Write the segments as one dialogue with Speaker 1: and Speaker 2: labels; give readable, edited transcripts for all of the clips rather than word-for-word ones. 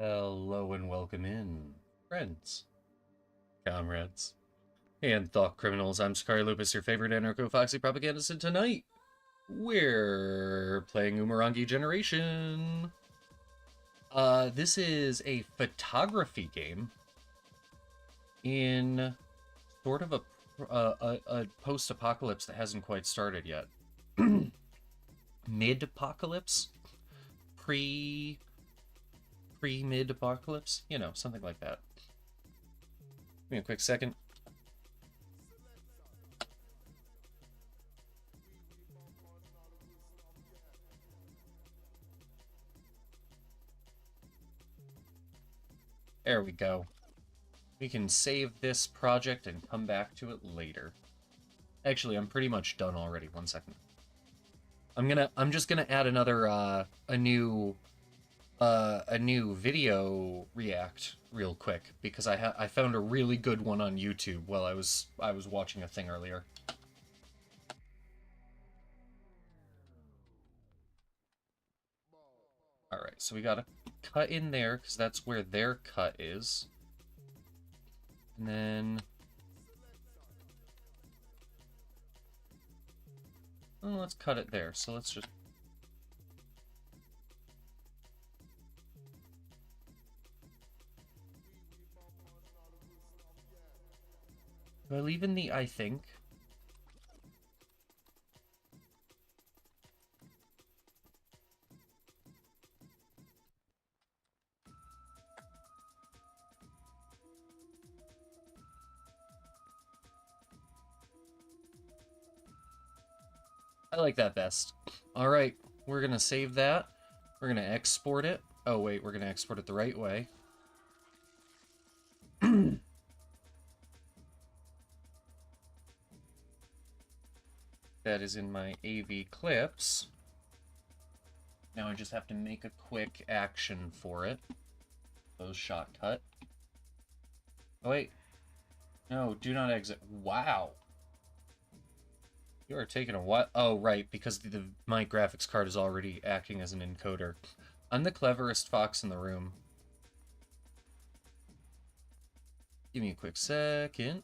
Speaker 1: Hello and welcome in, friends, comrades, and thought criminals. I'm SecareLupus, your favorite anarcho-foxy propagandist, and tonight we're playing Umurangi Generation. This is a photography game in sort of a post-apocalypse that hasn't quite started yet. Mid-apocalypse? Pre-mid-apocalypse? You know, something like that. Give me a quick second. There we go. We can save this project and come back to it later. Actually, I'm pretty much done already. 1 second. I'm just gonna add another a new video react real quick because I found a really good one on YouTube while I was watching a thing earlier. All right, so we gotta cut in there because that's where their cut is, and then let's cut it there. So let's just. Do I leave in the I think? I like that best. All right, we're gonna save that. We're gonna export it. Oh wait, we're gonna export it the right way. That is in my AV clips. Now I just have to make a quick action for it. Close shot cut. Oh wait. No, do not exit. Wow. You are taking a while. Oh, right, because my graphics card is already acting as an encoder. I'm the cleverest fox in the room. Give me a quick second.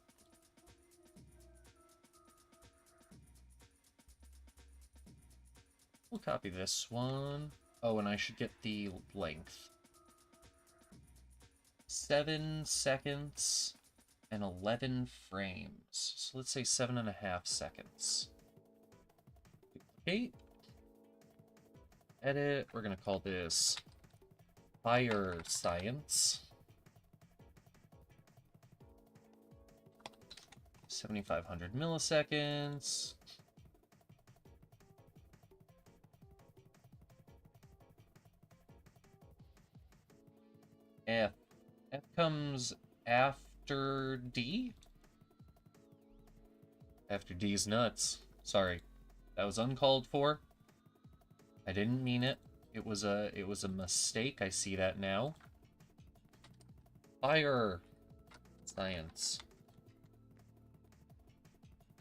Speaker 1: We'll copy this one. Oh, and I should get the length. 7 seconds and 11 frames. So let's say 7.5 seconds. Duplicate. Edit. We're going to call this Fire Science. 7,500 milliseconds. F. F comes after D? After D's nuts. Sorry. That was uncalled for. I didn't mean it. It was a mistake. I see that now. Fire Science.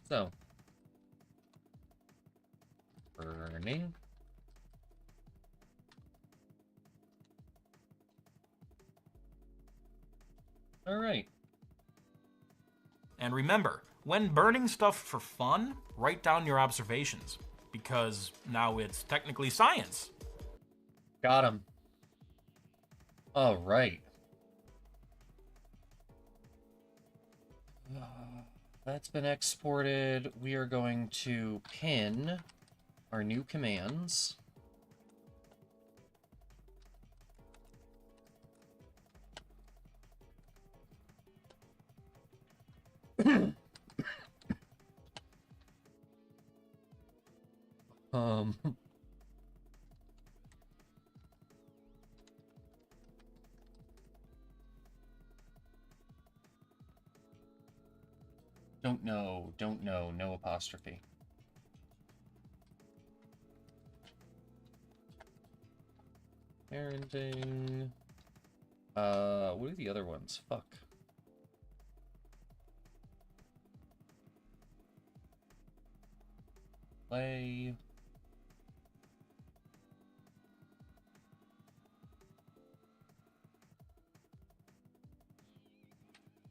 Speaker 1: So. Burning. All right.
Speaker 2: And remember, when burning stuff for fun, write down your observations, because now it's technically science.
Speaker 1: Got him. All right. That's been exported. We are going to pin our new commands. Don't know, no apostrophe. Parenting. What are the other ones? Fuck. Play.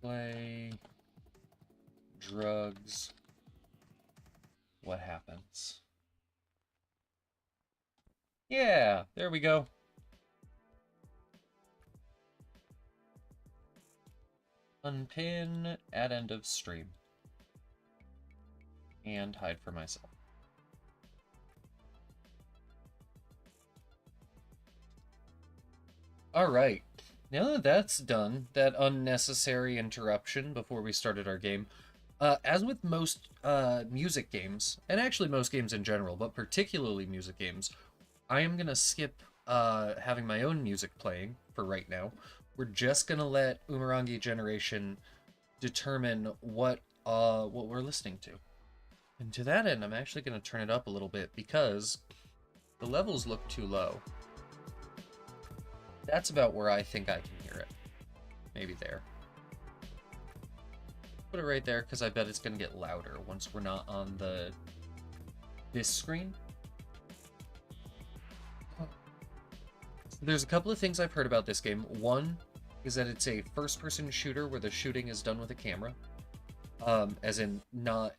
Speaker 1: Play. Drugs. What happens? Yeah, there we go. Unpin at end of stream. And hide for myself. Alright. Now that that's done, that unnecessary interruption before we started our game, as with most music games, and actually most games in general, but particularly music games, I am going to skip having my own music playing for right now. We're just going to let Umurangi Generation determine what we're listening to. And to that end, I'm actually going to turn it up a little bit because the levels look too low. That's about where I think I can hear it. Maybe there. Put it right there because I bet it's going to get louder once we're not on this screen. There's a couple of things I've heard about this game. One is that it's a first-person shooter where the shooting is done with a camera. As in not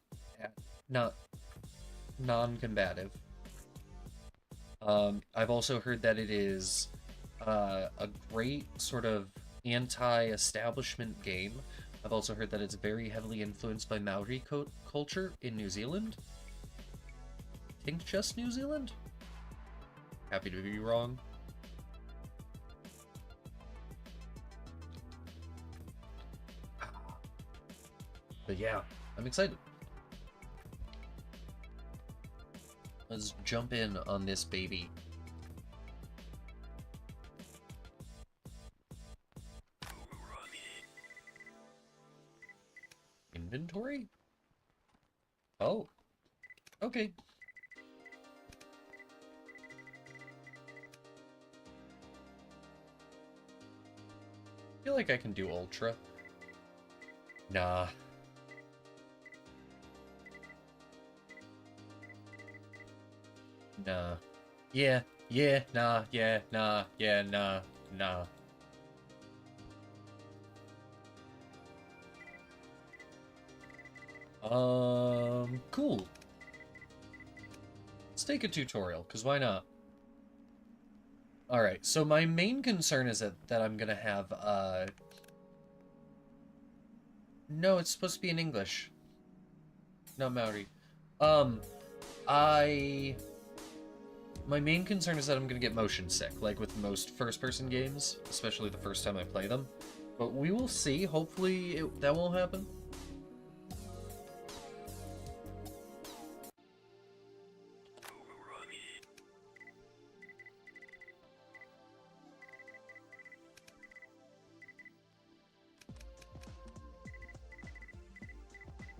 Speaker 1: non-combative. I've also heard that it is a great sort of anti-establishment game. I've also heard that it's very heavily influenced by Maori culture in New Zealand. I think just New Zealand? Happy to be wrong. But yeah, I'm excited. Let's jump in on this baby. Inventory? Oh. Okay. I feel like I can do Ultra. Nah. Nah. Yeah, nah, nah. Cool. Let's take a tutorial, because why not? Alright, so my main concern is that I'm gonna have, No, it's supposed to be in English. Not Maori. My main concern is that I'm gonna get motion sick, like with most first-person games, especially the first time I play them. But we will see. Hopefully that won't happen.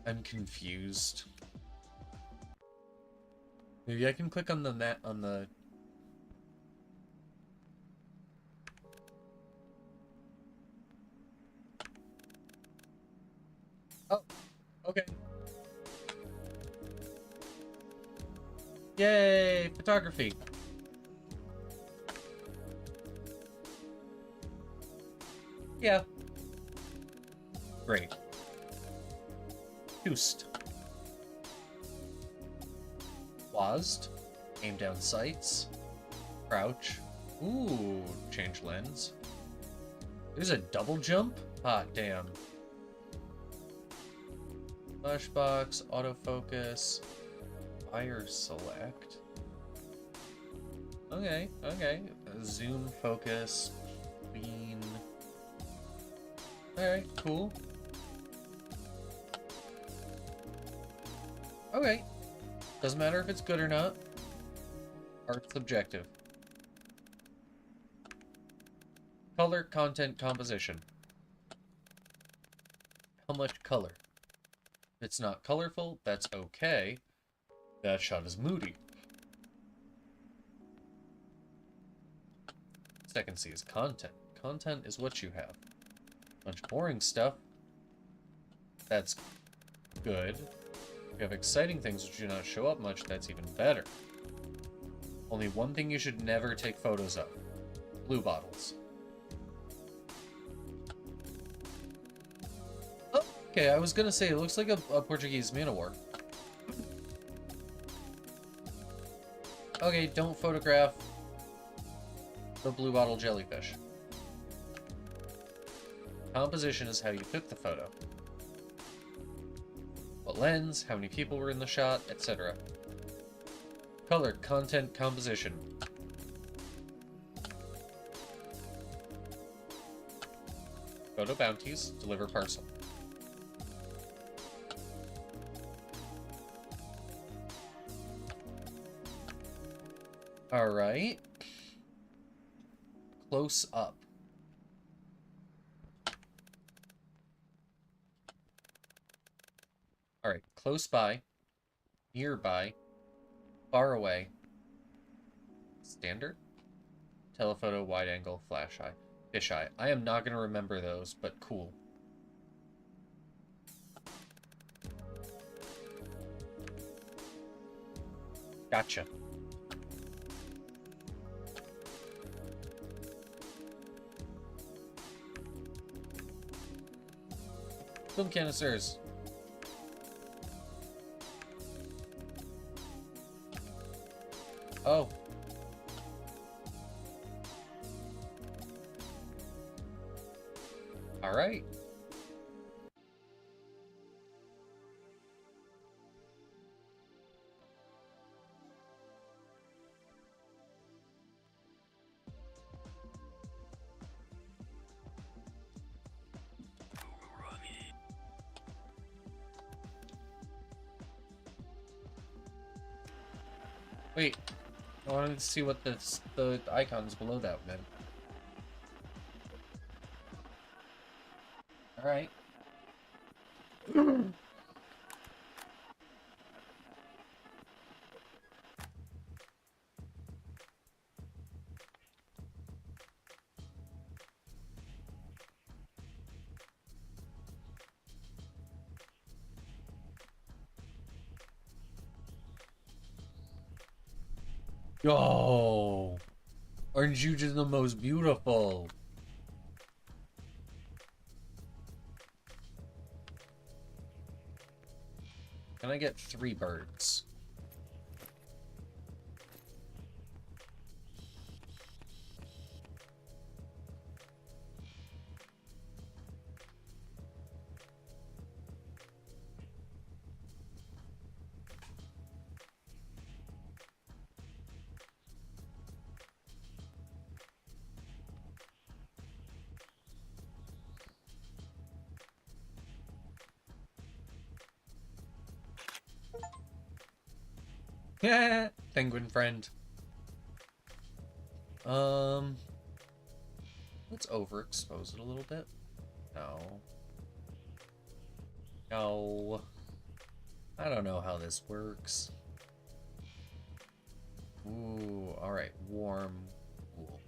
Speaker 1: I'm confused. Maybe I can click on the net on the... Oh, okay. Yay, photography. Yeah. Great. Boost. Paused. Aim down sights. Crouch. Ooh, change lens. There's a double jump? Hot damn. Flashbox, autofocus, fire select. Okay. Zoom focus, clean. Alright, cool. Okay. Doesn't matter if it's good or not. Art's subjective. Color, content, composition. How much color? If it's not colorful, that's okay. That shot is moody. Next I can see is content. Content is what you have. Bunch of boring stuff. That's good. If you have exciting things which do not show up much, that's even better. Only one thing you should never take photos of. Blue bottles. Okay, I was gonna say, it looks like a Portuguese man of war. Okay, don't photograph the blue bottle jellyfish. Composition is how you took the photo. What lens, how many people were in the shot, etc. Color, content, composition. Photo bounties, deliver parcel. Alright. Close up. Alright, close by, nearby, far away, standard, telephoto, wide angle, flash eye, fisheye. I am not going to remember those, but cool. Gotcha. Film canisters. Oh. All right. Wait. I wanted to see what the icons below that meant. All right. Yo, aren't you just the most beautiful? Can I get 3 birds? Yeah, penguin friend. Let's overexpose it a little bit. No. No. I don't know how this works. Ooh, alright. Warm. Cool.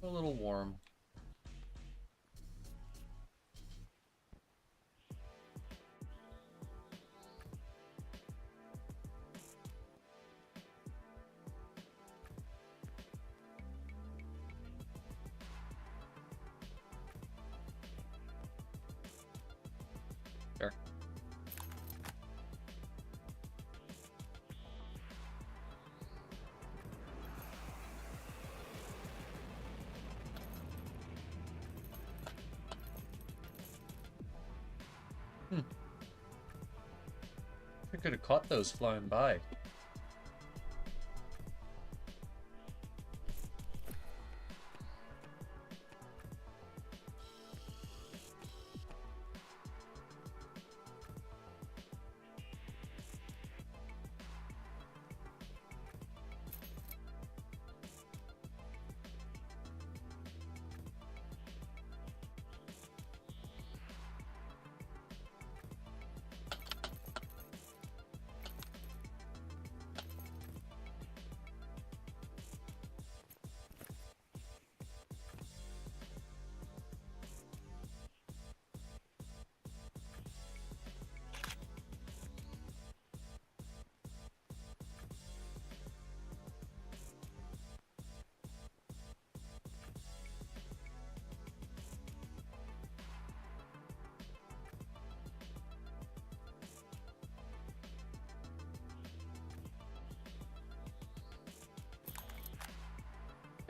Speaker 1: A little warm. Sure. I could have caught those flying by.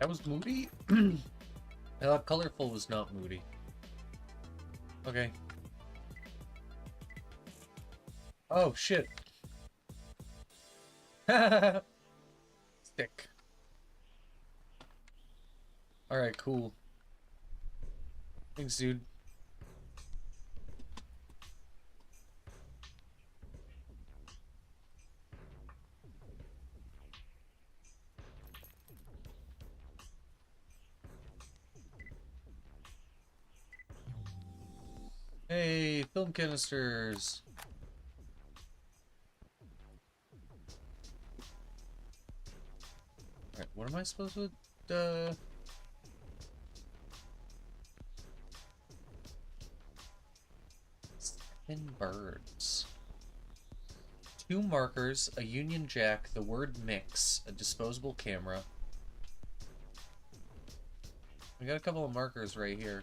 Speaker 1: That was moody? I thought colorful was not moody. Okay. Oh, shit. Stick. Alright, cool. Thanks, dude. Hey, film canisters. Alright, what am I supposed to... Seven birds. 2 markers, a Union Jack, the word mix, a disposable camera. We got a couple of markers right here.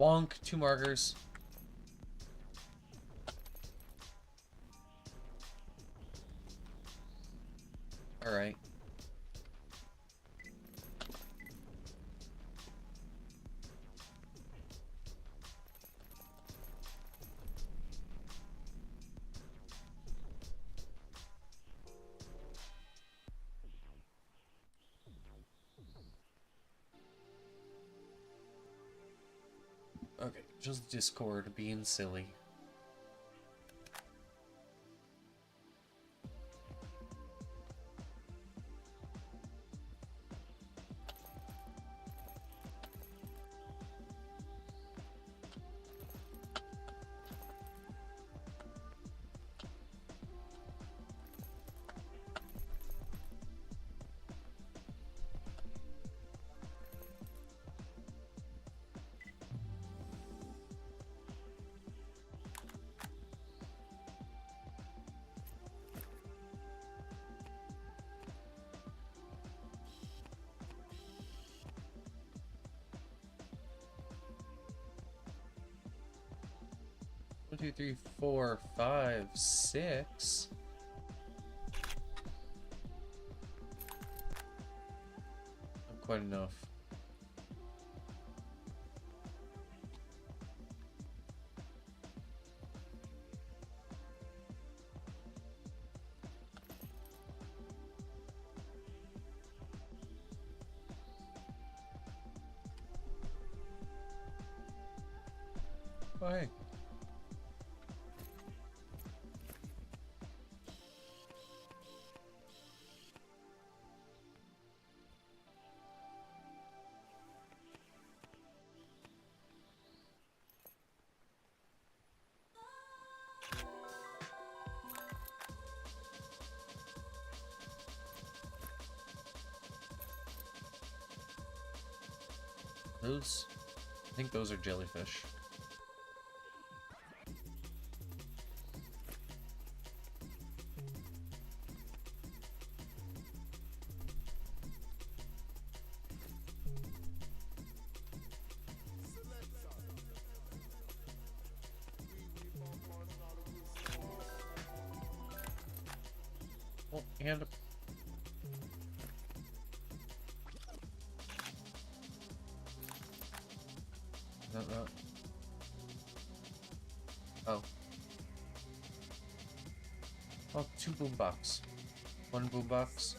Speaker 1: Wonk, 2 markers. Alright. Okay, just Discord being silly. One, two, three, four, five, six. Not quite enough. Oh, hey. Those, I think those are jellyfish. Oh, and no. Oh. Oh, 2 boombox. 1 boombox.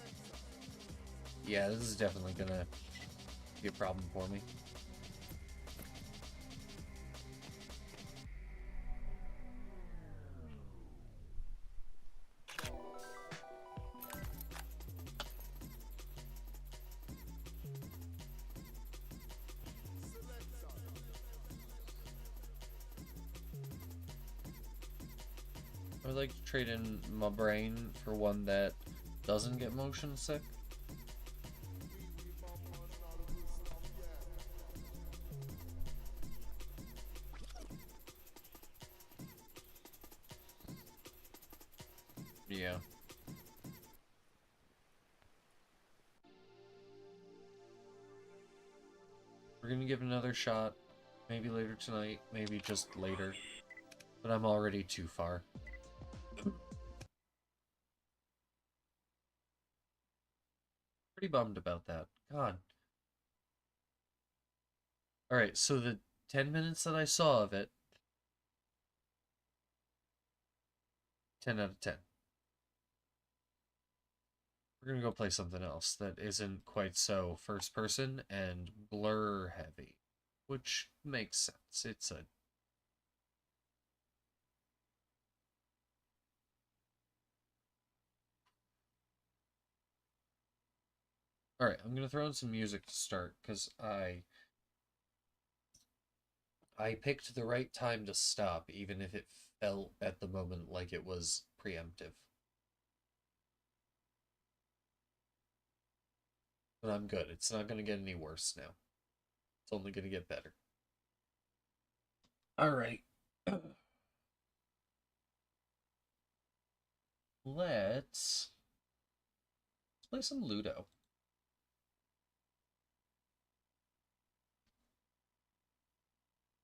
Speaker 1: Yeah, this is definitely gonna be a problem for me. would like to trade in my brain for one that doesn't get motion sick. Yeah. We're gonna give it another shot. Maybe later tonight, maybe just later. But I'm already too far. Pretty bummed about that. God. Alright, so the 10 minutes that I saw of it, 10 out of 10. We're gonna go play something else that isn't quite so first person and blur heavy. Which makes sense. It's a... Alright, I'm gonna throw in some music to start, because I picked the right time to stop, even if it felt at the moment like it was preemptive. But I'm good. It's not gonna get any worse now. It's only gonna get better. Alright. Let's play some Ludo.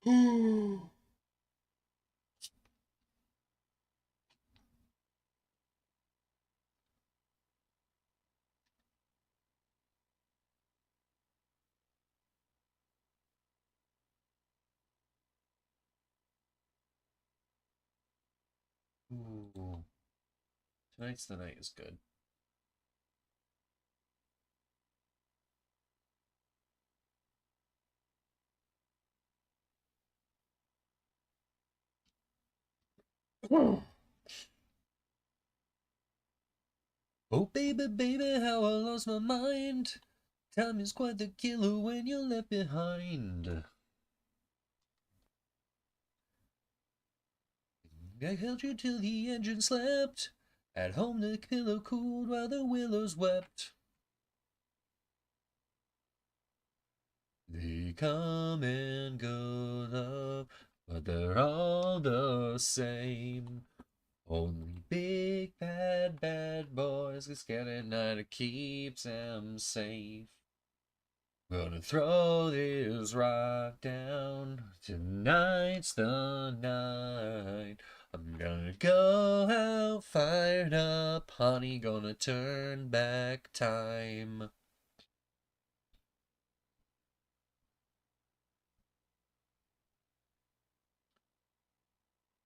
Speaker 1: Ooh. Tonight's the night is good. Oh, baby, baby, how I lost my mind. Time is quite the killer when you're left behind. I held you till the engine slept. At home the pillow cooled while the willows wept. They come and go, love, but they're all the same. Only big bad bad boys get scared at night. It keeps them safe. Gonna throw this rock down. Tonight's the night. I'm gonna go out fired up, honey. Gonna turn back time.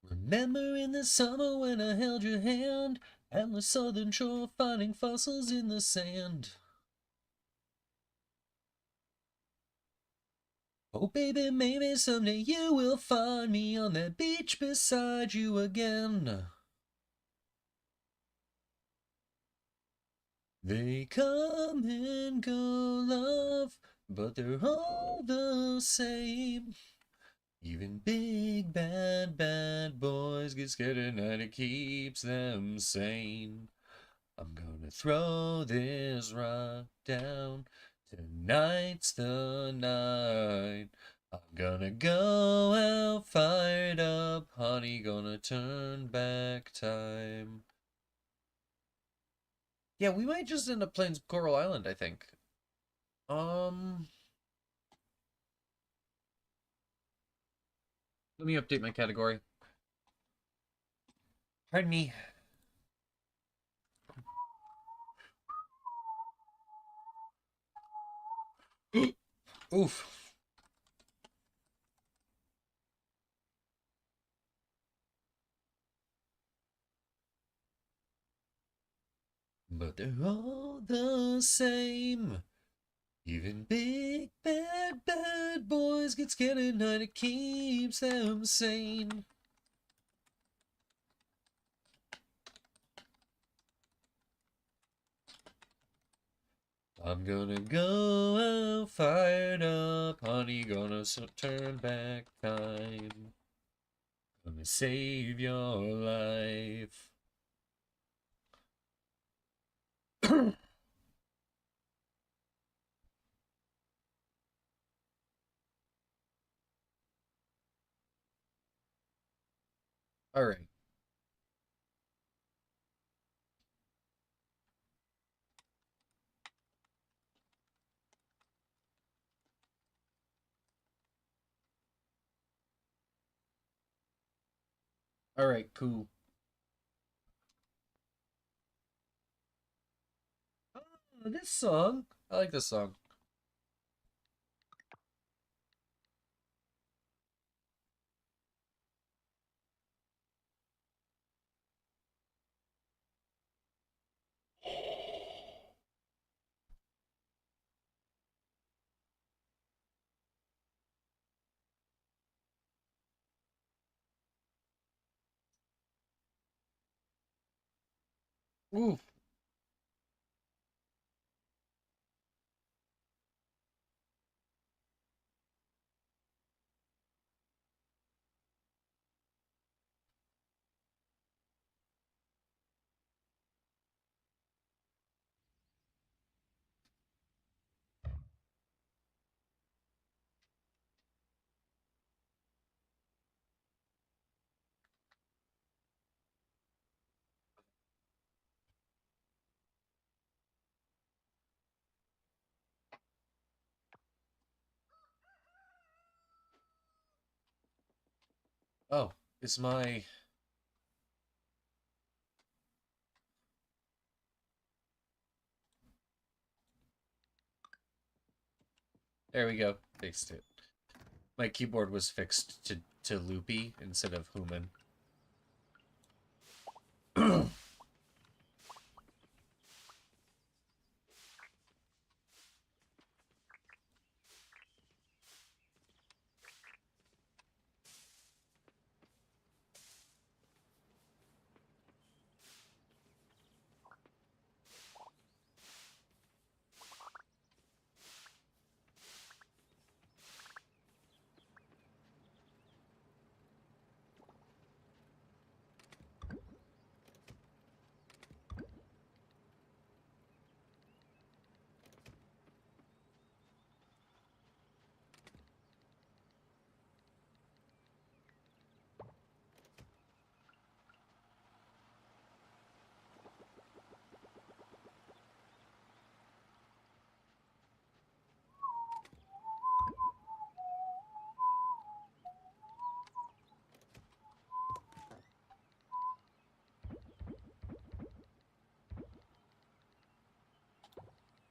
Speaker 1: Remember in the summer when I held your hand at the southern shore, finding fossils in the sand. Oh baby, maybe someday you will find me on that beach beside you again. They come and go, love, but they're all the same. Even big bad bad boys get scared at night. It keeps them sane. I'm gonna throw this rock down. Tonight's the night. I'm gonna go out fired up, honey. Gonna turn back time. Yeah, we might just end up playing Coral Island, I think. Let me update my category. Pardon me. Oof. But they're all the same. Even big bad bad boys get scared at night. It keeps them sane. I'm gonna go out fired up, honey. Gonna turn back time. gonna save your life. All right. All right, cool. Oh, this song. I like this song. Ooh. Oh, is my... There we go. Fixed it. My keyboard was fixed to loopy instead of human.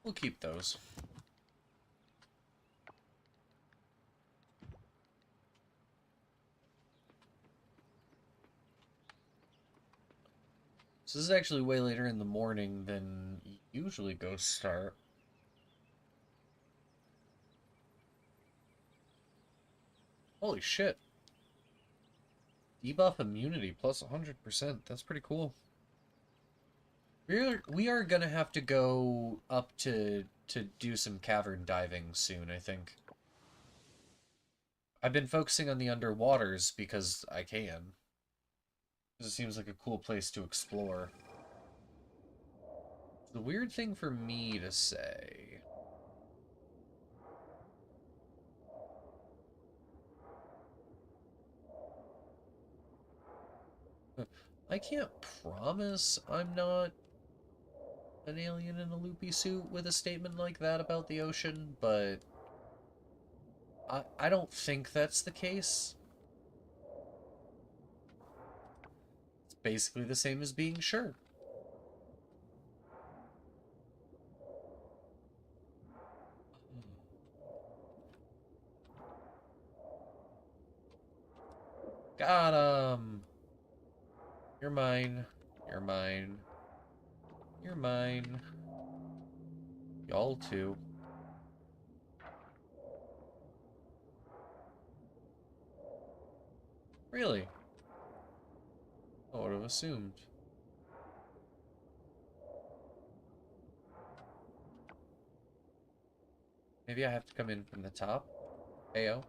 Speaker 1: We'll keep those. So this is actually way later in the morning than usually ghosts start. Holy shit. Debuff immunity plus 100%. That's pretty cool. We are gonna have to go up to do some cavern diving soon, I think. I've been focusing on the underwaters because I can. It seems like a cool place to explore. The weird thing for me to say. I can't promise I'm not an alien in a loopy suit with a statement like that about the ocean, but I don't think that's the case. It's basically the same as being sure. Got him! You're mine. You're mine. You're mine. Y'all too. Really? I would have assumed. Maybe I have to come in from the top? Ayo.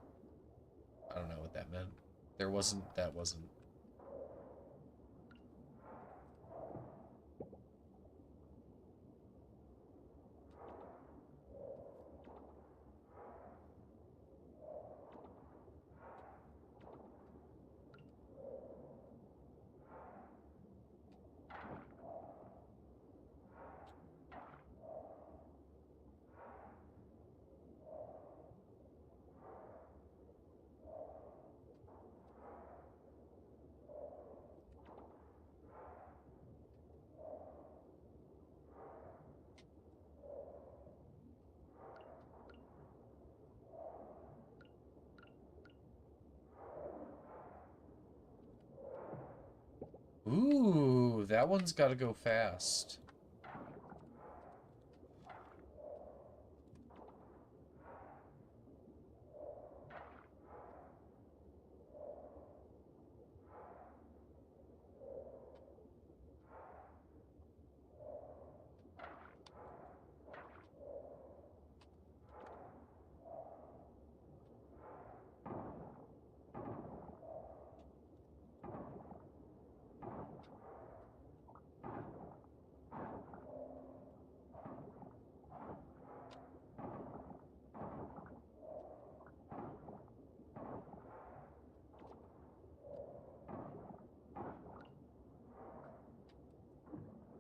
Speaker 1: I don't know what that meant. That wasn't. Ooh, that one's gotta go fast.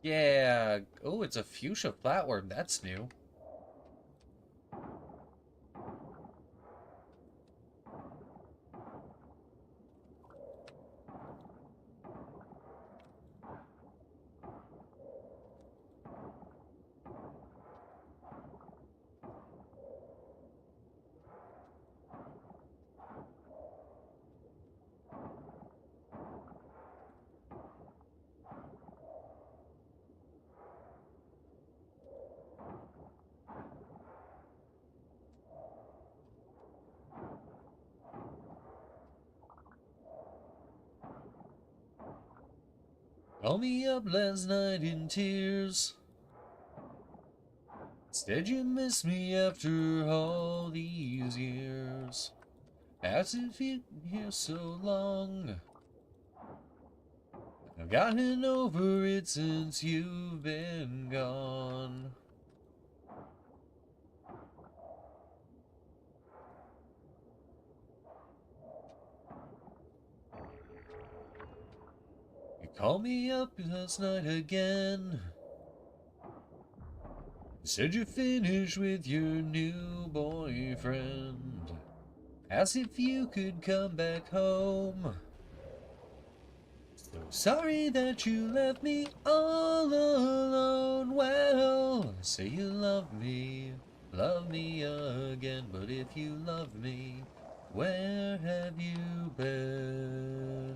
Speaker 1: Yeah. Oh, it's a fuchsia flatworm. That's new. Call me up last night in tears. Said you miss me after all these years. As if you'd been here so long. I've gotten over it since you've been gone. You called me up last night again. Said you finished with your new boyfriend. Asked if you could come back home. So sorry that you left me all alone. Well, say you love me again. But if you love me, where have you been?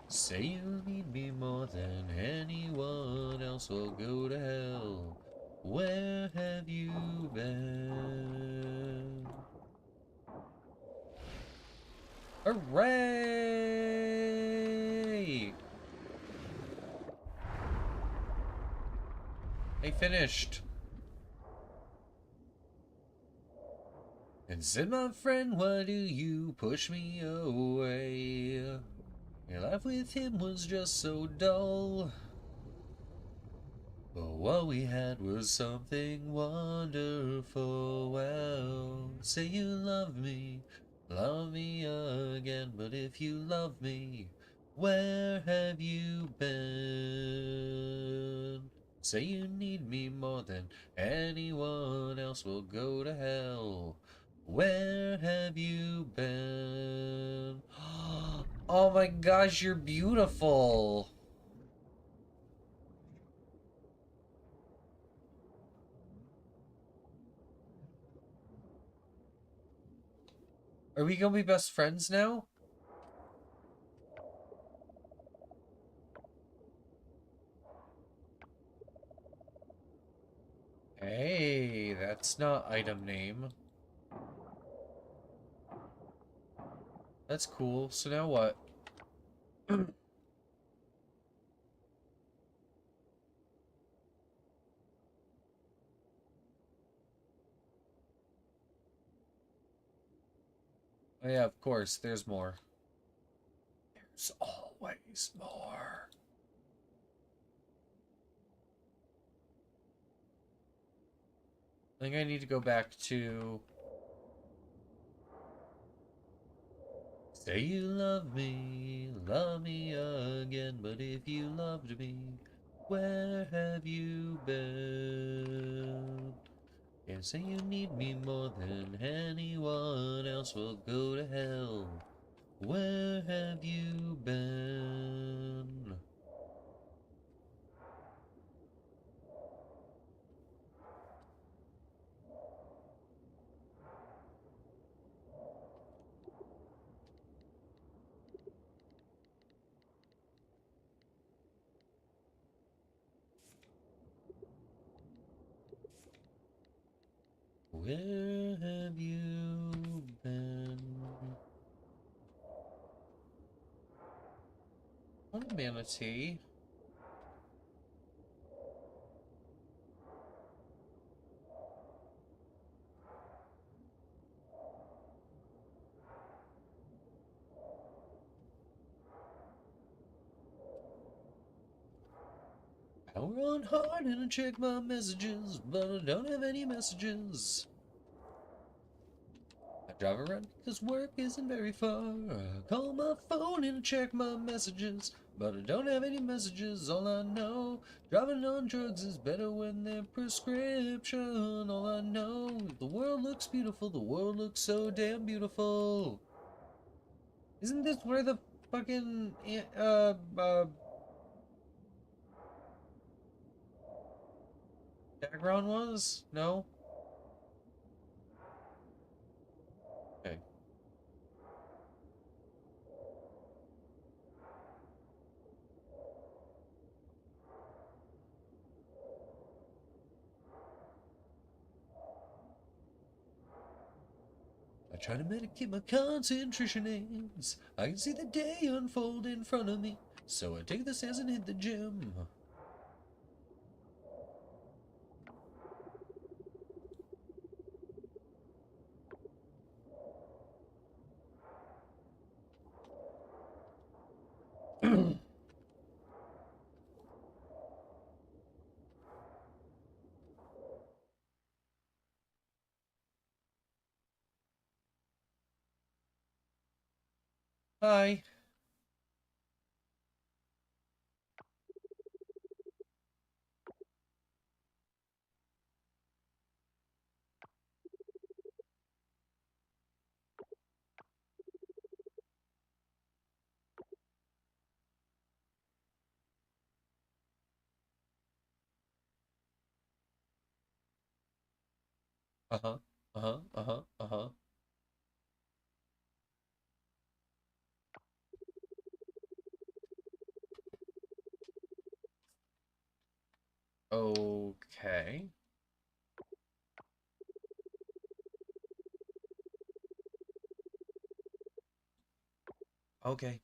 Speaker 1: Say you need me more than anyone else. Will go to hell. Where have you been? Hooray! I finished. And said, my friend, why do you push me away? Your life with him was just so dull. But what we had was something wonderful. Well, say you love me again. But if you love me, where have you been? Say you need me more than anyone else. Will go to hell. Where have you been? Oh my gosh, you're beautiful. Are we gonna be best friends now? Hey, that's not item name. That's cool. So now what? Oh yeah, of course, there's more. There's always more. I think I need to go back to... Say you love me again, but if you loved me, where have you been? Yeah, say you need me more than anyone else. Will go to hell. Where have you been? Where have you been? One manatee. Power on hard and I check my messages, but I don't have any messages. I drive around because work isn't very far. I call my phone and I check my messages, but I don't have any messages. All I know, driving on drugs is better when they're prescription. All I know, the world looks beautiful. The world looks so damn beautiful. Isn't this where the fucking background was? No? Okay. I try to medicate my concentration aids. I can see the day unfold in front of me. So I take the stairs and hit the gym. Hi. Uh-huh. Uh-huh. Uh-huh. Uh-huh. Okay. Okay.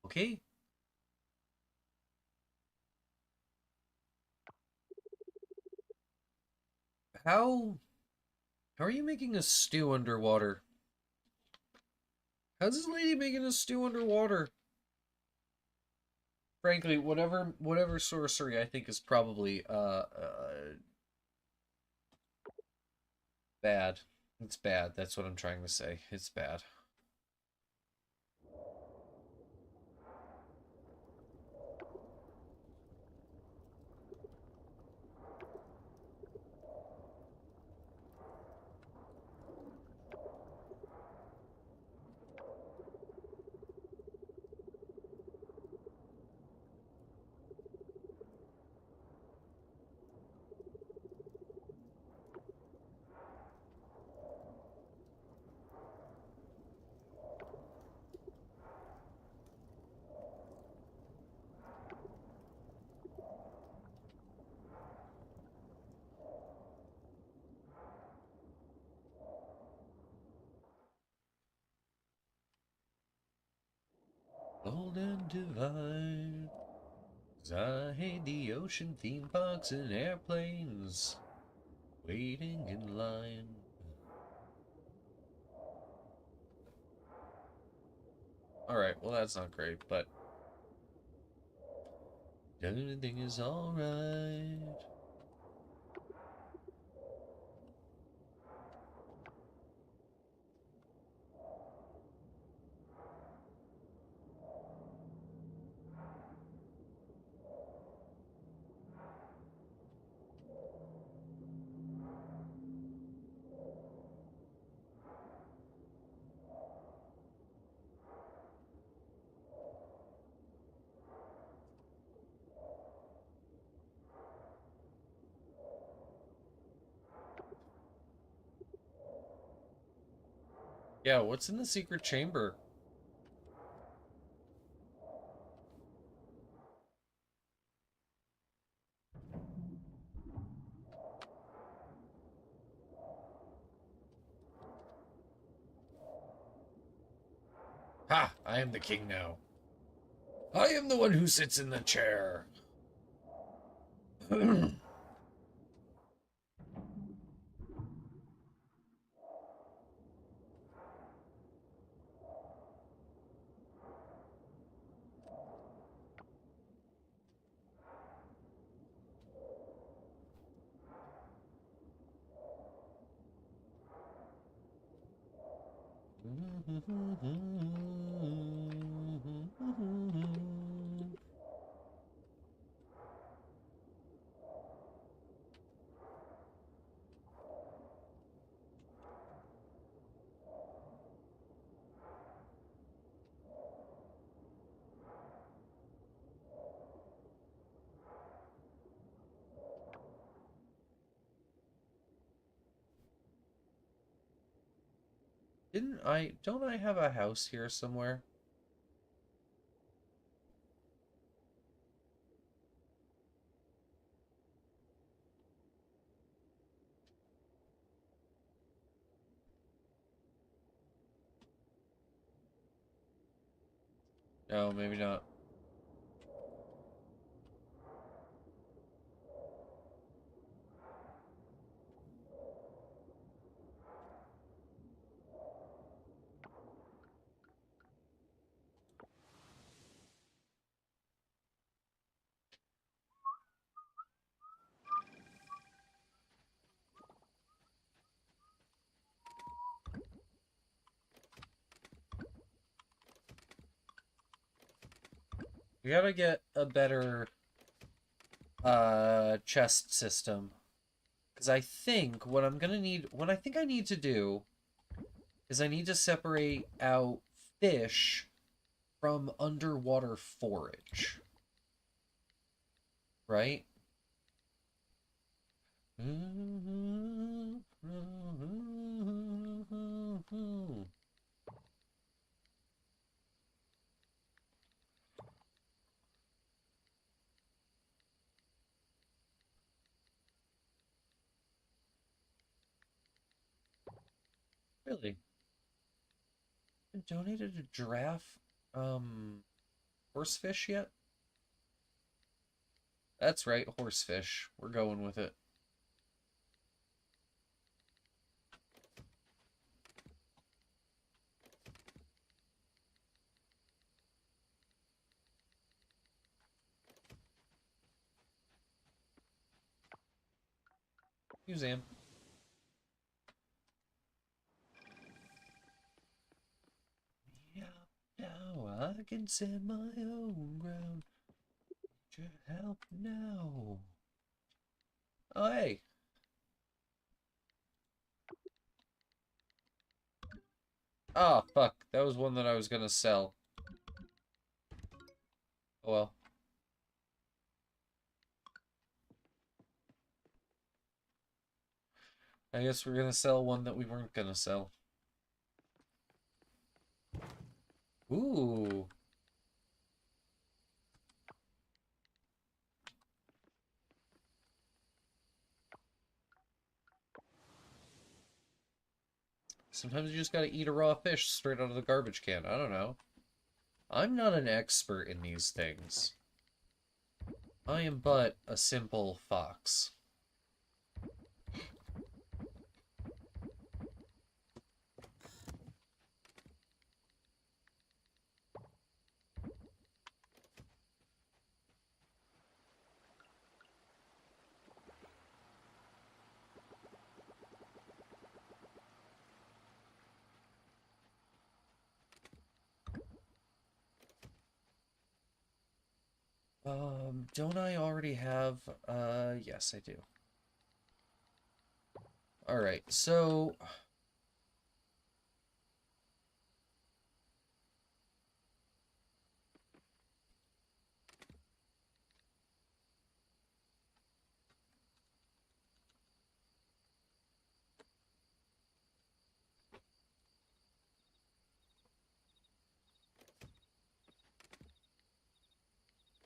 Speaker 1: Okay. How are you making a stew underwater? How's this lady making a stew underwater? Frankly, whatever sorcery I think is probably bad. It's bad. That's what I'm trying to say. It's bad. Golden Divide. 'Cause I hate the ocean, theme parks, and airplanes. Waiting in line. Alright, well that's not great, but everything is alright. Yeah, what's in the secret chamber? I am the king now. I am the one who sits in the chair. Don't I have a house here somewhere? No, maybe not. We gotta get a better chest system. Because I think what I think I need to do is I need to separate out fish from underwater forage. Right? Really? Been donated a giraffe, horsefish yet? That's right, horsefish. We're going with it. Museum. Yeah, now I can stand my own ground. Need your help now. Oh, hey. Oh, fuck. That was one that I was gonna sell. Oh, well. I guess we're gonna sell one that we weren't gonna sell. Ooh. Sometimes you just gotta eat a raw fish straight out of the garbage can. I don't know. I'm not an expert in these things. I am but a simple fox. Don't I already have, yes, I do. Alright, so...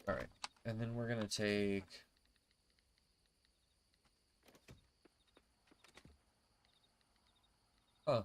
Speaker 1: Alright, and then we're gonna take... Huh.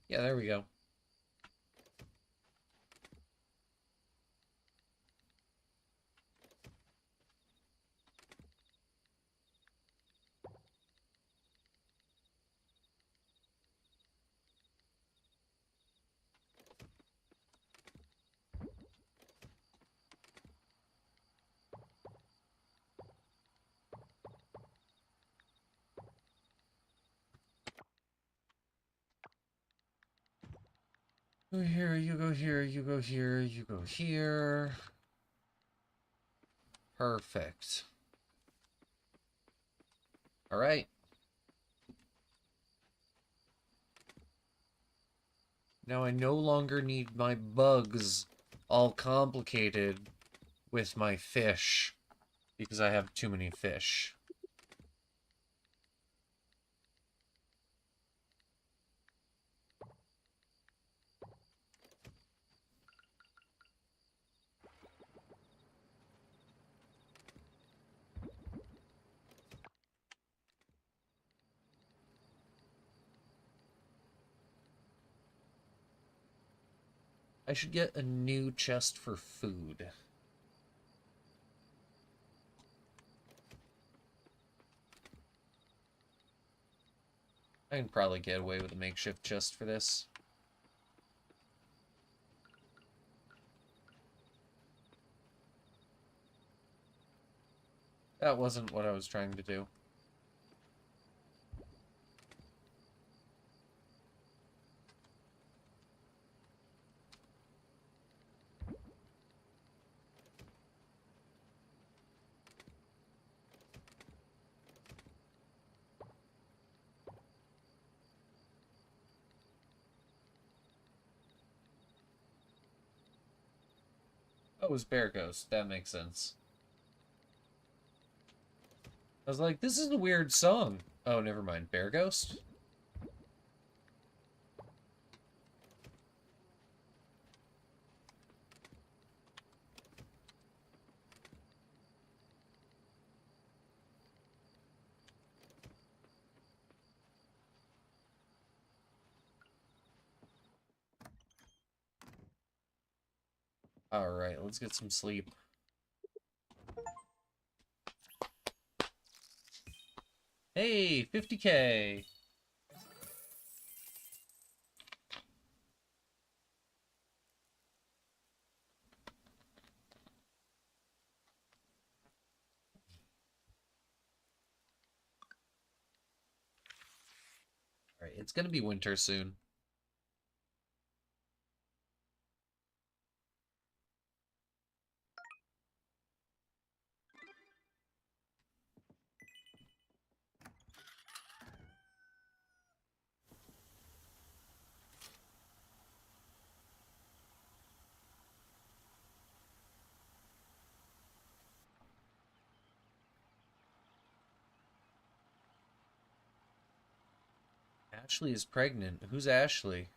Speaker 1: Yeah, there we go. Go here, you go here, you go here, you go here. Perfect. All right. Now I no longer need my bugs all complicated with my fish because I have too many fish. I should get a new chest for food. I can probably get away with a makeshift chest for this. That wasn't what I was trying to do. Oh, it was Bear Ghost. That makes sense. I was like, this is a weird song. Oh, never mind. Bear Ghost? Alright, let's get some sleep. Hey, 50K! Alright, it's gonna be winter soon. Ashley is pregnant. Who's Ashley?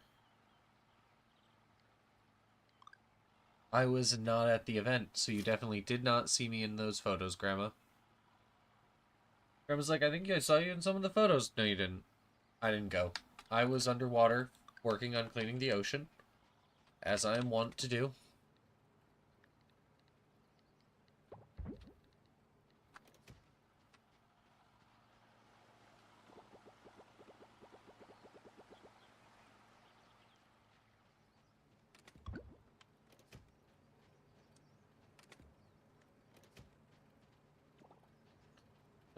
Speaker 1: I was not at the event, so you definitely did not see me in those photos, Grandma. Grandma's like, I think I saw you in some of the photos. No, you didn't. I didn't go. I was underwater, working on cleaning the ocean, as I am wont to do.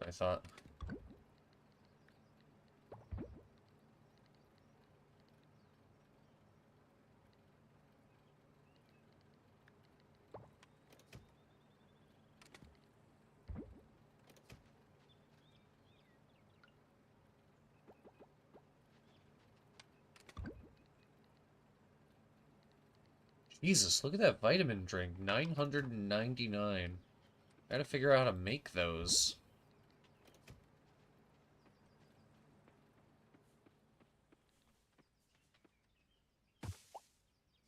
Speaker 1: I thought. Jesus, look at that vitamin drink. 999. Gotta figure out how to make those.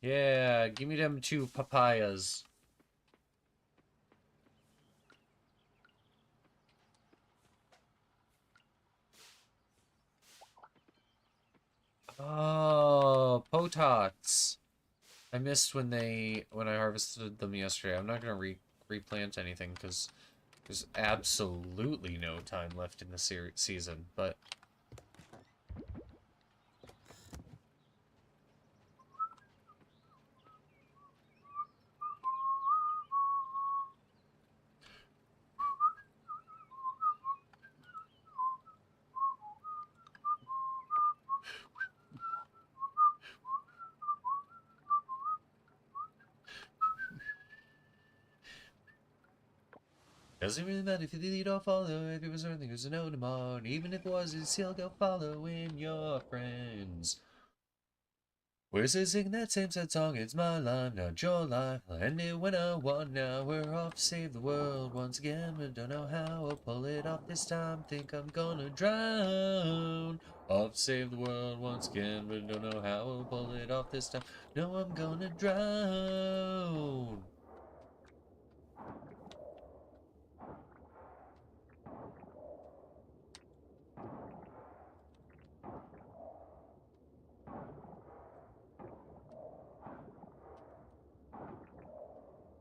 Speaker 1: Yeah, give me them 2 papayas. Oh, potots. I missed when I harvested them yesterday. I'm not gonna replant anything because there's absolutely no time left in the season. But doesn't really matter if you delete or follow. If it was anything, there's a no tomorrow. And even if it was, you still go following your friends. We're still singing that same sad song. It's my life, not your life. I'll end it when I want now. We're off to save the world once again, but don't know how. I'll pull it off this time. Think I'm gonna drown. Off to save the world once again, but don't know how. I'll pull it off this time. No, I'm gonna drown.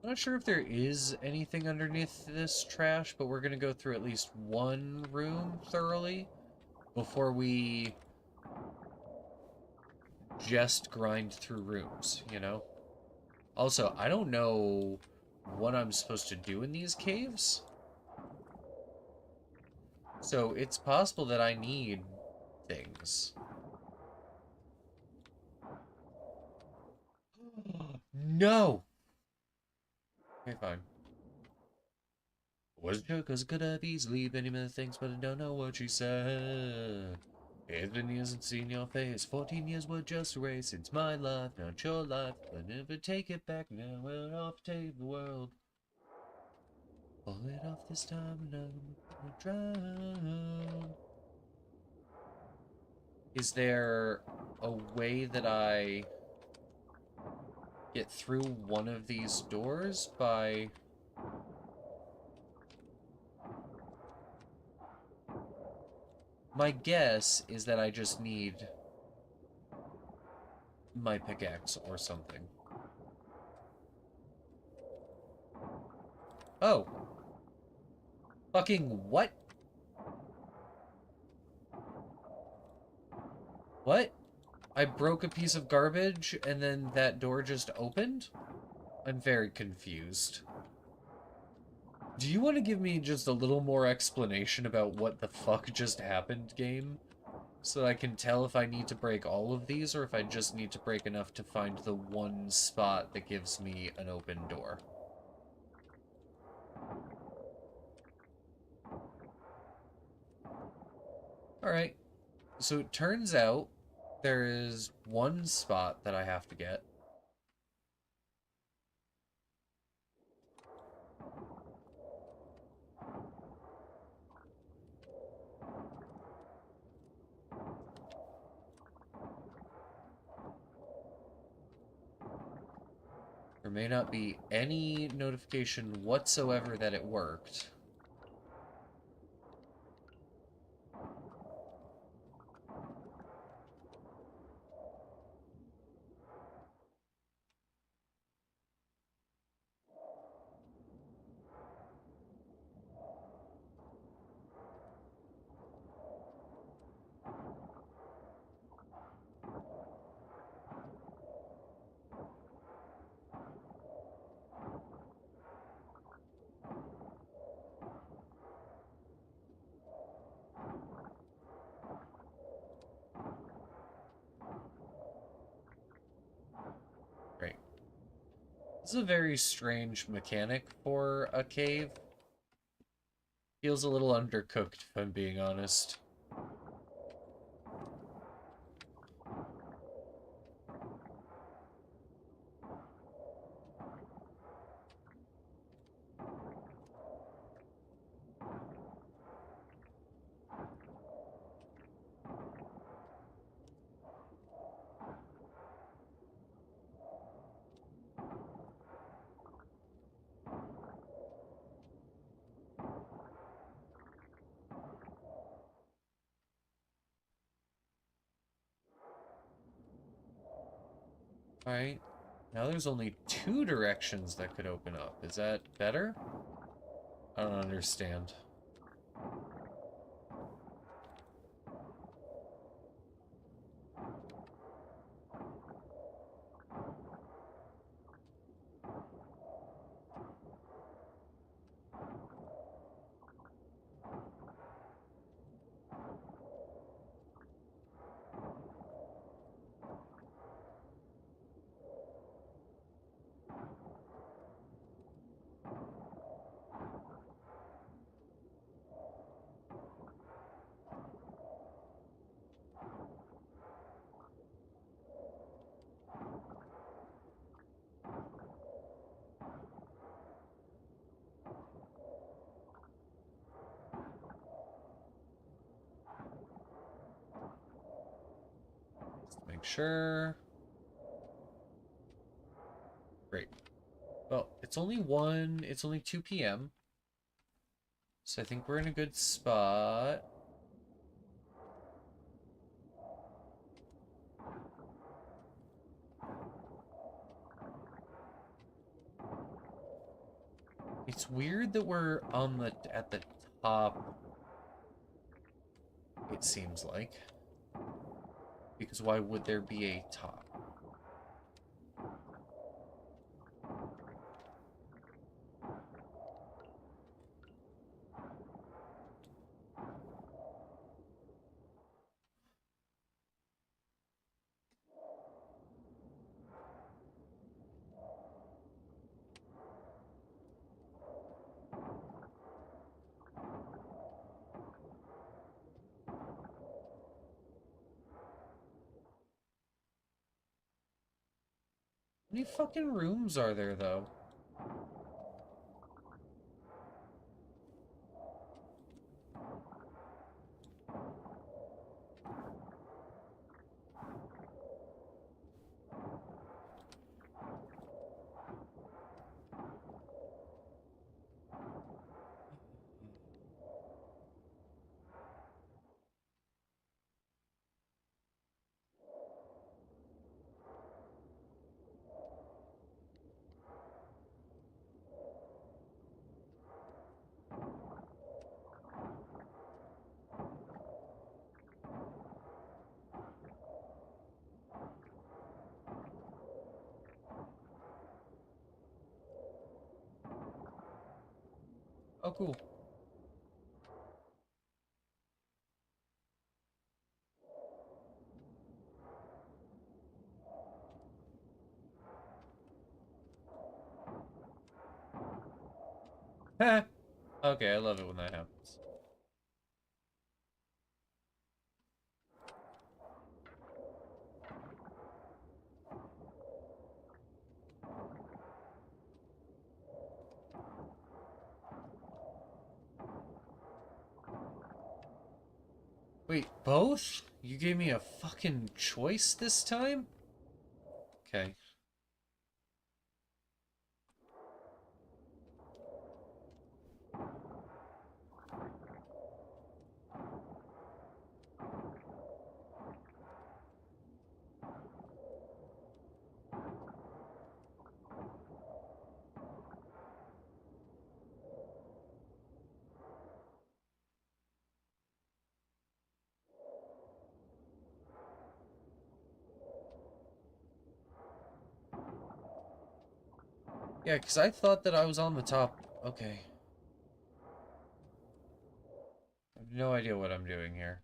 Speaker 1: I'm not sure if there is anything underneath this trash, but we're gonna go through at least one room thoroughly before we just grind through rooms, you know? Also, I don't know what I'm supposed to do in these caves. So it's possible that I need things. No! Okay, fine. Wasn't sure because it could have easily been many things, but I don't know what she said. It's been years since seen your face. 14 years were just a race. It's my life, not your life. I'll never take it back now. We're off to save the world. Pull it off this time and I'm gonna drown. Is there a way that I get through one of these doors by... My guess is that I just need my pickaxe or something. Oh. Fucking what? What? I broke a piece of garbage and then that door just opened? I'm very confused. Do you want to give me just a little more explanation about what the fuck just happened, game? So that I can tell if I need to break all of these or if I just need to break enough to find the one spot that gives me an open door. Alright. So it turns out there is one spot that I have to get. There may not be any notification whatsoever that it worked. Great. This is a very strange mechanic for a cave. Feels a little undercooked, if I'm being honest. Alright. Now there's only 2 directions that could open up. Is that better? I don't understand. Just make sure. Great. Well, it's only 2 p.m. So I think we're in a good spot. It's weird that we're at the top, it seems like. Because why would there be a top? How many fucking rooms are there, though? Oh, cool. Okay, I love it when that happens. Wait, both? You gave me a fucking choice this time? Okay. Yeah, because I thought that I was on the top. Okay. I have no idea what I'm doing here.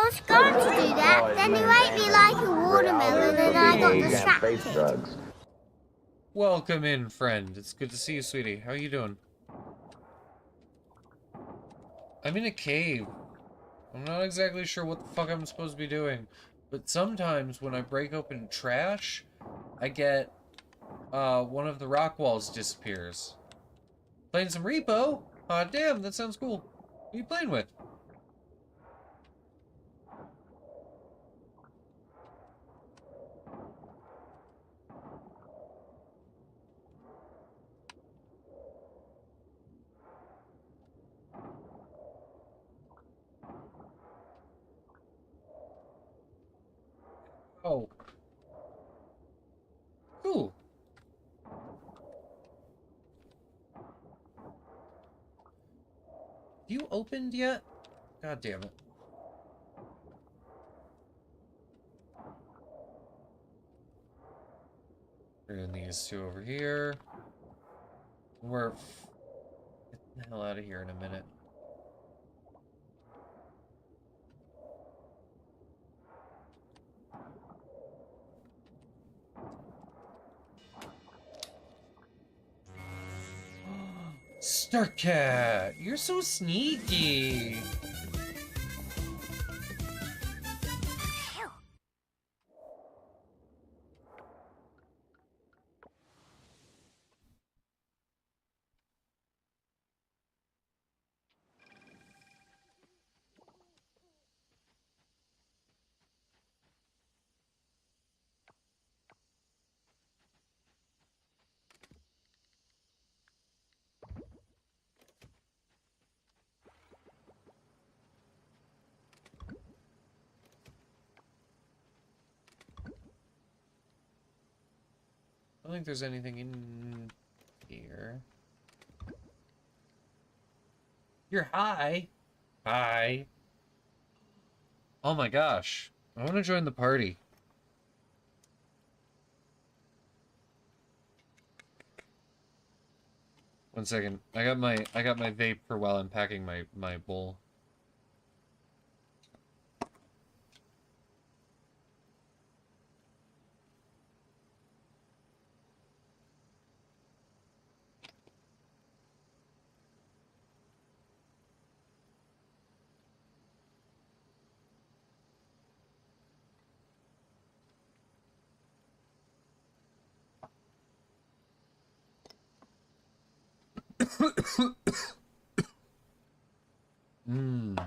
Speaker 3: was going to do that, then he ate me like a watermelon and I got distracted.
Speaker 1: Welcome in, friend. It's good to see you, sweetie. How are you doing? I'm in a cave. I'm not exactly sure what the fuck I'm supposed to be doing, but sometimes when I break open trash, I get, one of the rock walls disappears. Playing some repo? Aw, damn, that sounds cool. Who are you playing with? Oh. Cool. You opened yet? God damn it. Bring these two over here. We're... Get the hell out of here in a minute. Starcat! You're so sneaky! I don't think there's anything in here. You're high. Hi. Oh my gosh. I want to join the party. One second. I got my vape for while I'm packing my bowl. Mmm.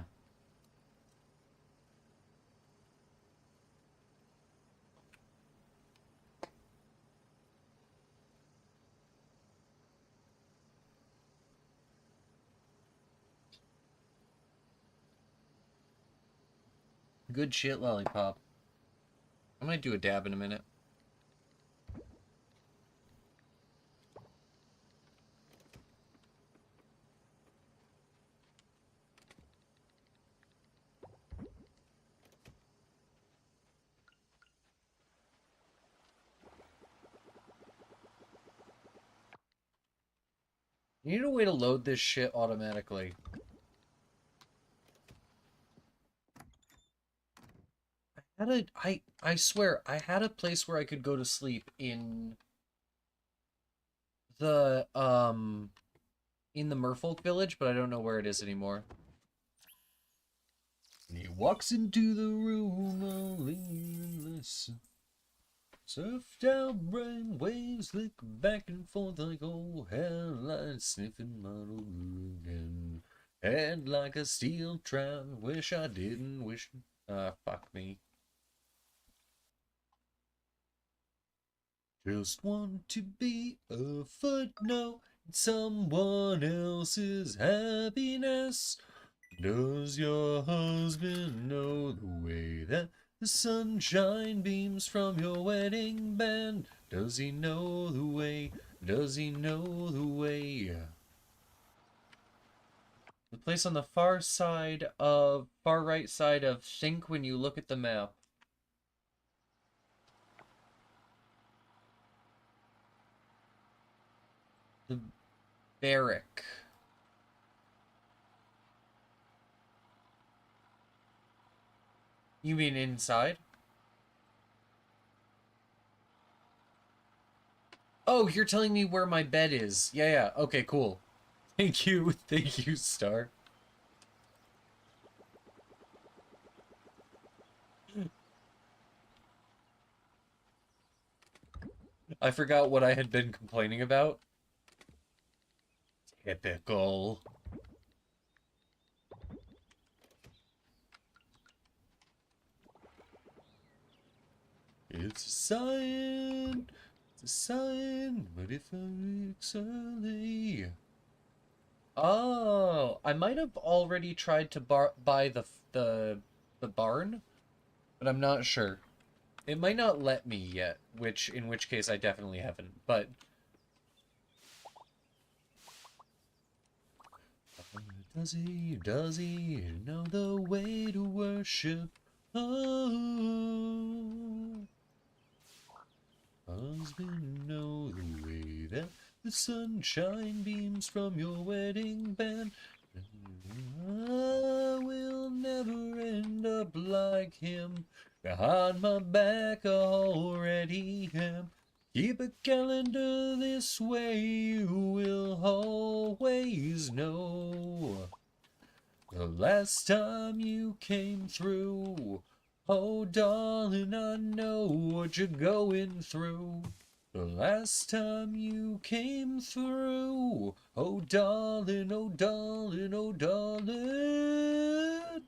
Speaker 1: Good shit, lollipop. I might do a dab in a minute. You need a way to load this shit automatically. I swear, I had a place where I could go to sleep in the, Merfolk village, but I don't know where it is anymore. And he walks into the room all leanless. Surfed out brain waves, lick back and forth like old headlights, sniffing model again. Head like a steel trap, wish I didn't, wish... fuck me. Just want to be a footnote in someone else's happiness. Does your husband know the way that the sunshine beams from your wedding band? Does he know the way? Does he know the way? The place on the far right side of think when you look at the map. The barrack. You mean inside? Oh, you're telling me where my bed is. Yeah, yeah. Okay, cool. Thank you. Thank you, Star. I forgot what I had been complaining about. Typical. It's a sign. It's a sign. But if I reach early. Oh, I might have already tried to buy the barn, but I'm not sure. It might not let me yet, in which case I definitely haven't. But does he know the way to worship? Oh, husband, know the way that the sunshine beams from your wedding band. I will never end up like him. Behind my back, I already am. Keep a calendar this way, you will always know. The last time you came through, oh darling, I know what you're going through. The last time you came through, oh darling, oh darling, oh darling.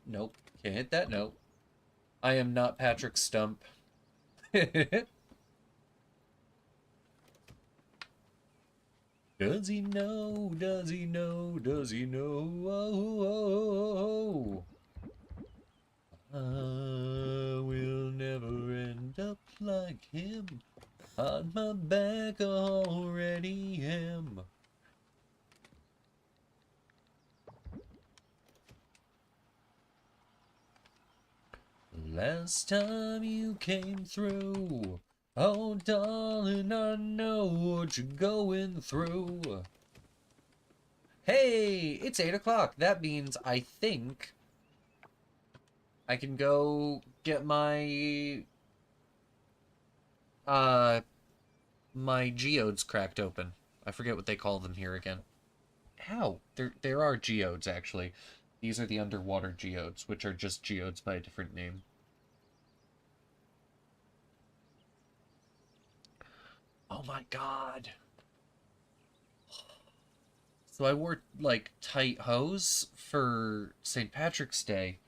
Speaker 1: Nope, can't hit that note. I am not Patrick Stump. Does he know? Does he know? Does he know? Oh, oh, oh, oh. I will never end up like him. On my back, I already am. Last time you came through, oh darling, I know what you're going through. Hey, it's 8 o'clock. That means I think I can go get my geodes cracked open. I forget what they call them here again. How? There are geodes, actually. These are the underwater geodes, which are just geodes by a different name. Oh my god. So I wore, like, tight hose for St. Patrick's Day.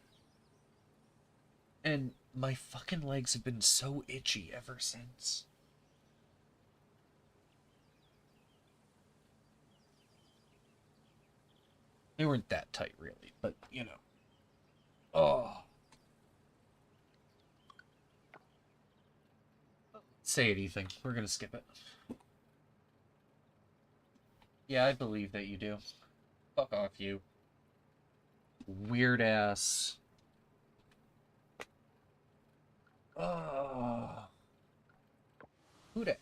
Speaker 1: And my fucking legs have been so itchy ever since. They weren't that tight, really, but, you know. Oh. Say anything. We're gonna skip it. Yeah, I believe that you do. Fuck off, you. Weird ass. Oh. Who dat?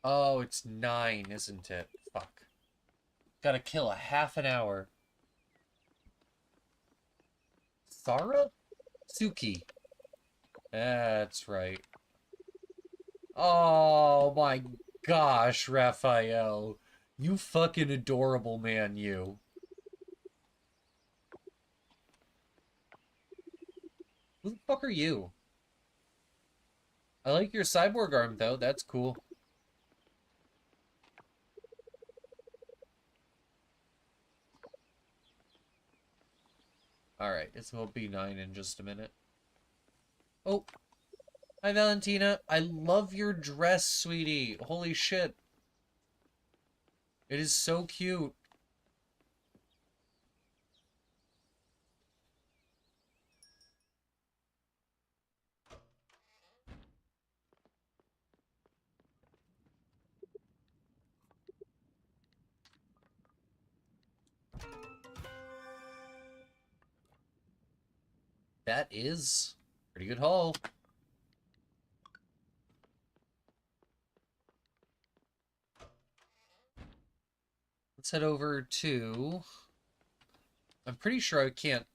Speaker 1: Oh, it's 9, isn't it? Fuck. Gotta kill a half an hour. Thara? Suki. That's right. Oh my gosh, Raphael. You fucking adorable man, you. Who the fuck are you? I like your cyborg arm, though. That's cool. Alright, it will be 9 in just a minute. Oh. Hi, Valentina. I love your dress, sweetie. Holy shit. It is so cute. That is pretty good haul. Let's head over to... I'm pretty sure I can't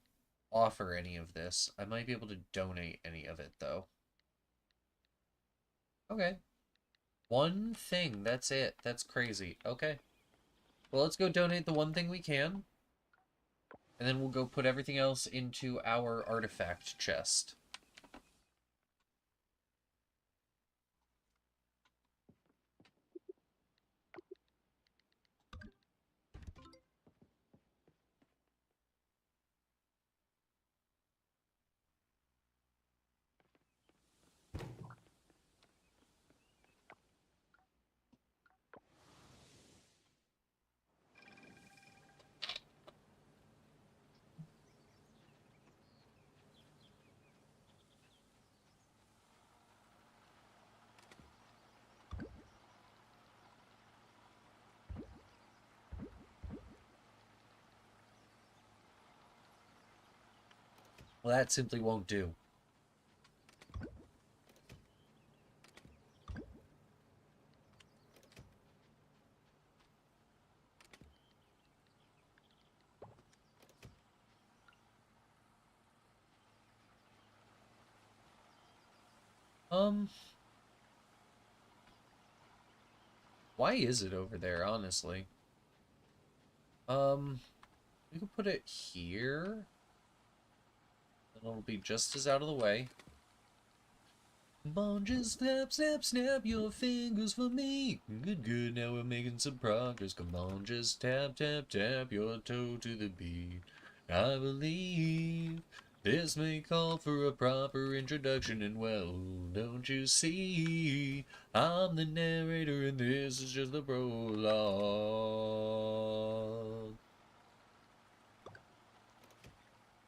Speaker 1: offer any of this. I might be able to donate any of it, though. Okay. One thing, that's it. That's crazy. Okay. Well, let's go donate the one thing we can. And then we'll go put everything else into our artifact chest. Well, that simply won't do. Why is it over there, honestly? We can put it here. And it'll be just as out of the way. Come on, just snap, snap, snap your fingers for me. Good, good, now we're making some progress. Come on, just tap, tap, tap your toe to the beat. I believe this may call for a proper introduction, and well, don't you see? I'm the narrator and this is just the prologue.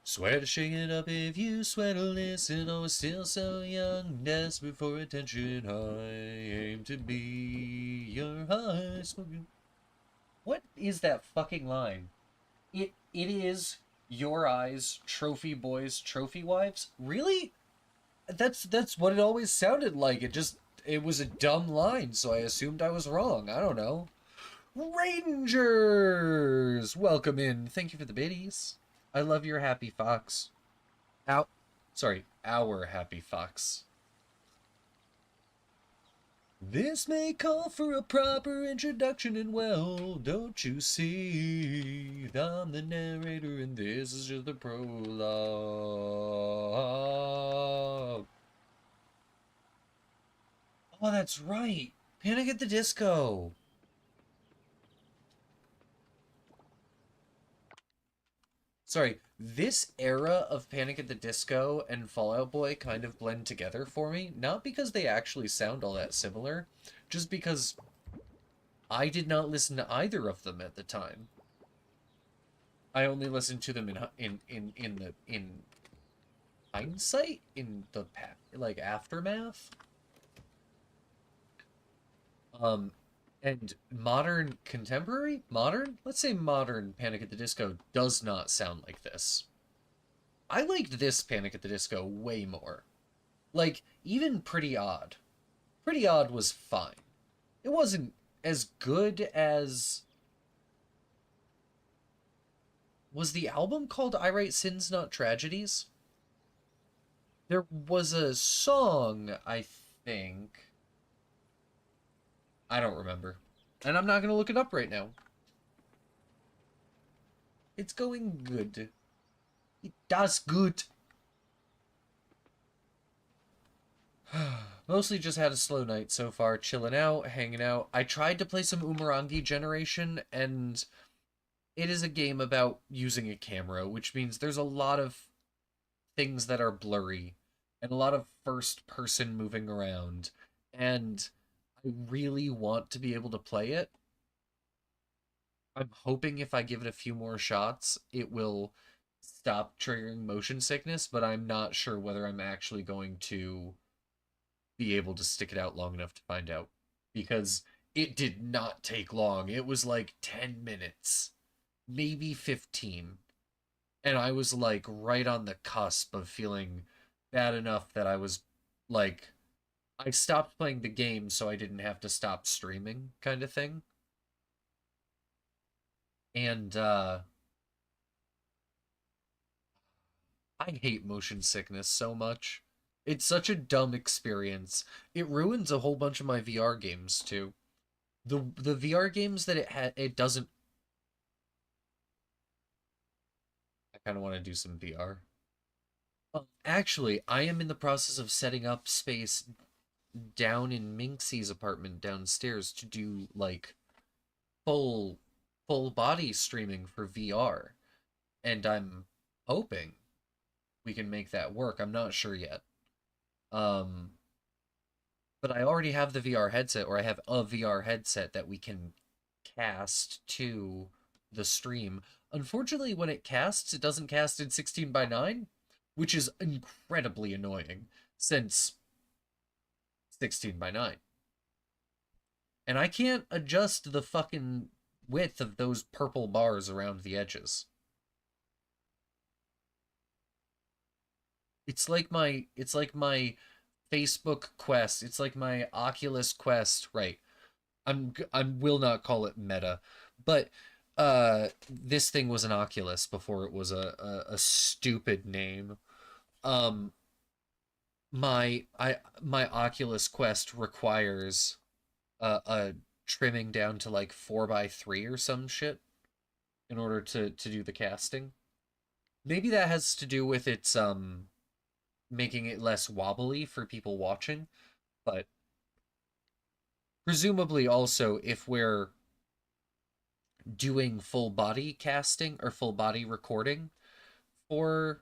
Speaker 1: Swear to shake it up if you swear to listen. Oh, we're still so young, desperate for attention. I aim to be your high smoking. What is that fucking line? It is your eyes, trophy boys, trophy wives. Really? That's what it always sounded like. It was a dumb line, so I assumed I was wrong. I don't know. Rangers, welcome in. Thank you for the biddies. I love your happy fox. Sorry, our happy fox. This may call for a proper introduction, and well, don't you see? I'm the narrator, and this is just the prologue. Oh, that's right. Panic at the Disco. Sorry, this era of Panic at the Disco and Fall Out Boy kind of blend together for me, not because they actually sound all that similar, just because I did not listen to either of them at the time. I only listened to them in hindsight, in the like aftermath. And let's say modern Panic at the Disco does not sound like this. I liked this Panic at the Disco way more. Like, even Pretty Odd. Pretty Odd was fine. It wasn't as good as... Was the album called I Write Sins Not Tragedies? There was a song, I think... I don't remember. And I'm not going to look it up right now. It's going good. It does good. Mostly just had a slow night so far. Chilling out, hanging out. I tried to play some Umurangi Generation, and it is a game about using a camera, which means there's a lot of things that are blurry, and a lot of first person moving around. And... I really want to be able to play it. I'm hoping if I give it a few more shots, it will stop triggering motion sickness, but I'm not sure whether I'm actually going to be able to stick it out long enough to find out. Because it did not take long. It was like 10 minutes, maybe 15. And I was like right on the cusp of feeling bad enough that I was like... I stopped playing the game so I didn't have to stop streaming, kind of thing. And I hate motion sickness so much. It's such a dumb experience. It ruins a whole bunch of my VR games too. The VR games that it doesn't. I kind of want to do some VR. Actually, I am in the process of setting up space down in Minxie's apartment downstairs to do like full full body streaming for VR, and I'm hoping we can make that work. I'm not sure yet. Um, but I already have the VR headset, or I have a VR headset that we can cast to the stream. Unfortunately, when it casts, it doesn't cast in 16 by 9, which is incredibly annoying since 16 by 9. And I can't adjust the fucking width of those purple bars around the edges. It's like my Facebook Quest. It's like my Oculus Quest, right? I will not call it Meta, but this thing was an Oculus before it was a stupid name. Um my Oculus Quest requires a trimming down to like 4 by 3 or some shit in order to do the casting. Maybe that has to do with its making it less wobbly for people watching, but presumably also if we're doing full body casting or full body recording for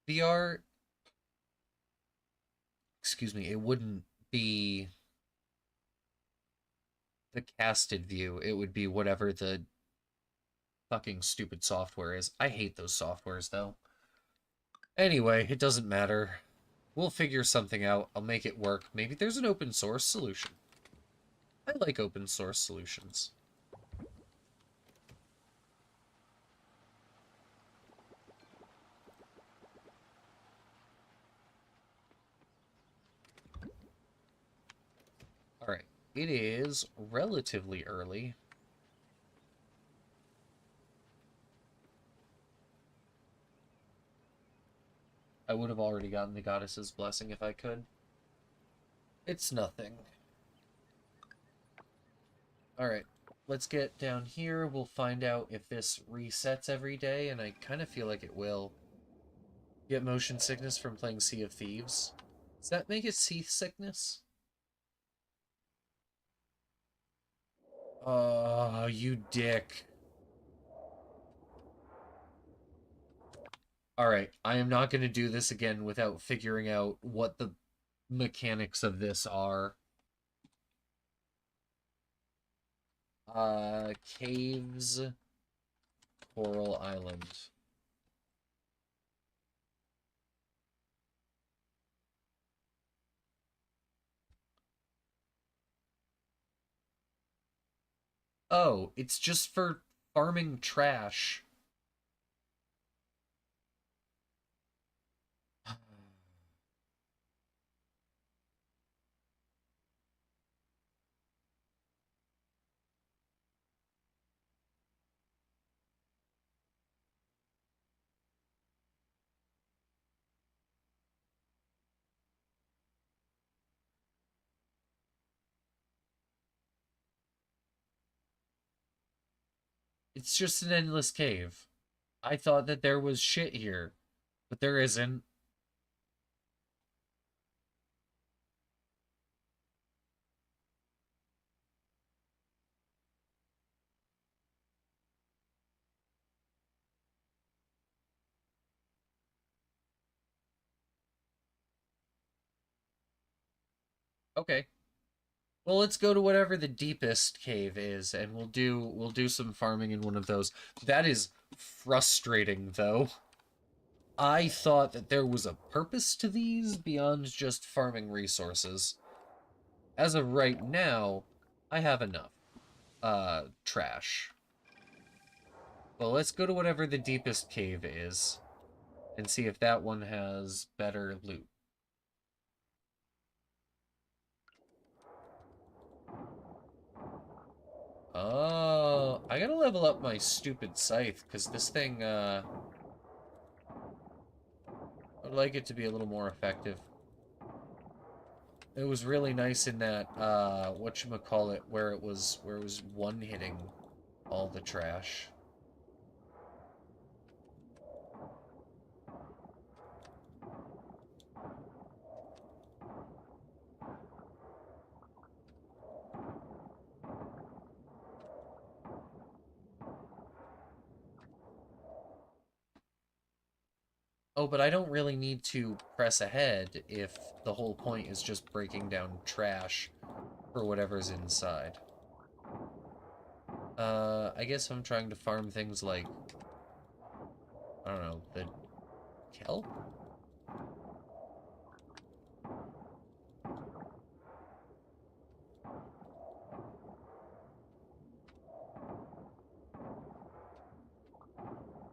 Speaker 1: VR, excuse me, it wouldn't be the casted view. It would be whatever the fucking stupid software is. I hate those softwares though. Anyway, it doesn't matter. We'll figure something out. I'll make it work. Maybe there's an open source solution. I like open source solutions. Alright, it is relatively early. I would have already gotten the goddess's blessing if I could. It's nothing. Alright, let's get down here. We'll find out if this resets every day, and I kind of feel like it will. Get motion sickness from playing Sea of Thieves. Does that make it sea sickness? Oh, you dick. Alright, I am not going to do this again without figuring out what the mechanics of this are. Caves, Coral Island. Oh, it's just for farming trash. It's just an endless cave. I thought that there was shit here, but there isn't. Okay. Well, let's go to whatever the deepest cave is, and we'll do some farming in one of those. That is frustrating, though. I thought that there was a purpose to these beyond just farming resources. As of right now, I have enough. Trash. Well, let's go to whatever the deepest cave is, and see if that one has better loot. Oh, I gotta level up my stupid scythe, because this thing, I'd like it to be a little more effective. It was really nice in that, whatchamacallit, where it was one-hitting all the trash. Oh, but I don't really need to press ahead if the whole point is just breaking down trash for whatever's inside. I guess I'm trying to farm things like, I don't know, the kelp?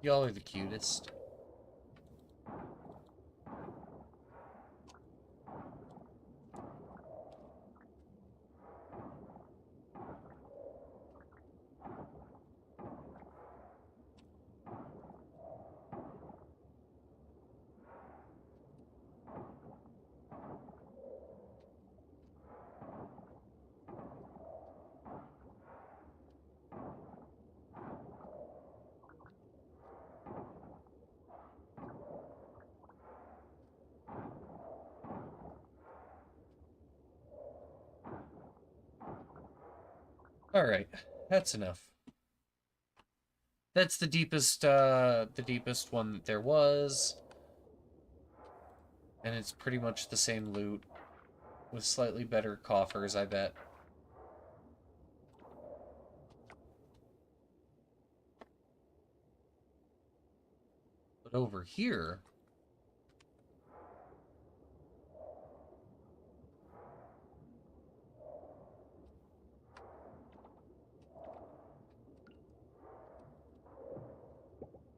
Speaker 1: Y'all are the cutest. Alright, that's enough. That's the deepest one that there was. And it's pretty much the same loot, with slightly better coffers, I bet. But over here...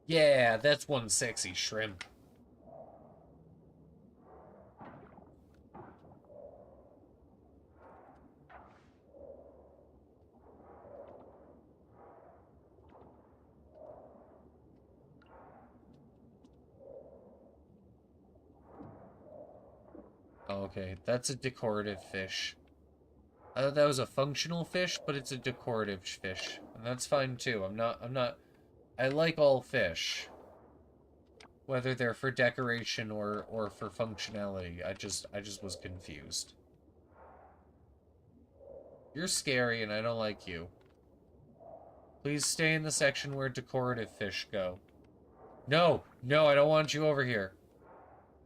Speaker 1: Yeah, that's one sexy shrimp. Okay, that's a decorative fish. I thought that was a functional fish, but it's a decorative fish. And that's fine too. I like all fish. Whether they're for decoration or for functionality. I just was confused. You're scary and I don't like you. Please stay in the section where decorative fish go. No, no, I don't want you over here.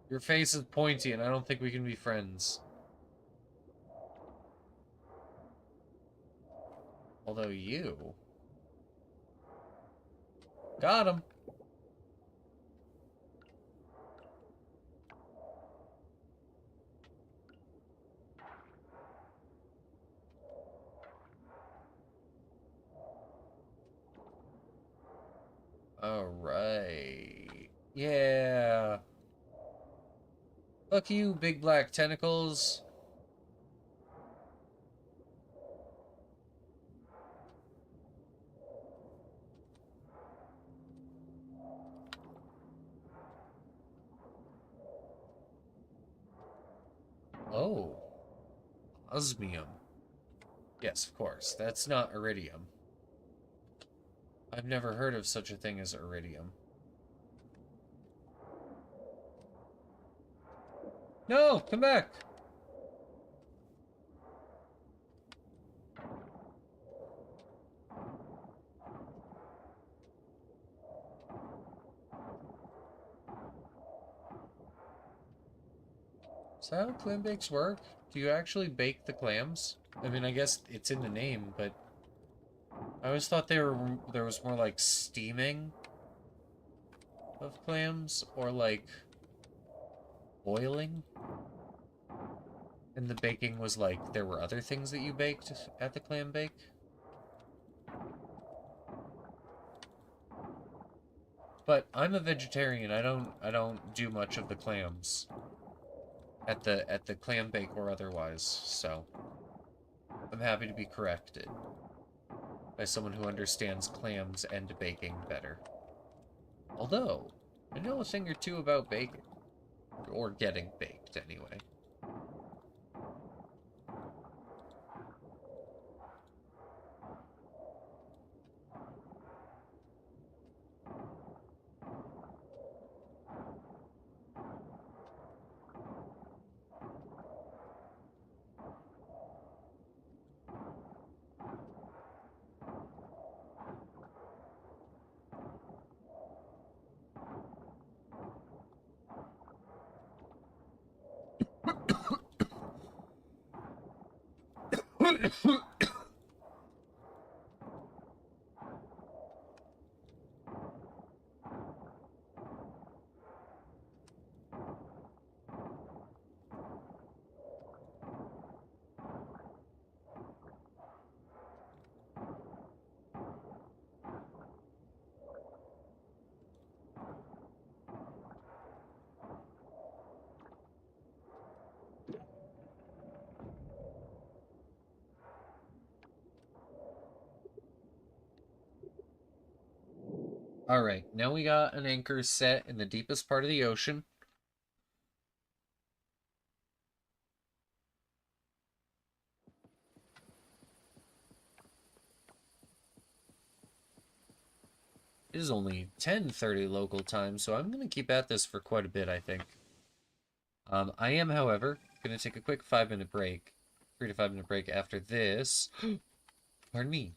Speaker 1: Your face is pointy and I don't think we can be friends. Although you... Got him. Alright. Yeah. Fuck you, big black tentacles. Oh. Osmium. Yes, of course. That's not iridium. I've never heard of such a thing as iridium. No! Come back! Is that how clam bakes work? Do you actually bake the clams? I mean, I guess it's in the name, but... I always thought there was more, like, steaming of clams, or, like, boiling? And the baking was, like, there were other things that you baked at the clam bake? But I'm a vegetarian, I don't do much of the clams. At the clam bake or otherwise, so... I'm happy to be corrected. by someone who understands clams and baking better. Although, I know a thing or two about baking. Or getting baked, anyway. Alright, now we got an anchor set in the deepest part of the ocean. It is only 10:30 local time, so I'm going to keep at this for quite a bit, I think. I am, however, going to take a quick 5-minute break. 3 to 5 minute break after this. Pardon me.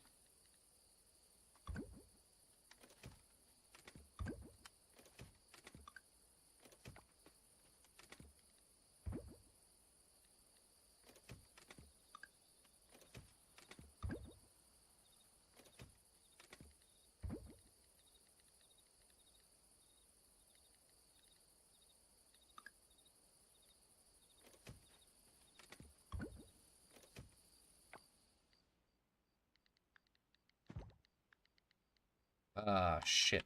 Speaker 1: Ah, shit.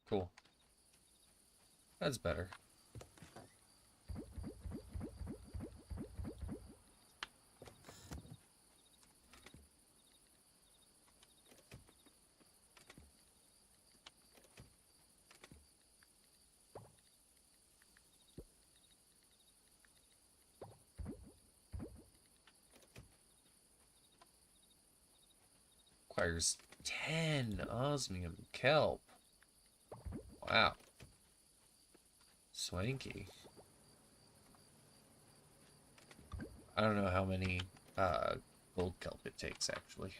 Speaker 1: Cool. That's better. Requires 10 osmium kelp. Wow. Swanky. I don't know how many gold kelp it takes, actually.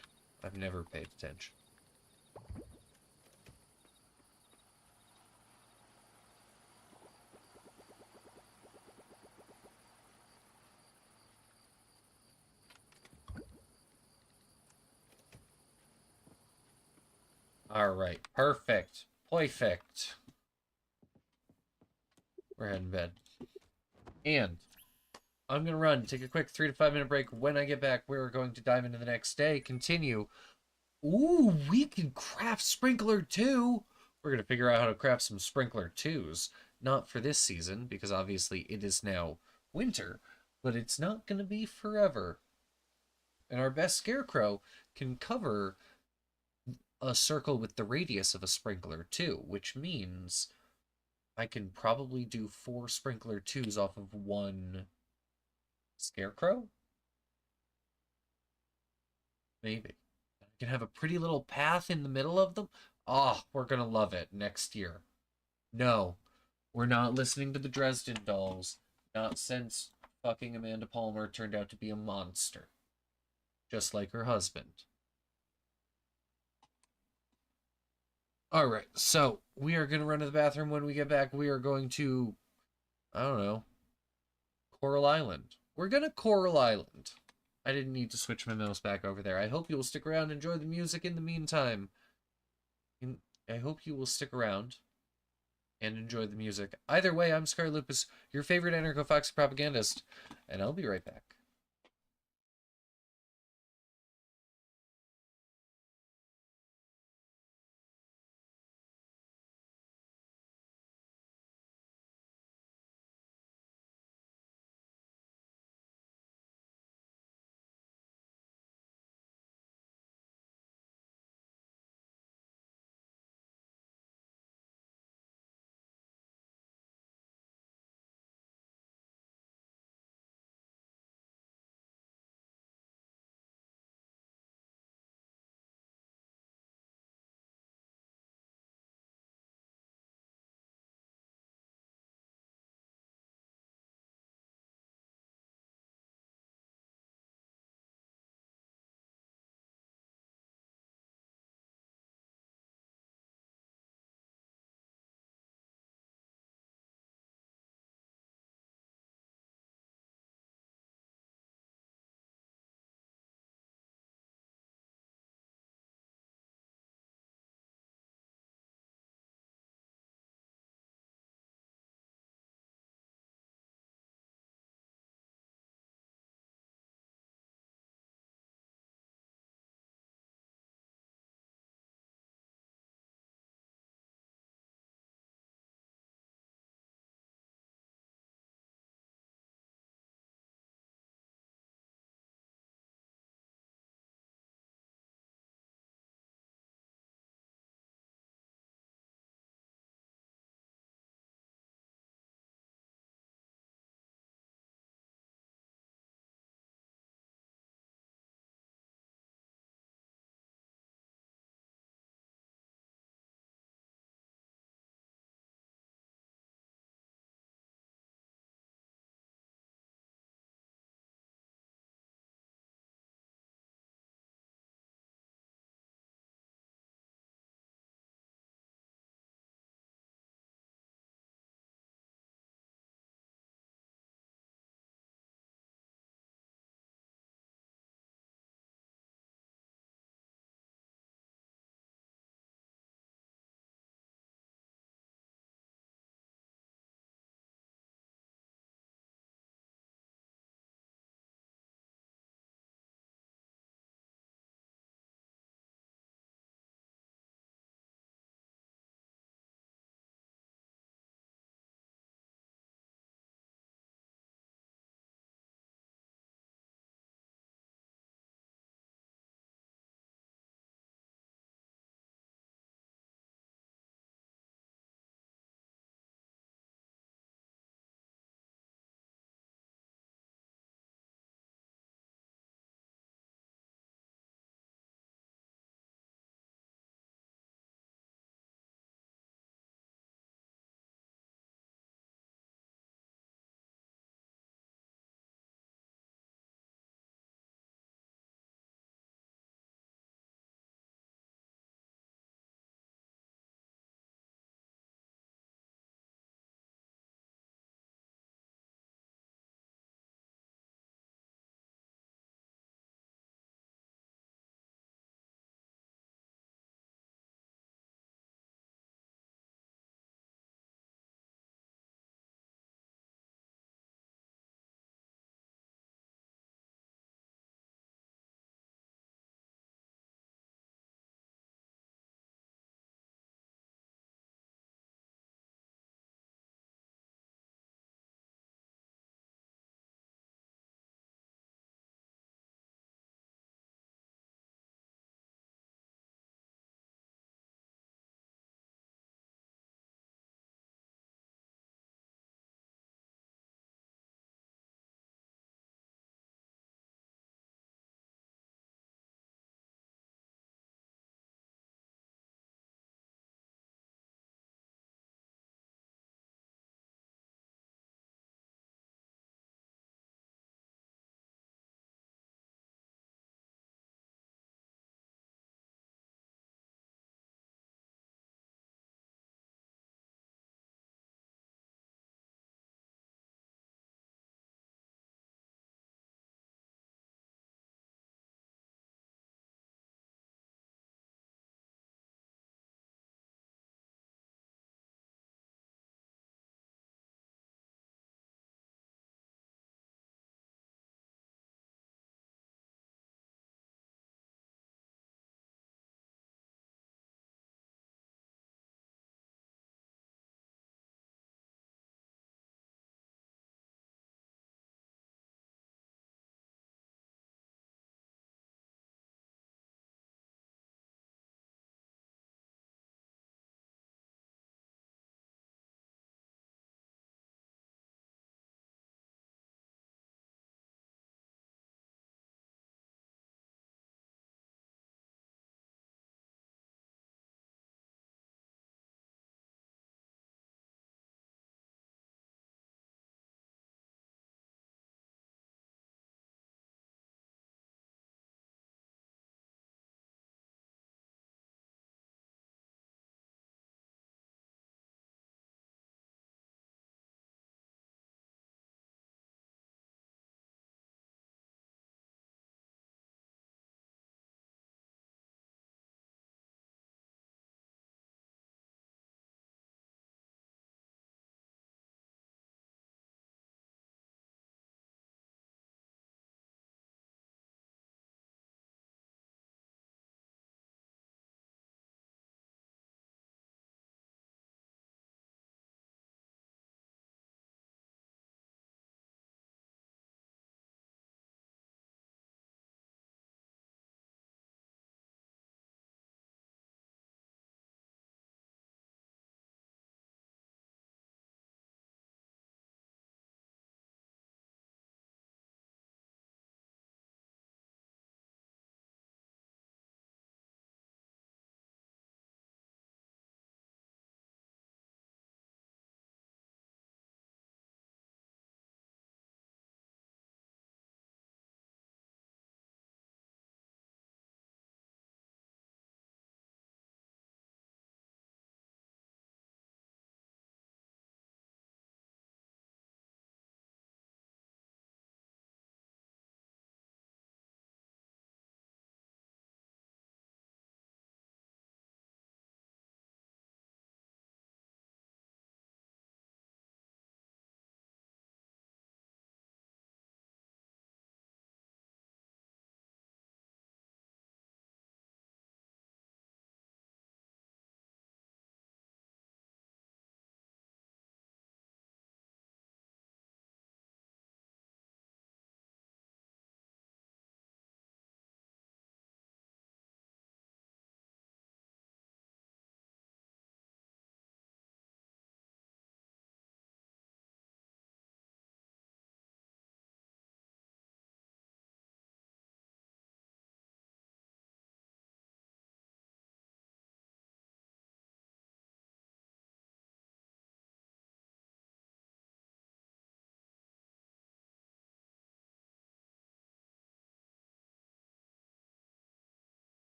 Speaker 1: I've never paid attention. Alright, perfect. Perfect. We're heading to bed. And I'm going to run, take a quick 3 to 5 minute break. When I get back, we're going to dive into the next day, continue. Ooh, we can craft Sprinkler 2. We're going to figure out how to craft some Sprinkler 2s. Not for this season, because obviously it is now winter, but it's not going to be forever. And our best Scarecrow can cover a circle with the radius of a Sprinkler 2, which means I can probably do 4 Sprinkler 2s off of 1 Scarecrow? Maybe. I can have a pretty little path in the middle of them. Oh, we're going to love it next year. No, we're not listening to the Dresden Dolls. Not since fucking Amanda Palmer turned out to be a monster. Just like her husband. Alright, so we are going to run to the bathroom. When we get back, we are going to, I don't know, Coral Island. We're going to Coral Island. I didn't need to switch my mouse back over there. I hope you will stick around and enjoy the music in the meantime. I hope you will stick around and enjoy the music. Either way, I'm SecareLupus, your favorite anarcho-foxy propagandist, and I'll be right back.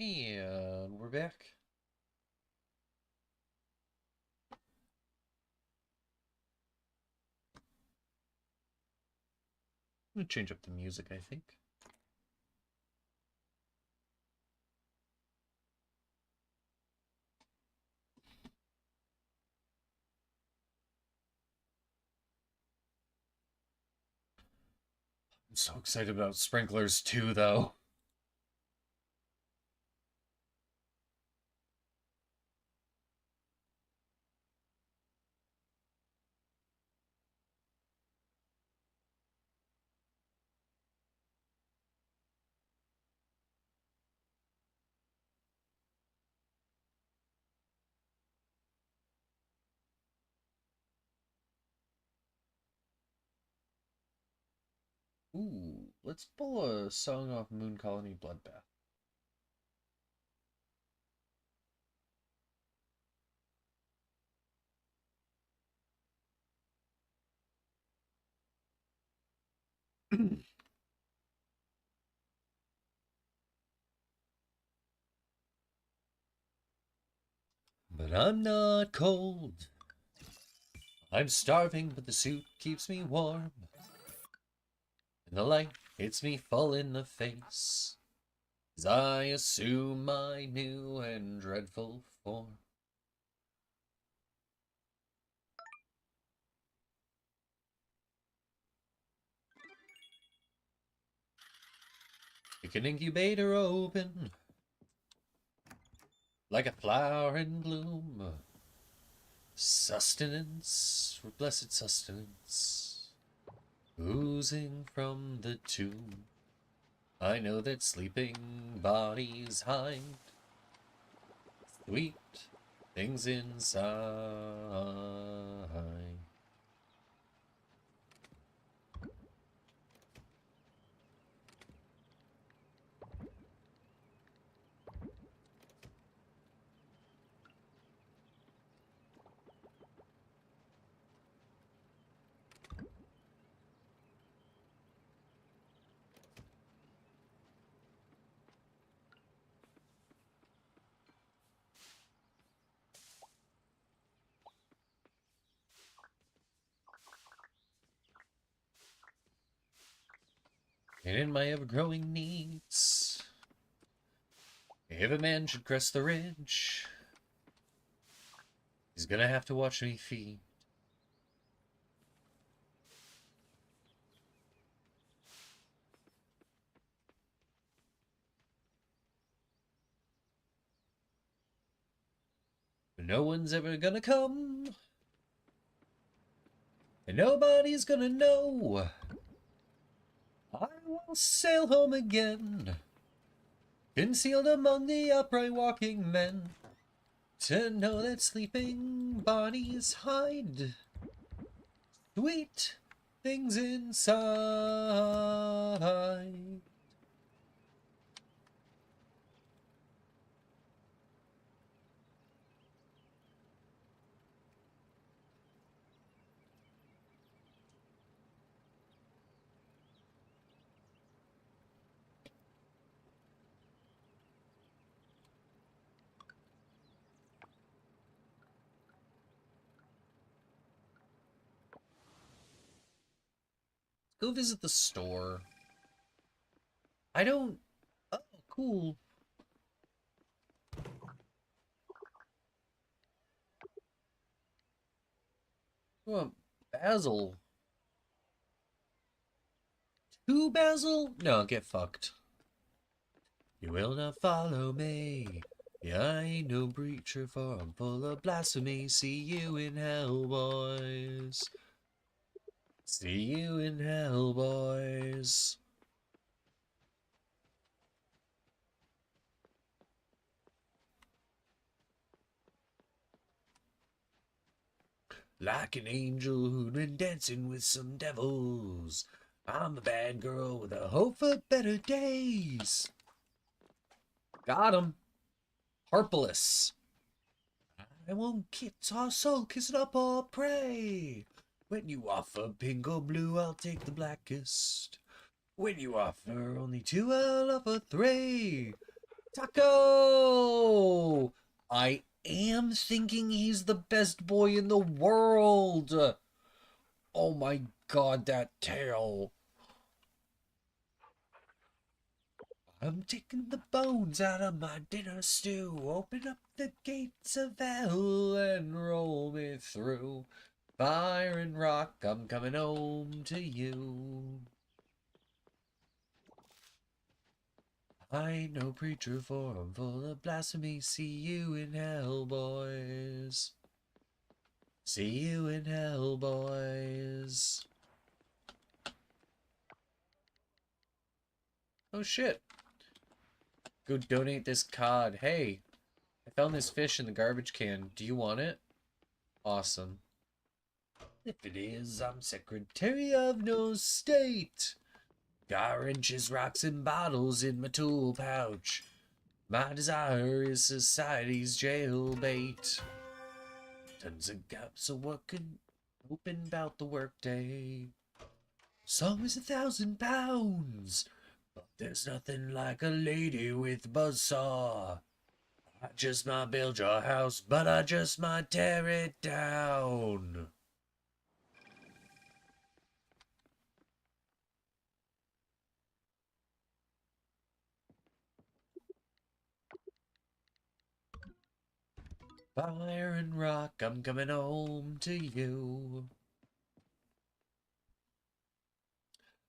Speaker 1: And we're back. I'm gonna change up the music, I think. I'm so excited about sprinklers too, though. Ooh, let's pull a song off Moon Colony Bloodbath. But I'm not cold. I'm starving, but the suit keeps me warm. And the light hits me full in the face as I assume my new and dreadful form. Kick an incubator open like a flower in bloom. Sustenance, for blessed sustenance, oozing from the tomb. I know that sleeping bodies hide sweet things inside. And in my ever-growing needs, if a man should crest the ridge, he's gonna have to watch me feed. But no one's ever gonna come, and nobody's gonna know. I will sail home again, concealed among the upright walking men, to know that sleeping bodies hide sweet things inside. Go visit the store. I don't... Oh, cool. Oh, Basil. 2 Basil? No, get fucked. You will not follow me. Yeah, I ain't no preacher, for I'm full of blasphemy. See you in hell, boys. See you in hell, boys. Like an angel who'd been dancing with some devils, I'm a bad girl with a hope for better days. Got him. Harpalus. I won't kiss our soul, kiss it up or pray. When you offer pink or blue, I'll take the blackest. When you offer only 2, I'll offer 3. Taco! I am thinking he's the best boy in the world. Oh my god, that tail. I'm taking the bones out of my dinner stew. Open up the gates of hell and roll me through. Fire and rock, I'm coming home to you. I ain't no preacher, for I'm full of blasphemy. See you in hell, boys. See you in hell, boys. Oh shit. Go donate this cod. Hey, I found this fish in the garbage can. Do you want it? Awesome. If it is, I'm Secretary of No State. Got wrenches, rocks, and bottles in my tool pouch. My desire is society's jailbait. Tons of gaps of working, hoping about the workday. Song is 1,000 pounds, but there's nothing like a lady with buzzsaw. I just might build your house, but I just might tear it down. Fire and rock, I'm coming home to you.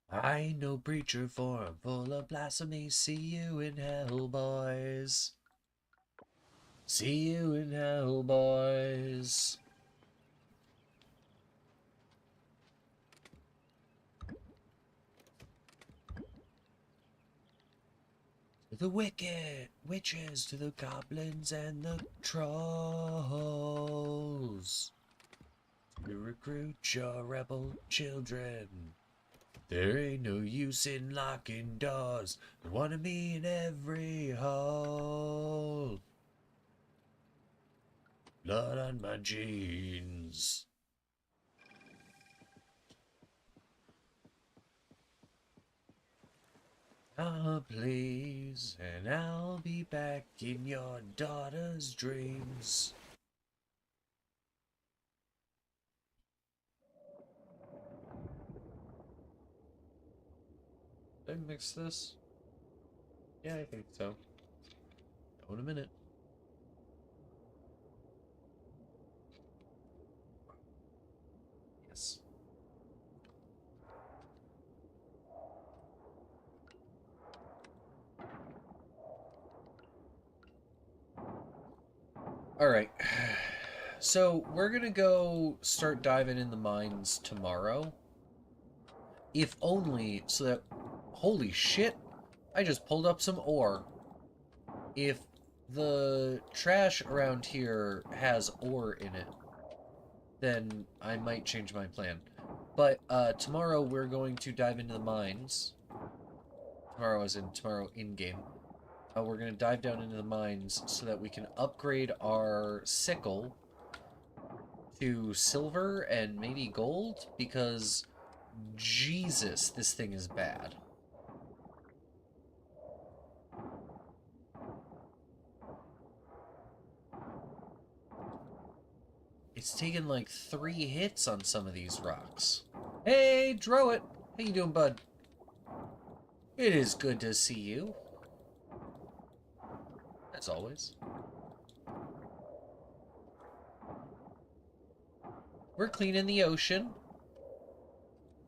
Speaker 1: I ain't no preacher, for I'm full of blasphemy. See you in hell, boys. See you in hell, boys. To the wicked witches, to the goblins and the trolls. To recruit your rebel children. There ain't no use in locking doors. They want me in every hole. Blood on my jeans. Ah, please, and I'll be back in your daughter's dreams. Did I mix this? Yeah, I think so. Oh, in a minute. Yes. Alright. So, we're gonna go start diving in the mines tomorrow. If only so that... Holy shit! I just pulled up some ore. If the trash around here has ore in it, then I might change my plan. But tomorrow we're going to dive into the mines. Tomorrow as in tomorrow in-game. We're going to dive down into the mines so that we can upgrade our sickle to silver and maybe gold, because Jesus, this thing is bad. It's taken like 3 hits on some of these rocks. Hey, Drowit! How you doing, bud? It is good to see you. As always. We're cleaning the ocean.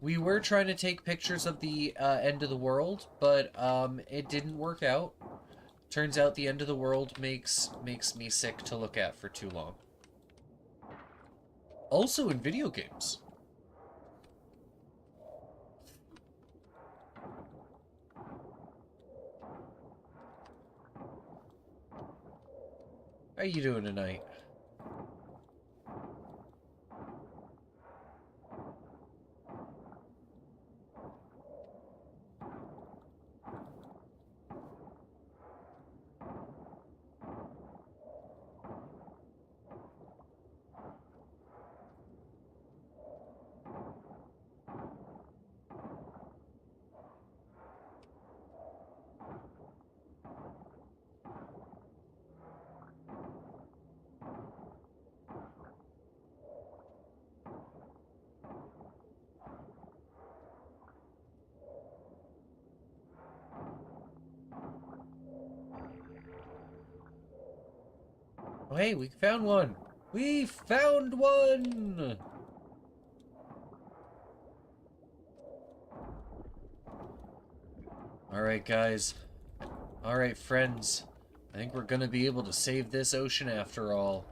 Speaker 1: We were trying to take pictures of the end of the world, but it didn't work out. Turns out the end of the world makes me sick to look at for too long. Also in video games. How you doing tonight? Oh, hey, we found one! We found one! Alright, guys. Alright, friends. I think we're gonna be able to save this ocean after all.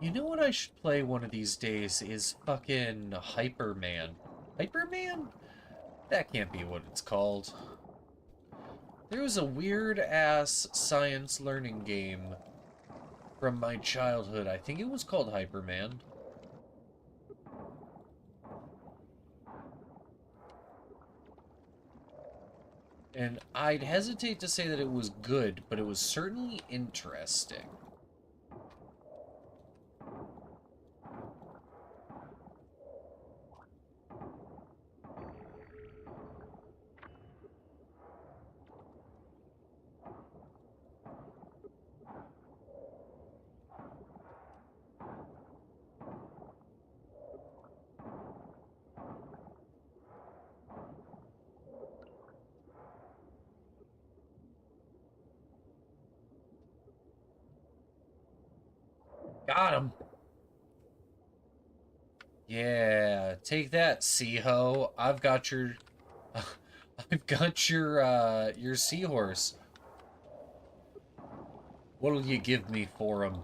Speaker 1: You know what I should play one of these days is fucking Hyperman. Hyperman? That can't be what it's called. There was a weird-ass science learning game from my childhood. I think it was called Hyperman. And I'd hesitate to say that it was good, but it was certainly interesting. Got him! Yeah, take that, Sea-Ho. I've got your... I've got your seahorse. What'll you give me for him?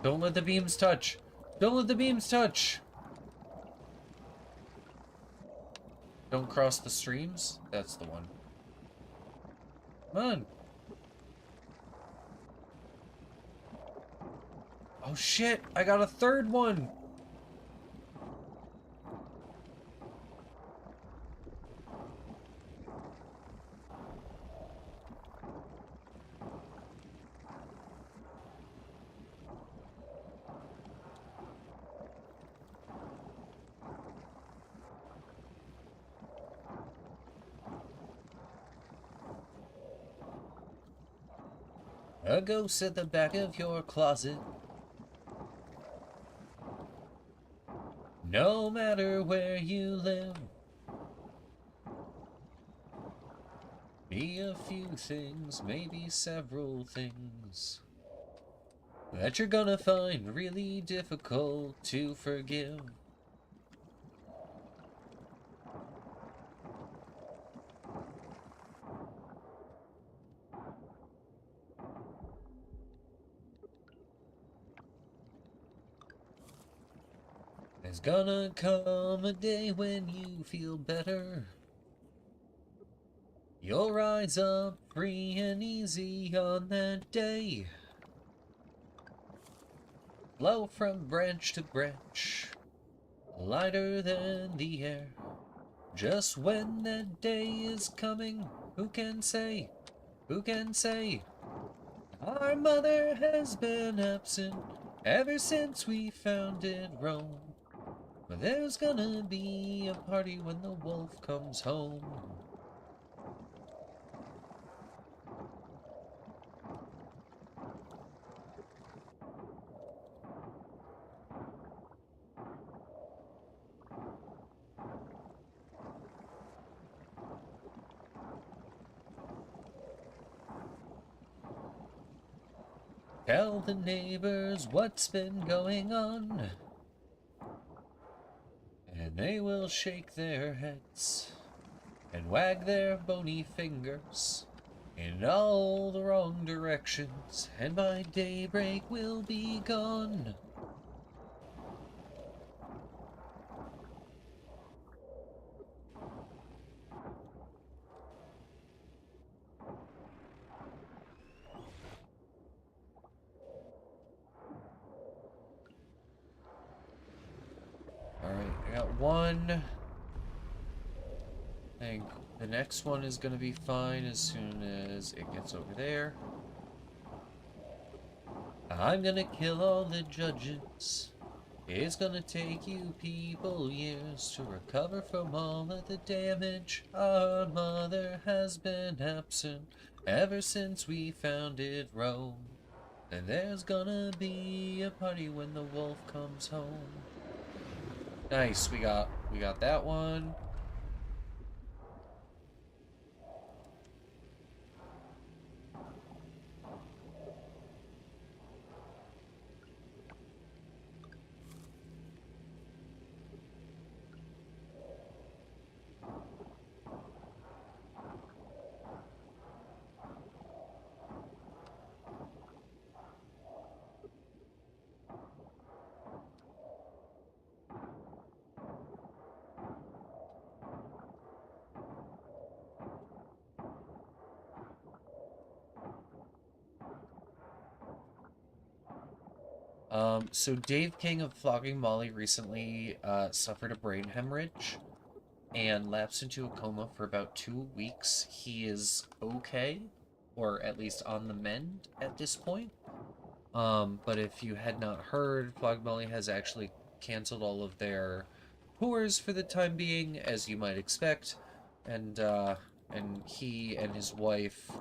Speaker 1: Don't let the beams touch! Don't let the beams touch! Don't cross the streams? That's the one. Come on! Oh shit! I got a third one! A ghost at the back of your closet. No matter where you live, be a few things, maybe several things, that you're gonna find really difficult to forgive. There's gonna come a day when you feel better. You'll rise up free and easy on that day. Flow from branch to branch, lighter than the air. Just when that day is coming, who can say? Who can say? Our mother has been absent ever since we founded Rome. But there's gonna be a party when the wolf comes home. Tell the neighbors what's been going on, and they will shake their heads and wag their bony fingers in all the wrong directions, and by daybreak we'll be gone. Alright, I got one. I think the next one is going to be fine as soon as it gets over there. I'm gonna kill all the judges. It's gonna take you people years to recover from all of the damage. Our mother has been absent ever since we founded Rome. And there's gonna be a party when the wolf comes home. Nice, we got that one. So Dave King of Flogging Molly recently suffered a brain hemorrhage and lapsed into a coma for about 2 weeks. He is okay, or at least on the mend at this point. But if you had not heard, Flogging Molly has actually canceled all of their tours for the time being, as you might expect, and he and his wife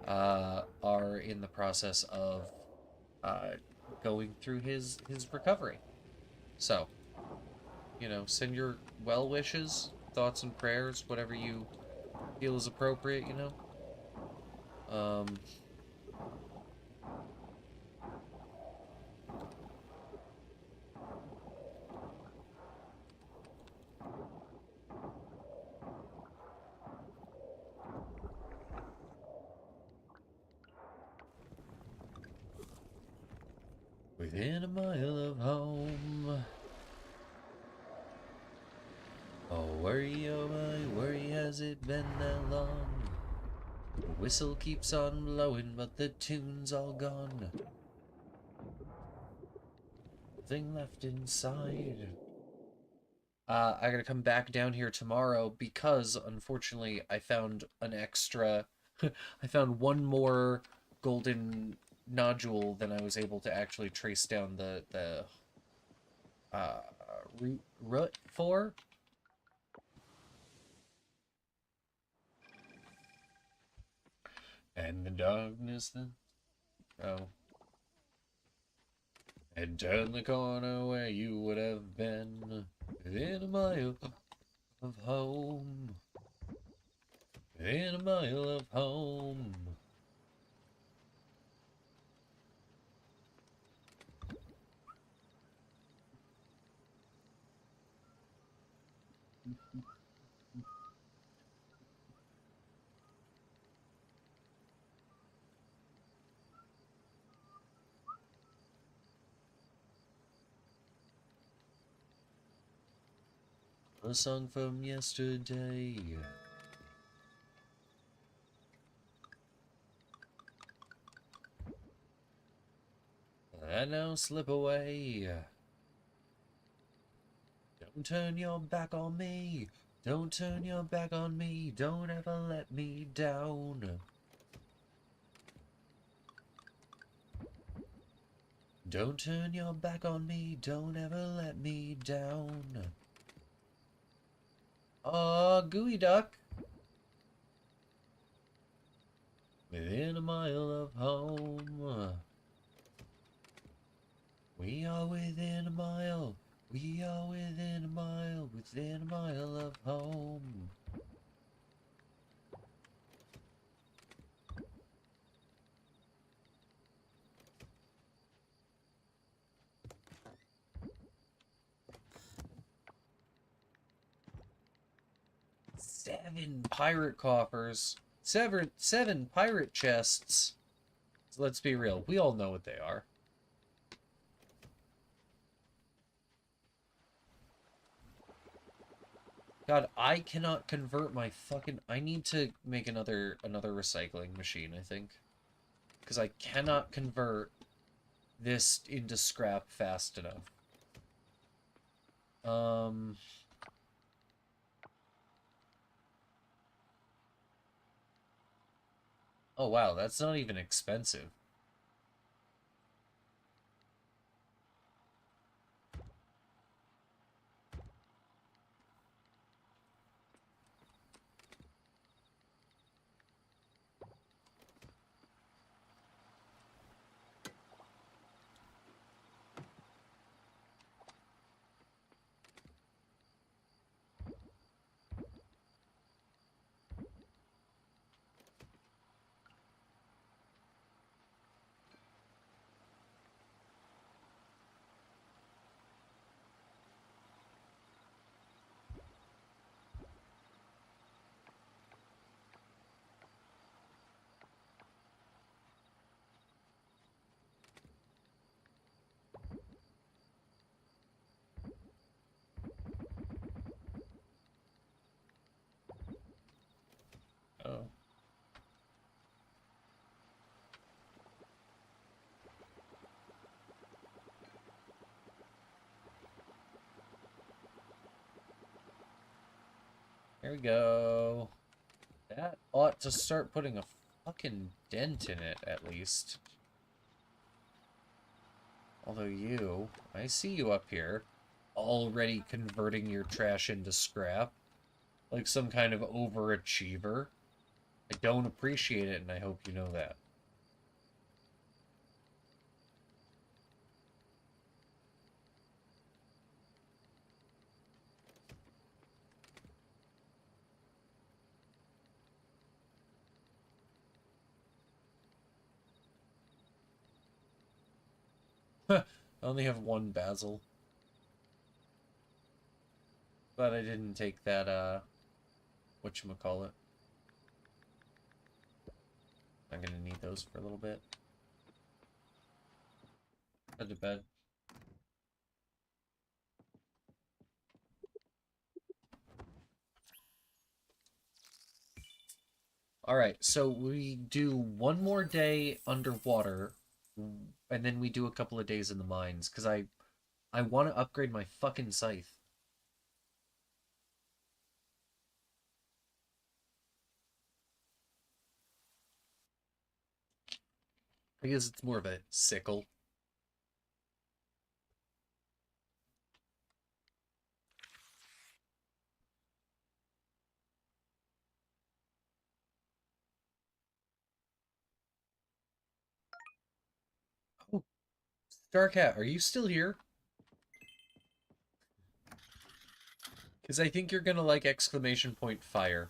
Speaker 1: are in the process of going through his recovery. So, you know, send your well wishes, thoughts and prayers, whatever you feel is appropriate, you know. Within a mile of home. Oh, worry, has it been that long? The whistle keeps on blowing, but the tune's all gone. Nothing left inside. I gotta come back down here tomorrow because, unfortunately, I found an extra... I found one more golden nodule than I was able to actually trace down the root for. And the darkness then... Oh. And turn the corner where you would have been within a mile of home. Within a mile of home. A song from yesterday. And now slip away. Don't turn your back on me. Don't turn your back on me. Don't ever let me down. Don't turn your back on me. Don't ever let me down. Aw, gooey duck. Within a mile of home. We are within a mile. We are within a mile. Within a mile of home. Seven pirate coffers. seven pirate chests. So let's be real. We all know what they are. God, I cannot convert my fucking... I need to make another recycling machine, I think. Because I cannot convert this into scrap fast enough. Oh, wow, that's not even expensive. Oh. There we go. That ought to start putting a fucking dent in it, at least. Although you, I see you up here, already converting your trash into scrap. Like some kind of overachiever. I don't appreciate it, and I hope you know that. I only have one basil. But I didn't take that, whatchamacallit. I'm gonna need those for a little bit. Head to bed. Alright, so we do one more day underwater, and then we do a couple of days in the mines, because I want to upgrade my fucking scythe. I guess it's more of a sickle. Oh, Starcat, are you still here? Because I think you're gonna like exclamation point fire.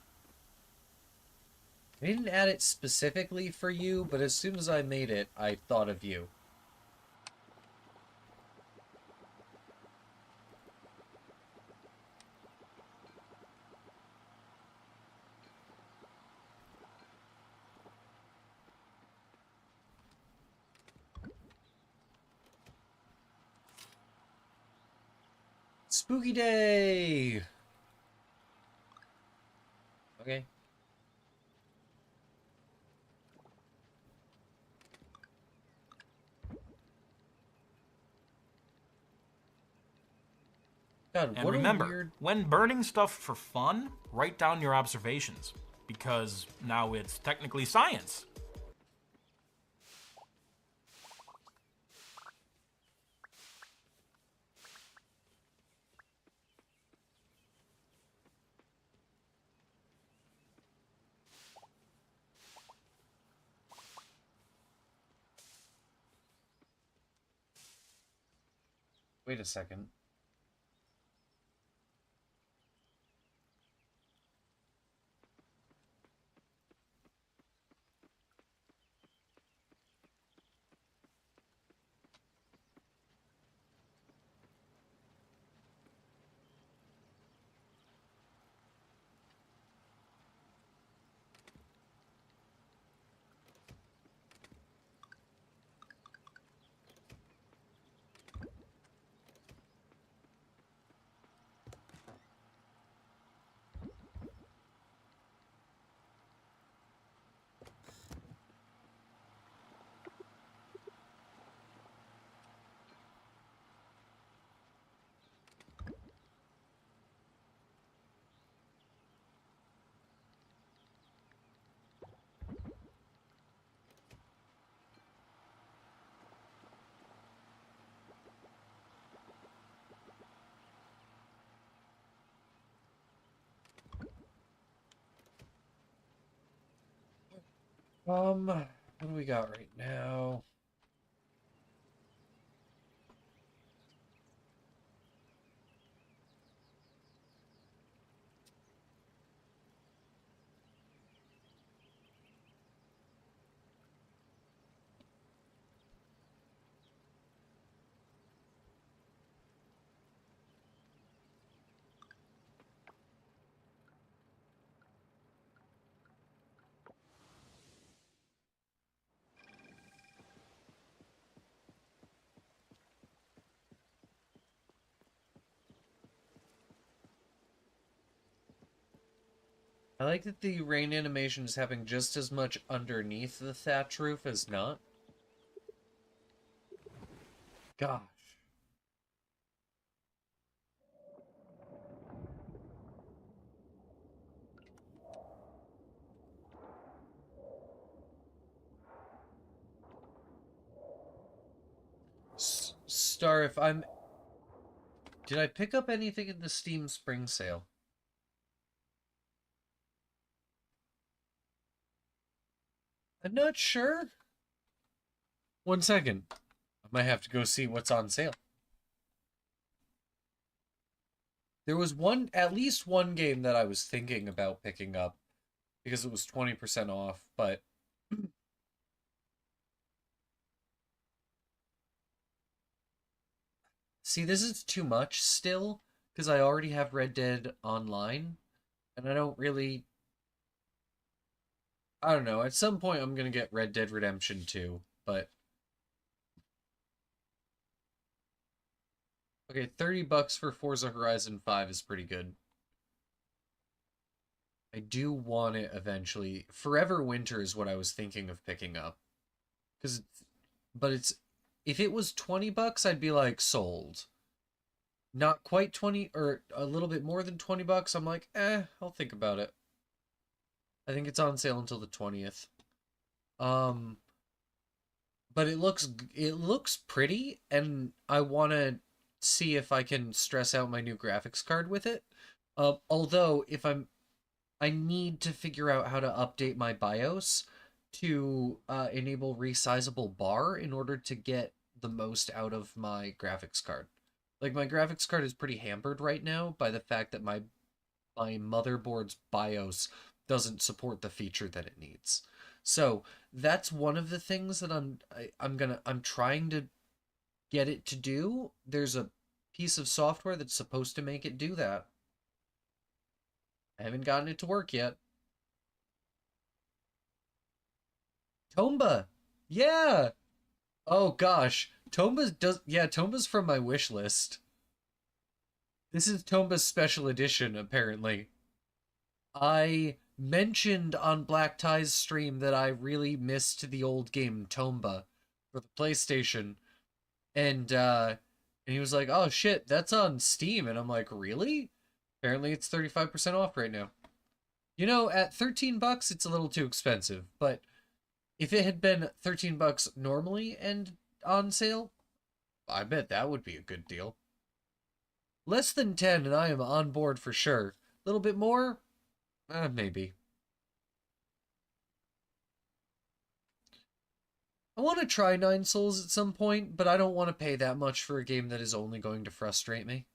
Speaker 1: I didn't add it specifically for you, but as soon as I made it, I thought of you. Spooky day! Okay. God,
Speaker 2: And
Speaker 1: what
Speaker 2: remember,
Speaker 1: a weird...
Speaker 2: when burning stuff for fun, write down your observations, because now it's technically science.
Speaker 1: Wait a second. What do we got right now? I like that the rain animation is happening just as much underneath the thatch roof as not. Gosh. Star, if I'm... Did I pick up anything in the Steam Spring Sale? I'm not sure. 1 second. I might have to go see what's on sale. There was at least one game that I was thinking about picking up because it was 20% off, but see, this is too much still because I already have Red Dead Online and I don't really, I don't know, at some point I'm going to get Red Dead Redemption 2, but okay, $30 for Forza Horizon 5 is pretty good. I do want it eventually. Forever Winter is what I was thinking of picking up. But it's, if it was $20, I'd be like, sold. Not quite 20, or a little bit more than $20, I'm like, I'll think about it. I think it's on sale until the 20th. But it looks pretty, and I want to see if I can stress out my new graphics card with it. Although, I need to figure out how to update my BIOS to enable resizable bar in order to get the most out of my graphics card. Like, my graphics card is pretty hampered right now by the fact that my motherboard's BIOS doesn't support the feature that it needs. So that's one of the things that I'm trying to get it to do. There's a piece of software that's supposed to make it do that. I haven't gotten it to work yet. Tomba! Yeah! Oh gosh. Tomba's from my wish list. This is Tomba's special edition, apparently. I mentioned on Black Tie's stream that I really missed the old game Tomba for the PlayStation. And he was like, "Oh shit, that's on Steam." And I'm like, "Really?" Apparently it's 35% off right now. You know, at $13 it's a little too expensive, but if it had been $13 normally and on sale, I bet that would be a good deal. Less than 10 and I am on board for sure. A little bit more? Maybe. I want to try Nine Souls at some point, but I don't want to pay that much for a game that is only going to frustrate me.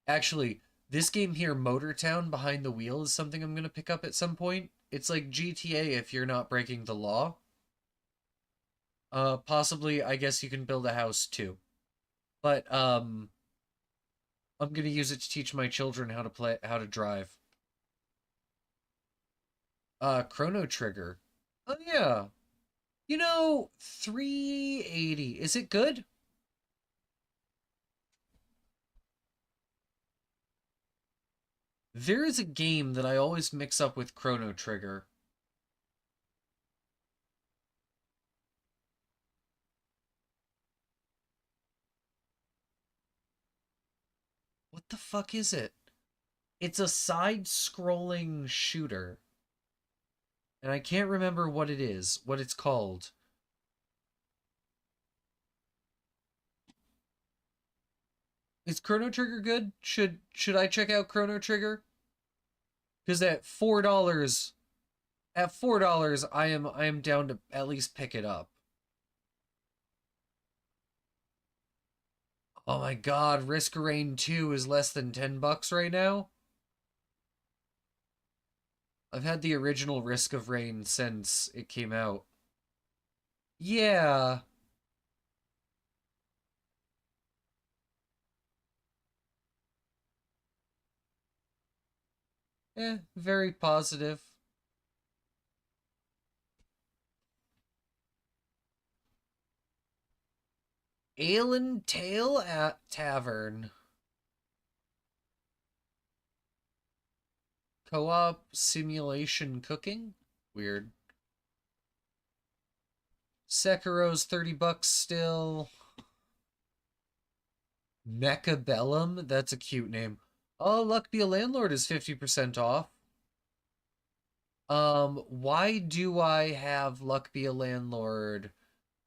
Speaker 1: Actually, this game here, Motor Town Behind the Wheel, is something I'm going to pick up at some point. It's like GTA if you're not breaking the law. Possibly, I guess you can build a house too. But, I'm going to use it to teach my children how to drive. Chrono Trigger. Oh, yeah. You know, 380. Is it good? There is a game that I always mix up with Chrono Trigger. What the fuck is it? It's a side-scrolling shooter. And I can't remember what it is, what it's called. Is Chrono Trigger good? Should I check out Chrono Trigger? Because at $4, I am down to at least pick it up. Oh my god, Risk of Rain 2 is less than $10 right now? I've had the original Risk of Rain since it came out. Yeah. Very positive. Ale and Tail at Tavern. Co-op simulation cooking? Weird. Sekiro's $30 still. Mechabellum? That's a cute name. Oh, Luck Be a Landlord is 50% off. Why do I have Luck Be a Landlord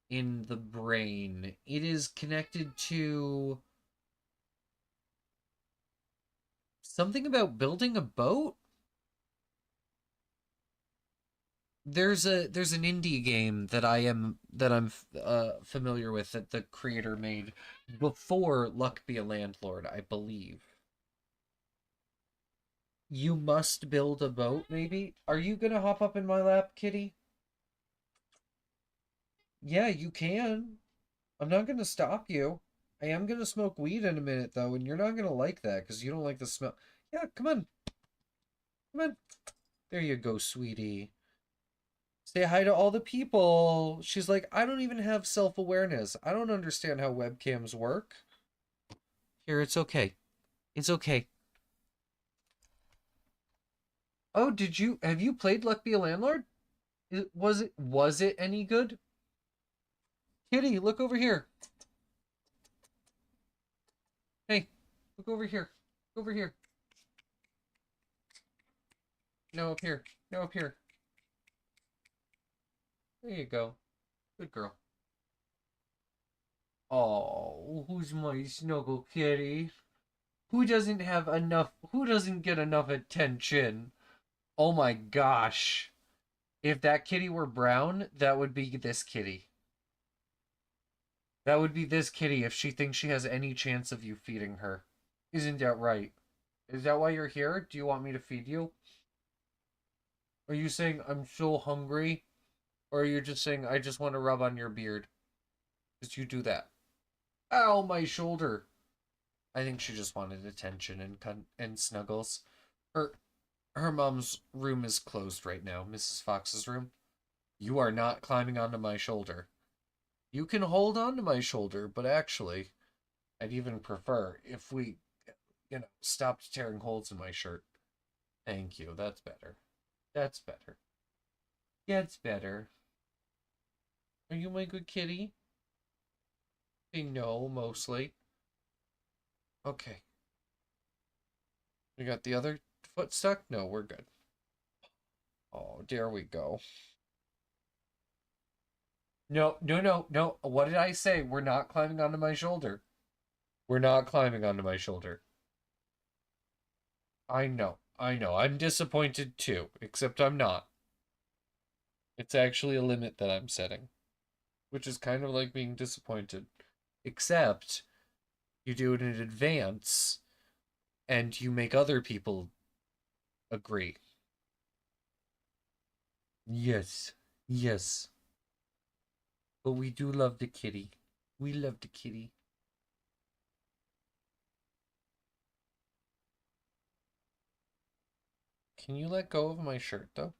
Speaker 1: in the brain? It is connected to something about building a boat? There's an indie game that I'm familiar with that the creator made before Luck Be a Landlord, I believe. You must build a boat, maybe? Are you gonna hop up in my lap, kitty? Yeah, you can. I'm not gonna stop you. I am gonna smoke weed in a minute, though, and you're not gonna like that because you don't like the smell. Yeah, come on. Come on. There you go, sweetie. Say hi to all the people. She's like, I don't even have self-awareness. I don't understand how webcams work. Here, it's okay. It's okay. Oh, have you played Luck Be a Landlord? Was it any good? Kitty, look over here. Hey, look over here. Over here. No, up here. No, up here. There you go. Good girl. Oh, who's my snuggle kitty? Who doesn't get enough attention? Oh my gosh. If that kitty were brown, that would be this kitty. That would be this kitty if she thinks she has any chance of you feeding her. Isn't that right? Is that why you're here? Do you want me to feed you? Are you saying I'm so hungry? Or are you just saying I just want to rub on your beard? Because you do that. Ow, my shoulder. I think she just wanted attention and snuggles. Her mom's room is closed right now, Mrs. Fox's room. You are not climbing onto my shoulder. You can hold onto my shoulder, but actually, I'd even prefer if we, stopped tearing holes in my shirt. Thank you. That's better. That's better. Gets better. Are you my good kitty? No, mostly. Okay. We got the other foot stuck? No, we're good. Oh, there we go. No, no, no, no. What did I say? We're not climbing onto my shoulder. We're not climbing onto my shoulder. I know. I know. I'm disappointed too, except I'm not. It's actually a limit that I'm setting, which is kind of like being disappointed. Except you do it in advance and you make other people agree. Yes. Yes. But we do love the kitty. We love the kitty. Can you let go of my shirt, though?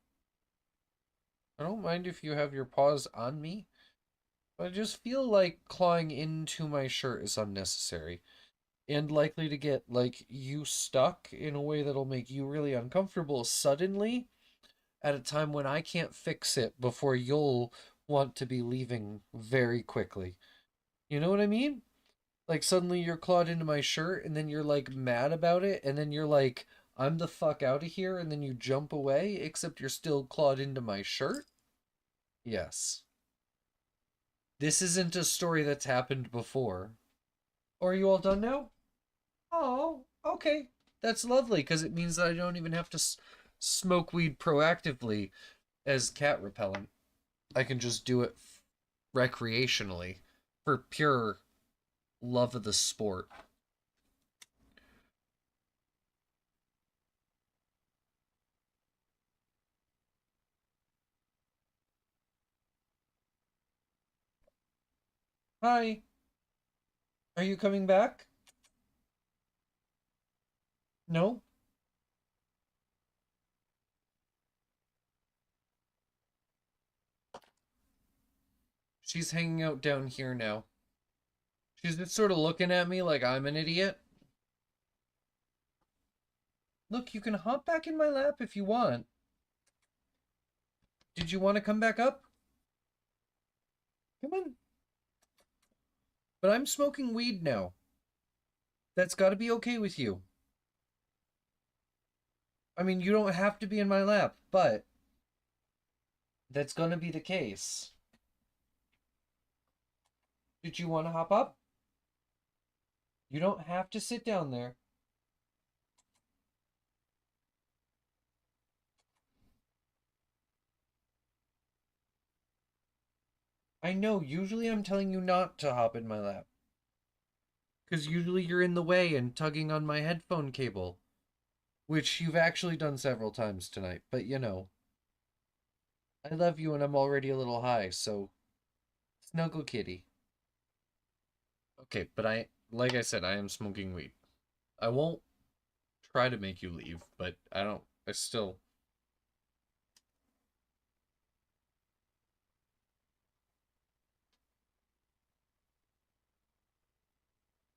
Speaker 1: I don't mind if you have your paws on me, but I just feel like clawing into my shirt is unnecessary and likely to get, like, you stuck in a way that'll make you really uncomfortable suddenly at a time when I can't fix it before you'll want to be leaving very quickly. You know what I mean? Like, suddenly you're clawed into my shirt, and then you're, like, mad about it, and then you're like, I'm the fuck out of here, and then you jump away, except you're still clawed into my shirt? Yes. This isn't a story that's happened before. Or are you all done now? Oh, okay. That's lovely, because it means that I don't even have to smoke weed proactively as cat repellent. I can just do it recreationally for pure love of the sport. Hi, are you coming back? No? She's hanging out down here now. She's just sort of looking at me like I'm an idiot. Look, you can hop back in my lap if you want. Did you want to come back up? Come on. But I'm smoking weed now. That's got to be okay with you. I mean, you don't have to be in my lap, but that's gonna be the case. Did you want to hop up? You don't have to sit down there. I know, usually I'm telling you not to hop in my lap. Because usually you're in the way and tugging on my headphone cable. Which you've actually done several times tonight, but you know. I love you and I'm already a little high, so snuggle kitty. Okay, but like I said, I am smoking weed. I won't try to make you leave, but I still.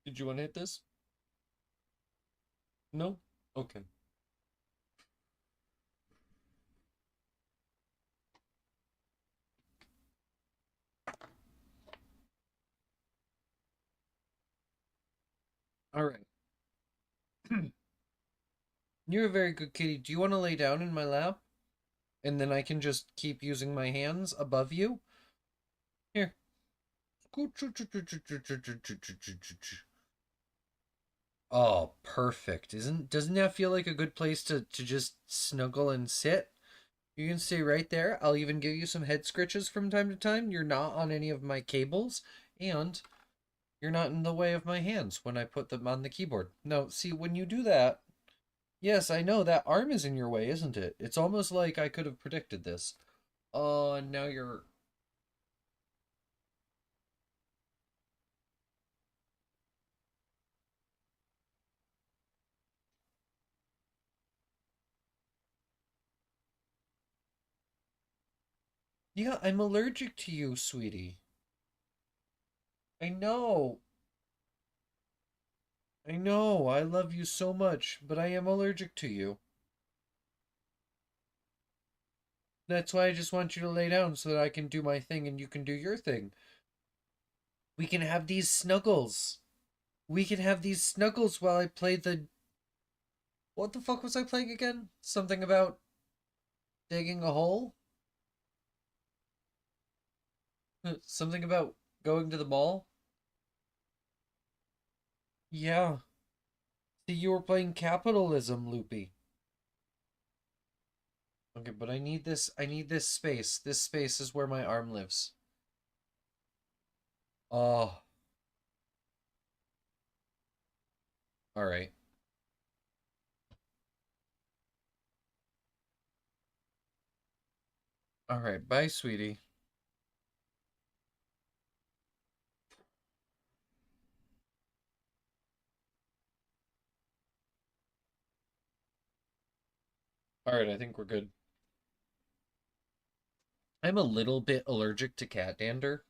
Speaker 1: Did you want to hit this? No? Okay. Alright. You're a very good kitty. Do you want to lay down in my lap? And then I can just keep using my hands above you? Here. Oh, perfect. Doesn't that feel like a good place to just snuggle and sit? You can stay right there. I'll even give you some head scratches from time to time. You're not on any of my cables, and you're not in the way of my hands when I put them on the keyboard. No, see, when you do that, yes, I know that arm is in your way, isn't it? It's almost like I could have predicted this. Oh, and now you're. Yeah, I'm allergic to you, sweetie. I know. I know. I love you so much, but I am allergic to you. That's why I just want you to lay down so that I can do my thing and you can do your thing. We can have these snuggles. We can have these snuggles while I play the. What the fuck was I playing again? Something about digging a hole? Something about going to the mall? Yeah. See, you were playing capitalism, Loopy. Okay, but I need this space. This space is where my arm lives. Oh. Alright. Alright, bye, sweetie. Alright, I think we're good. I'm a little bit allergic to cat dander.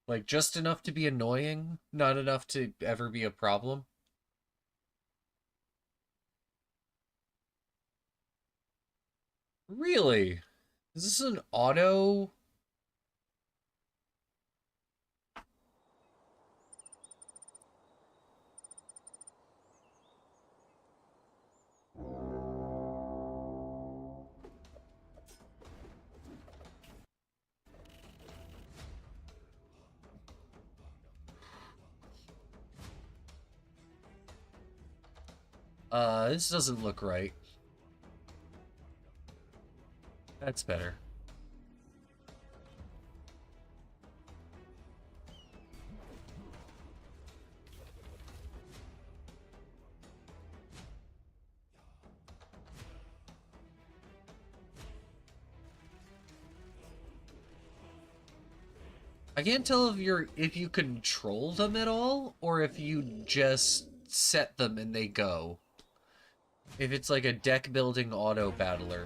Speaker 1: Like, just enough to be annoying, not enough to ever be a problem. Really? Is this an auto? This doesn't look right. That's better. I can't tell if you control them at all, or if you just set them and they go. If it's like a deck building auto battler.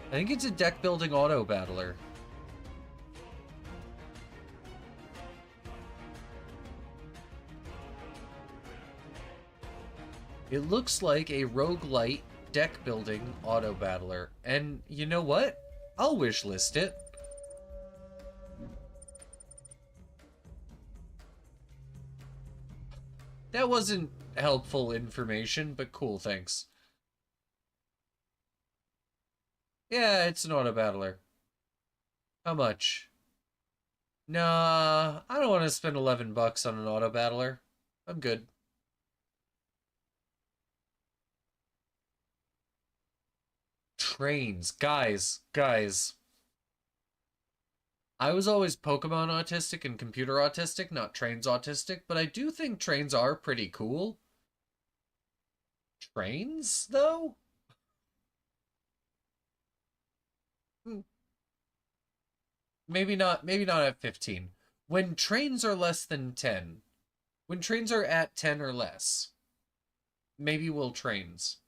Speaker 1: I think it's a deck building auto battler. It looks like a roguelite deck building auto battler. And you know what? I'll wishlist it. That wasn't helpful information, but cool, thanks. Yeah, it's an auto battler. How much? Nah, I don't want to spend 11 bucks on an auto battler. I'm good. Trains. Guys. I was always Pokemon autistic and computer autistic, not trains autistic, but I do think trains are pretty cool. Trains, though? Maybe not at 15. When trains are less than 10. When trains are at 10 or less. Maybe we'll trains.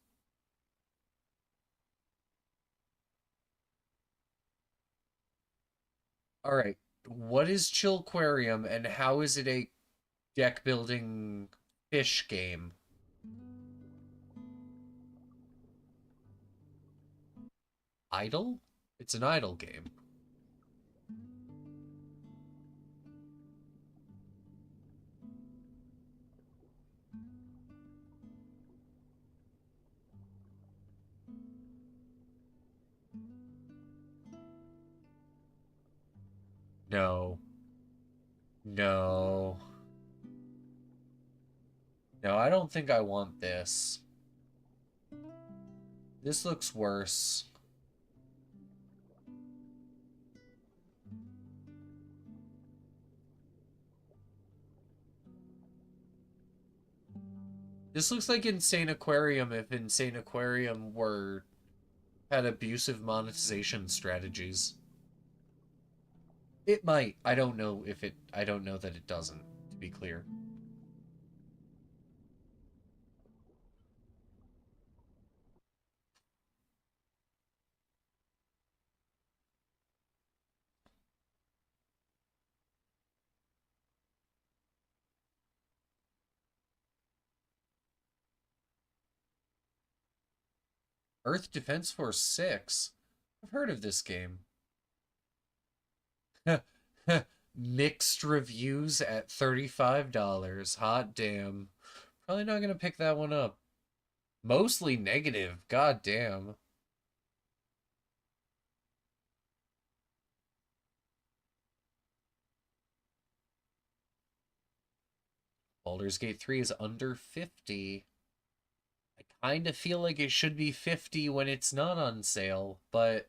Speaker 1: Alright, what is Chillquarium and how is it a deck building fish game? Idle? It's an idle game. No. No. No, I don't think I want this. This looks worse. This looks like Insane Aquarium if Insane Aquarium had abusive monetization strategies. It might. I don't know that it doesn't, to be clear. Earth Defense Force 6? I've heard of this game. Mixed reviews at $35. Hot damn. Probably not gonna pick that one up. Mostly negative. God damn. Baldur's Gate 3 is under 50. I kind of feel like it should be 50 when it's not on sale, but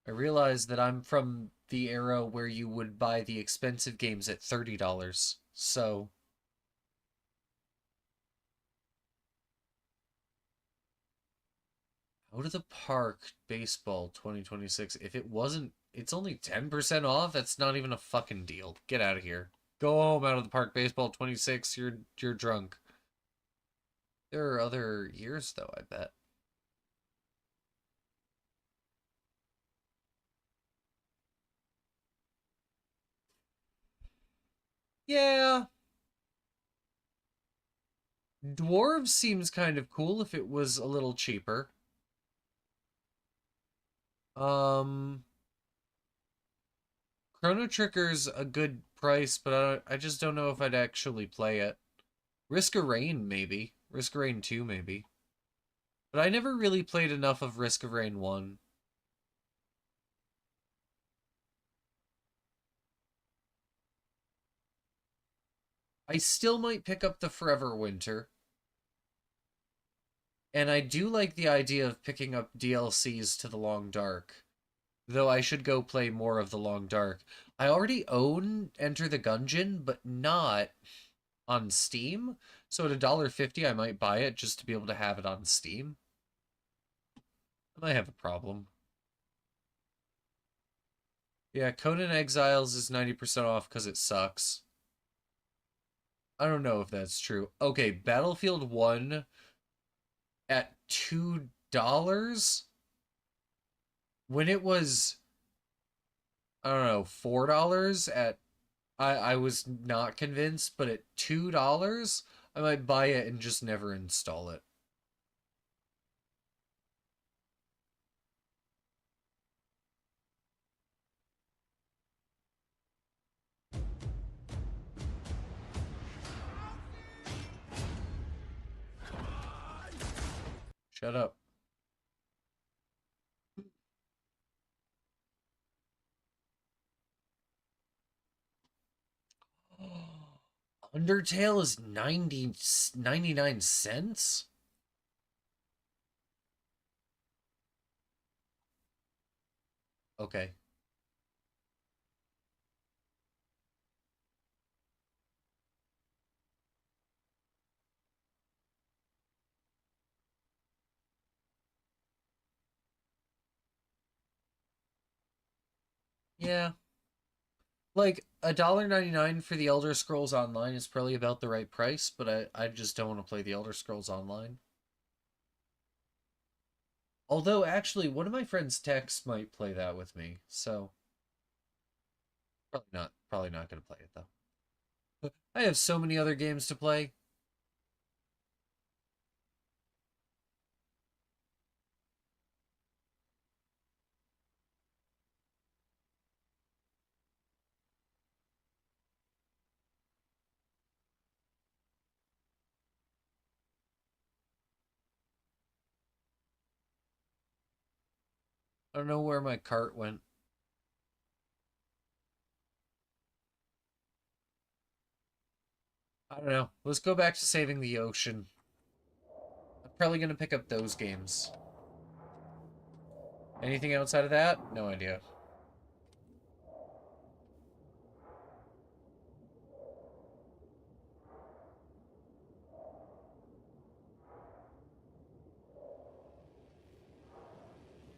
Speaker 1: I realize that I'm from the era where you would buy the expensive games at $30. So Out of the Park Baseball 2026. If it wasn't, it's only 10% off. That's not even a fucking deal. Get out of here. Go home, Out of the Park Baseball 26. You're drunk. There are other years though, I bet. Yeah. Dwarves seems kind of cool if it was a little cheaper. Chrono Trigger's a good price, but I just don't know if I'd actually play it. Risk of Rain, maybe. Risk of Rain 2, maybe. But I never really played enough of Risk of Rain 1. I still might pick up the Forever Winter. And I do like the idea of picking up DLCs to the Long Dark. Though I should go play more of the Long Dark. I already own Enter the Gungeon, but not on Steam. So at $1.50 I might buy it just to be able to have it on Steam. I might have a problem. Yeah, Conan Exiles is 90% off because it sucks. I don't know if that's true. Okay, Battlefield 1 at $2 when it was, I don't know, $4 at, I was not convinced, but at $2 I might buy it and just never install it. Shut up. Undertale is 99 cents? Okay. Yeah. Like, $1.99 for the Elder Scrolls Online is probably about the right price, but I just don't want to play the Elder Scrolls Online. Although, actually, one of my friends' techs might play that with me, so... Probably not gonna play it, though. I have so many other games to play. I don't know where my cart went. I don't know. Let's go back to saving the ocean. I'm probably gonna pick up those games. Anything outside of that? No idea.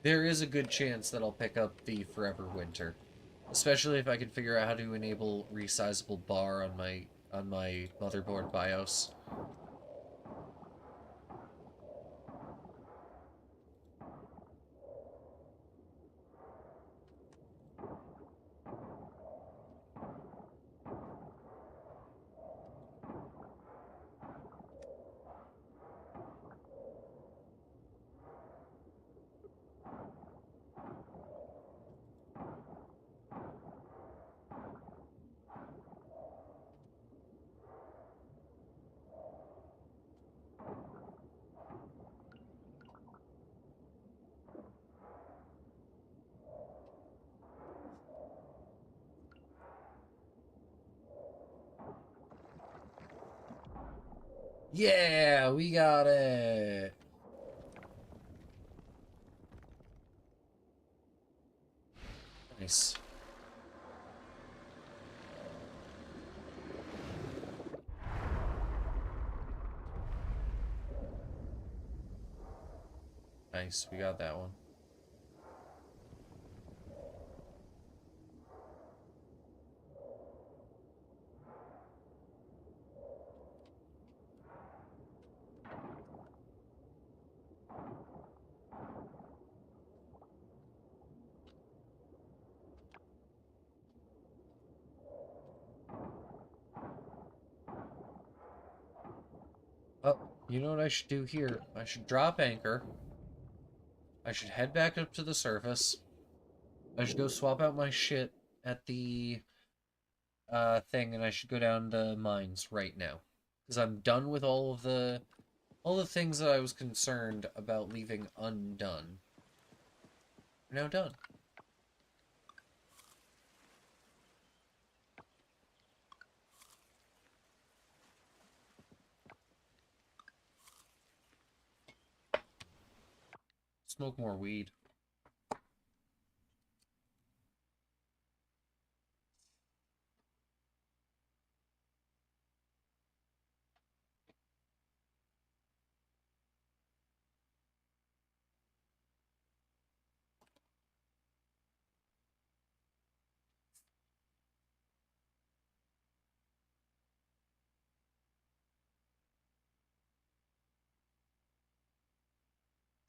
Speaker 1: There is a good chance that I'll pick up the Forever Winter. Especially if I can figure out how to enable resizable bar on my motherboard BIOS. Yeah, we got it. Nice. Nice, we got that one. Oh, you know what I should do here? I should drop anchor. I should head back up to the surface. I should go swap out my shit at the thing, and I should go down to mines right now. Because I'm done with all the things that I was concerned about leaving undone. We're now done. Smoke more weed.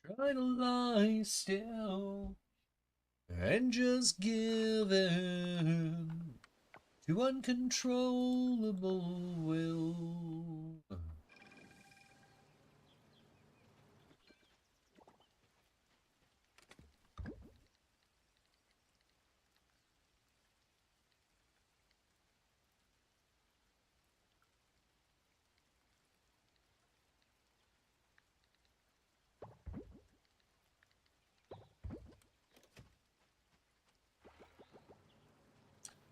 Speaker 1: Try to lie still and just give in to uncontrollable will.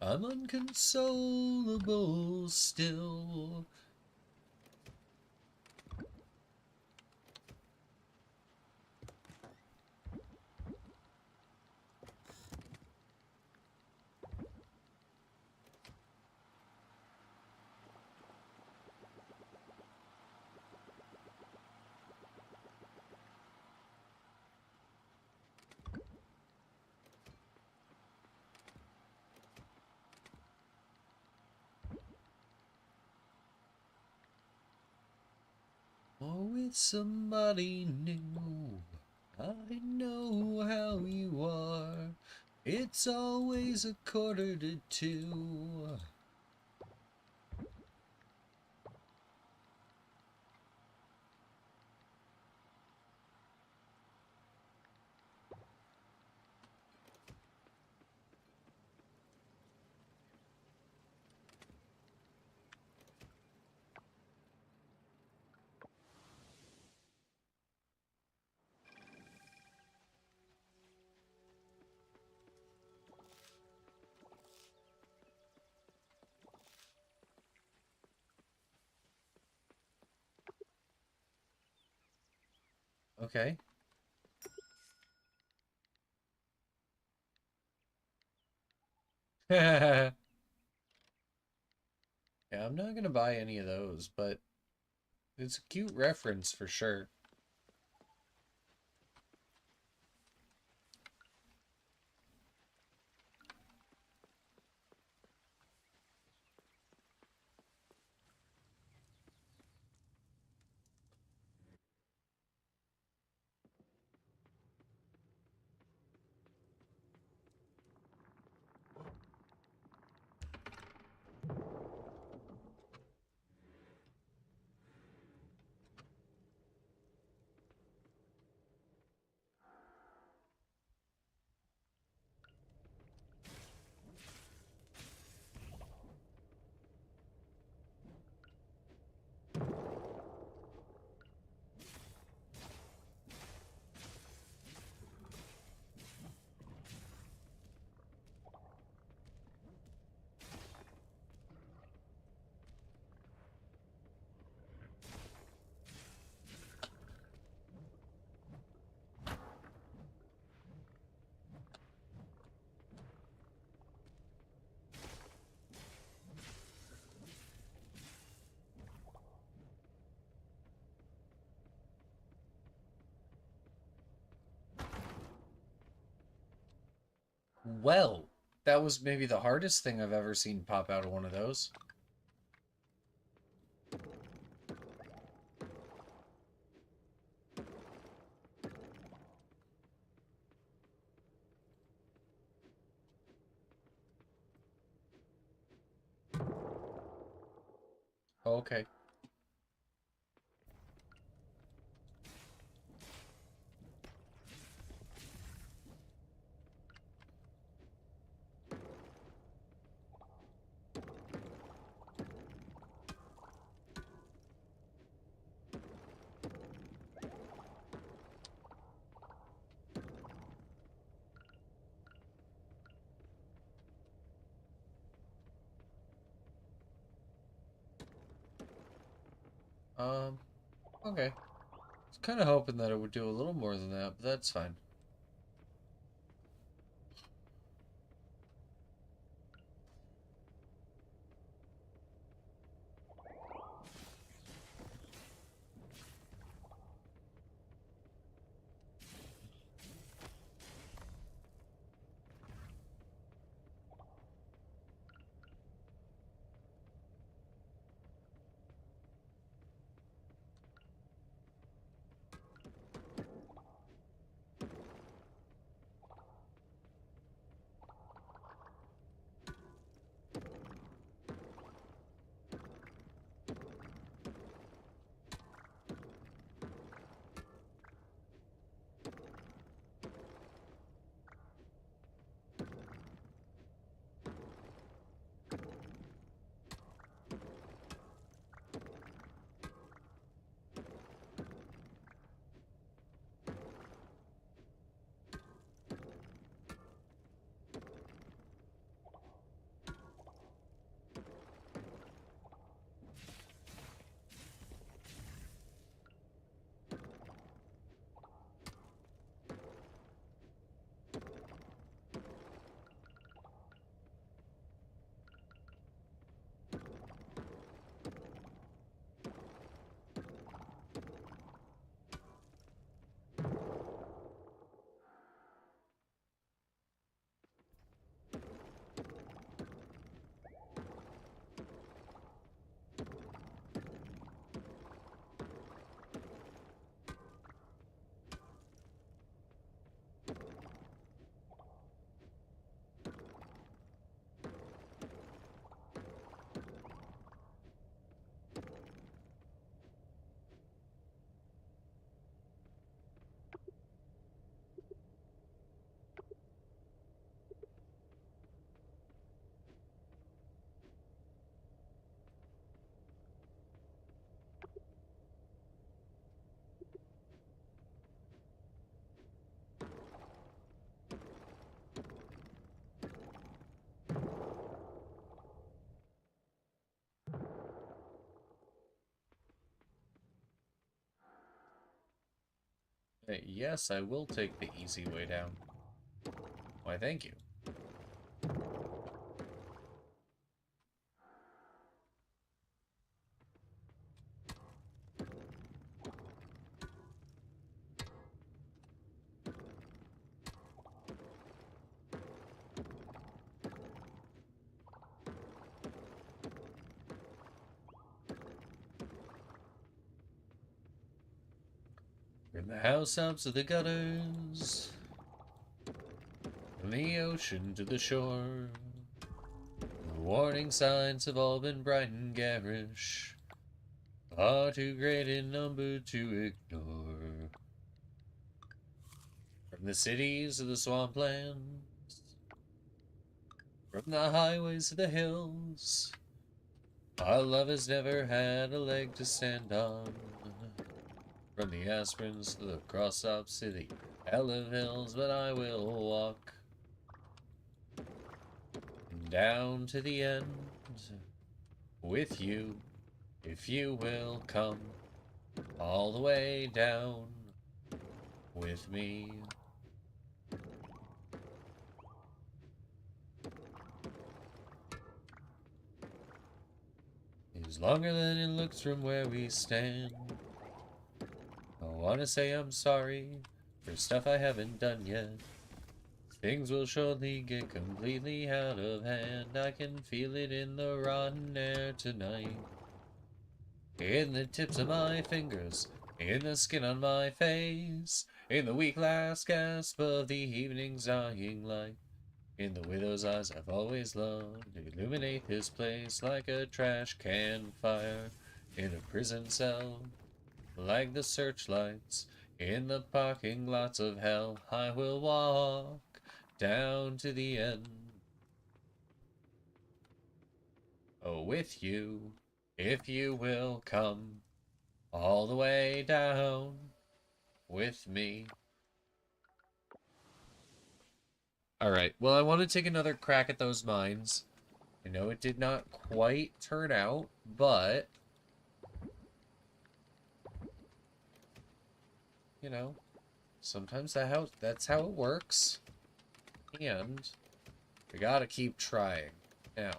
Speaker 1: I'm unconsolable still. Oh, it's somebody new. I know how you are. It's always 1:45. Okay. Yeah, I'm not gonna buy any of those, but it's a cute reference for sure. Well, that was maybe the hardest thing I've ever seen pop out of one of those. Okay. Um, okay. kind of hoping that it would do a little more than that, but that's fine. Yes, I will take the easy way down. Why, thank you. From the housetops to the gutters, from the ocean to the shore, the warning signs have all been bright and garish, far too great in number to ignore. From the cities to the swamplands, from the highways to the hills, our love has never had a leg to stand on. From the aspirins to the crosstops to the hell of hills, but I will walk down to the end with you, if you will come all the way down with me. It's longer than it looks from where we stand. I wanna say I'm sorry for stuff I haven't done yet. Things will surely get completely out of hand. I can feel it in the rotten air tonight, in the tips of my fingers, in the skin on my face, in the weak last gasp of the evening's dying light, in the widow's eyes I've always loved, illuminate this place like a trash can fire in a prison cell. Like the searchlights in the parking lots of hell, I will walk down to the end. Oh, with you, if you will come all the way down with me. Alright, well, I want to take another crack at those mines. I know it did not quite turn out, but you know, sometimes that's how it works. And we gotta keep trying. Now.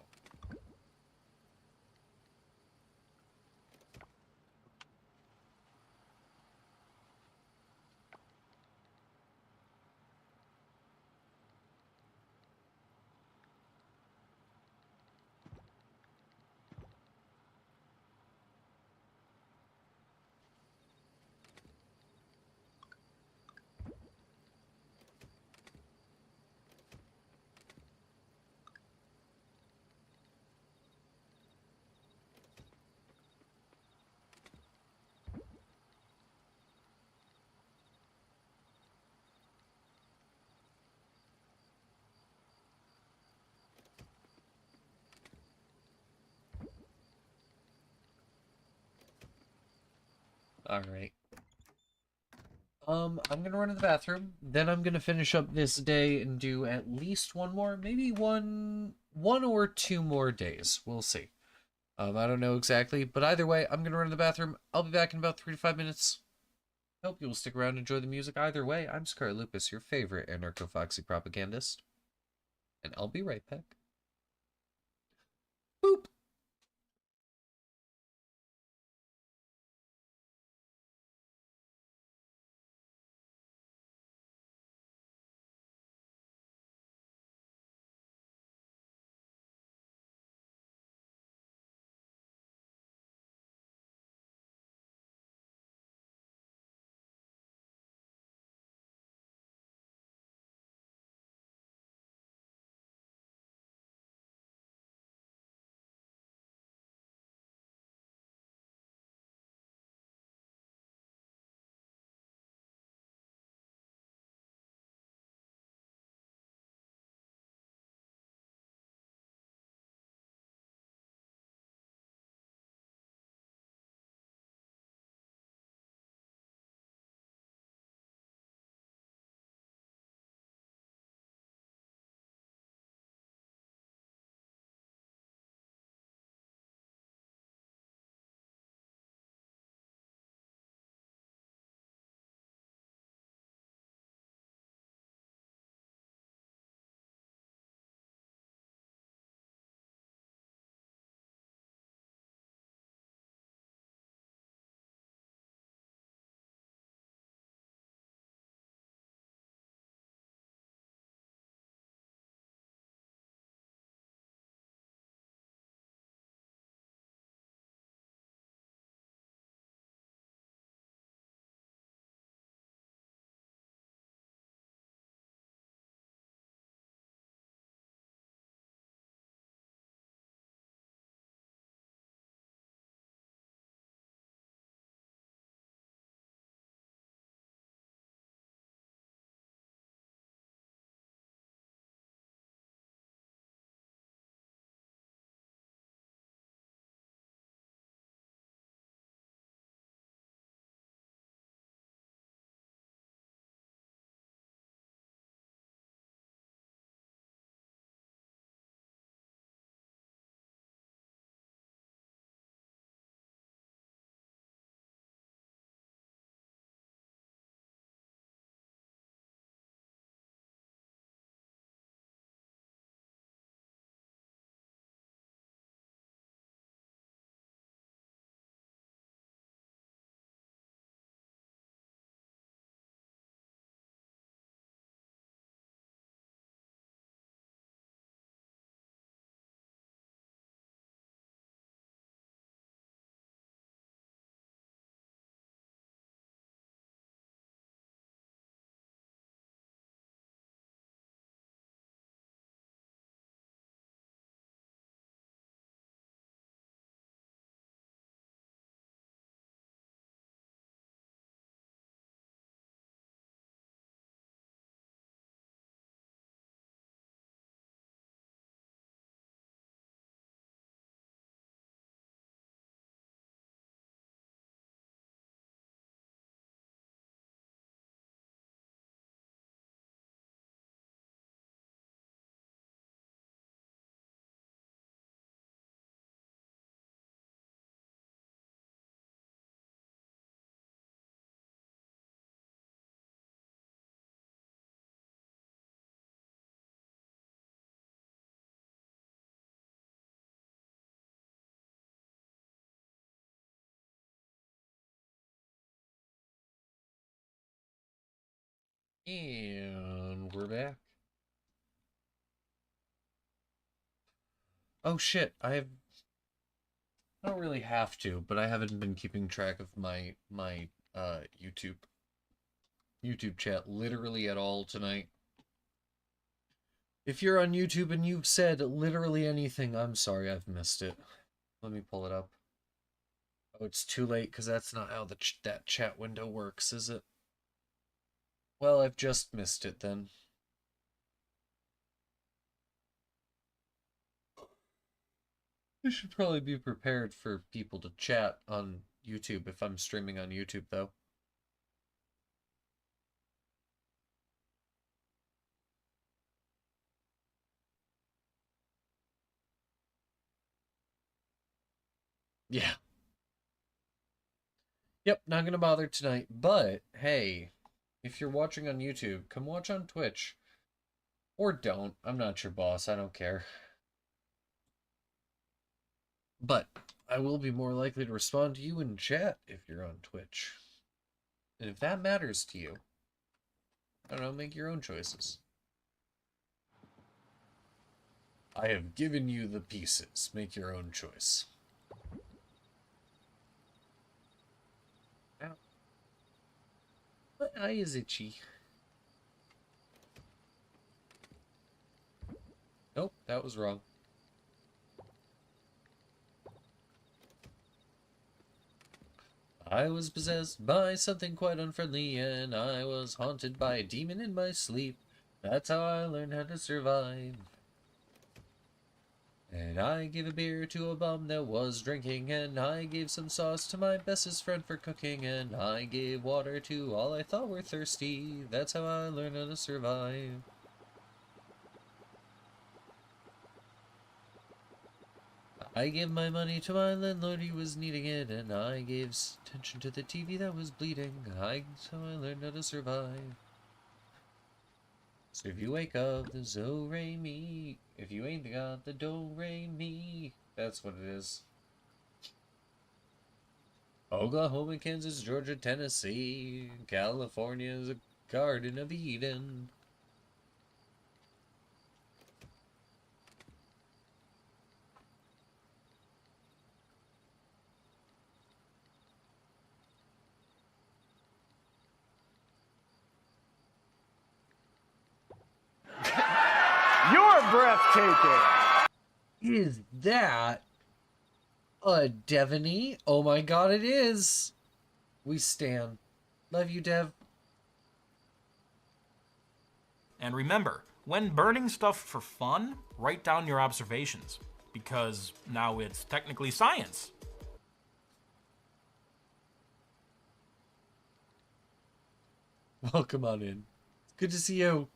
Speaker 1: Alright. I'm gonna run to the bathroom, then I'm gonna finish up this day and do at least one more, maybe one or two more days. We'll see. I don't know exactly, but either way, I'm gonna run to the bathroom. I'll be back in about 3 to 5 minutes. Hope you will stick around and enjoy the music. Either way, I'm SecareLupus, your favorite anarcho-foxy propagandist. And I'll be right back. Boop! And we're back. Oh shit, I don't really have to, but I haven't been keeping track of my YouTube chat literally at all tonight. If you're on YouTube and you've said literally anything, I'm sorry I've missed it. Let me pull it up. Oh, it's too late because that's not how that chat window works, is it? Well, I've just missed it then. I should probably be prepared for people to chat on YouTube if I'm streaming on YouTube, though. Yeah. Yep, not gonna bother tonight, but hey, if you're watching on YouTube, come watch on Twitch. Or don't. I'm not your boss, I don't care. But I will be more likely to respond to you in chat if you're on Twitch. And if that matters to you, I don't know, make your own choices. I have given you the pieces. Make your own choice. Ow. My eye is itchy. Nope, that was wrong. I was possessed by something quite unfriendly, and I was haunted by a demon in my sleep. That's how I learned how to survive. And I gave a beer to a bum that was drinking, and I gave some sauce to my bestest friend for cooking, and I gave water to all I thought were thirsty. That's how I learned how to survive. I gave my money to my landlord, he was needing it, and I gave attention to the TV that was bleeding. That's how I learned how to survive. So if you wake up, the zo-re-mi. If you ain't got the do-re-mi. That's what it is. Oklahoma, Kansas, Georgia, Tennessee. California is a Garden of Eden.
Speaker 4: You're breathtaking.
Speaker 1: Is that a Devony? Oh my god, it is. We stan. Love you, Dev.
Speaker 2: And remember, when burning stuff for fun, write down your observations, because now it's technically science.
Speaker 1: Welcome on in. It's good to see you.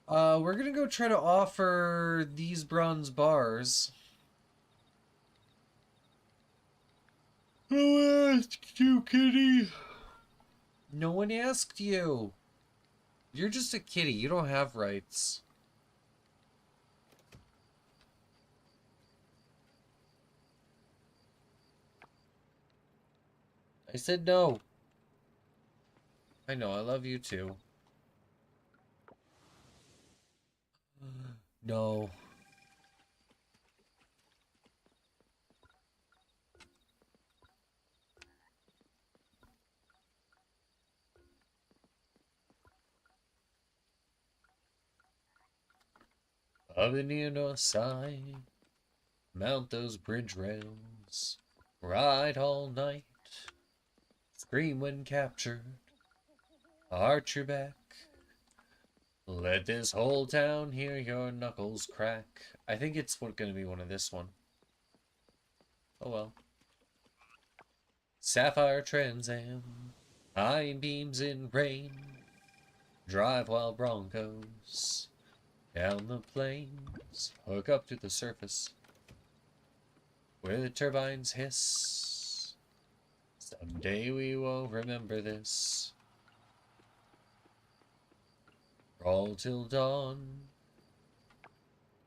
Speaker 1: We're gonna go try to offer these bronze bars. Who asked you, kitty? No one asked you. You're just a kitty. You don't have rights. I said no. I know, I love you too. No. Of the near north side, mount those bridge rails, ride all night, scream when captured, arch your back, let this whole town hear your knuckles crack. I think it's gonna be one of this one. Oh well. Sapphire Trans Am, high beams in rain, drive wild Broncos down the plains, hook up to the surface where the turbines hiss. Someday we will remember this. Roll till dawn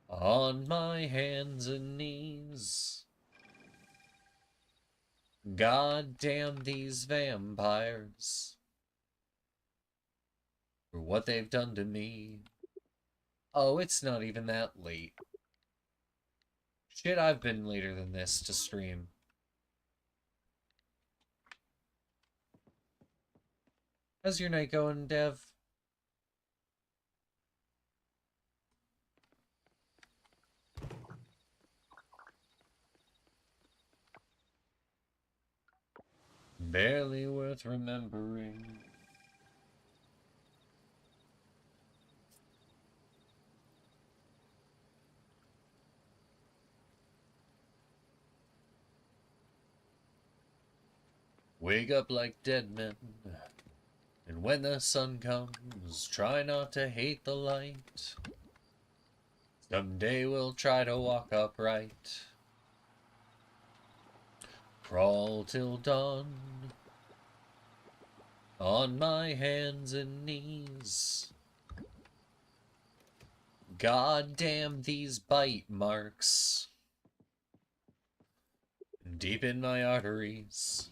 Speaker 1: on my hands and knees. God damn these vampires for what they've done to me. Oh, it's not even that late. Shit, I've been later than this to stream. How's your night going, Dev? Barely worth remembering. Wake up like dead men, and when the sun comes, try not to hate the light. Someday we'll try to walk upright. Crawl till dawn, on my hands and knees. God damn these bite marks, deep in my arteries.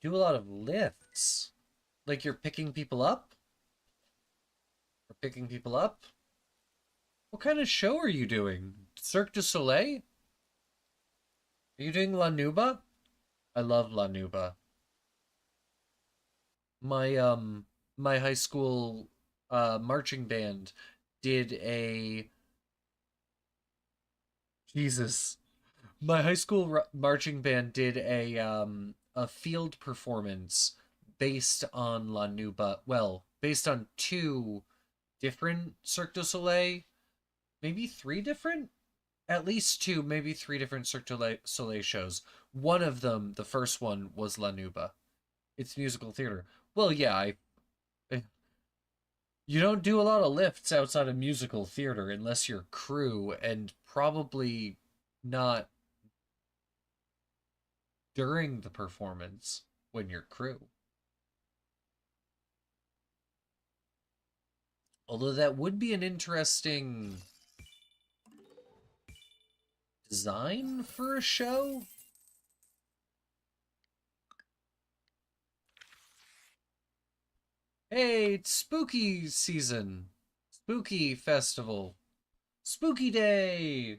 Speaker 1: Do a lot of lifts. Like you're picking people up? Or picking people up? What kind of show are you doing? Cirque du Soleil? Are you doing La Nuba? I love La Nuba. My high school marching band did a Jesus. My high school marching band did a field performance based on La Nuba. Well, based on 2 different Cirque du Soleil, maybe 3 different? At least 2, maybe 3 different Cirque du Soleil shows. One of them, the first one, was La Nuba. It's musical theater. Well, yeah, you don't do a lot of lifts outside of musical theater unless you're crew, and probably not during the performance when you're crew. Although that would be an interesting design for a show. Hey, it's spooky season. Spooky festival. Spooky day.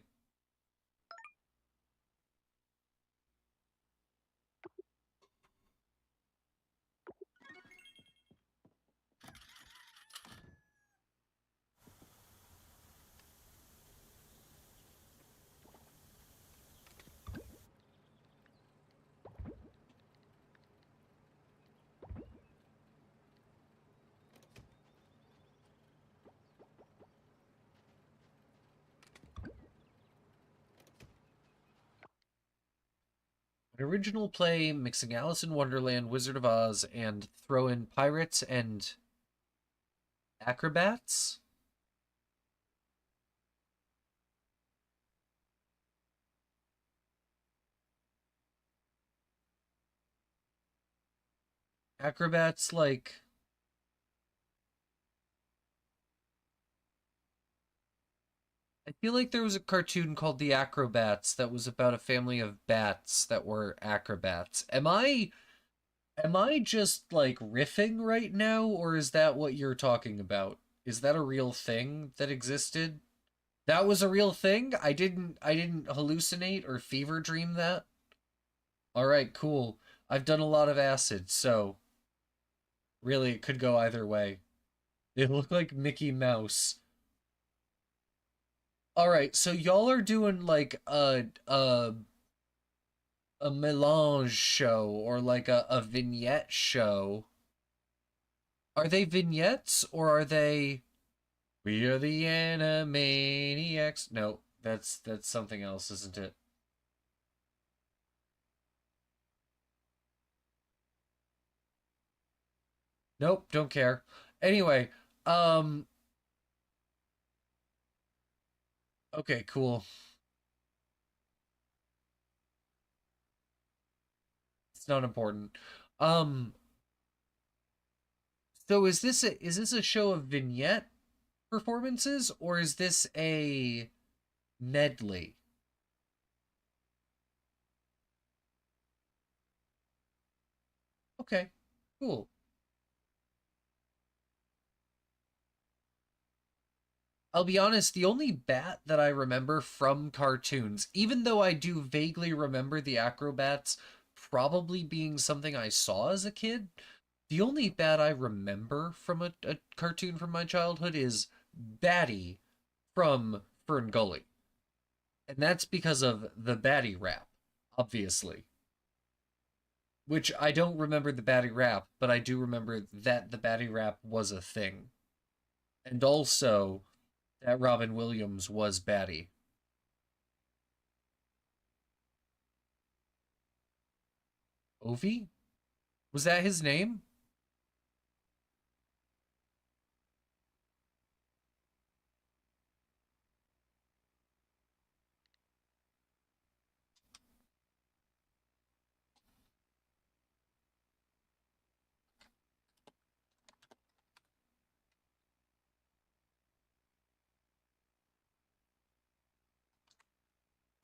Speaker 1: An original play mixing Alice in Wonderland, Wizard of Oz, and throw in pirates and acrobats? Acrobats like... I feel like there was a cartoon called The Acrobats that was about a family of bats that were acrobats. Am I just like riffing right now, or is that what you're talking about? Is that a real thing that existed? That was a real thing? I didn't hallucinate or fever dream that? All right, cool. I've done a lot of acid, so really it could go either way. They look like Mickey Mouse. All right, so y'all are doing like a melange show or like a vignette show. Are they vignettes or are they We are the Animaniacs? No, that's something else, isn't it? Nope, don't care. Anyway, okay, cool. It's not important. Um, so is this a show of vignette performances or is this a medley? Okay, cool. I'll be honest, the only bat that I remember from cartoons, even though I do vaguely remember the acrobats probably being something I saw as a kid, the only bat I remember from a cartoon from my childhood is Batty from Fern Gully. And that's because of the Batty rap, obviously. Which I don't remember the Batty rap, but I do remember that the Batty rap was a thing. And also that Robin Williams was Batty. Ovi? Was that his name?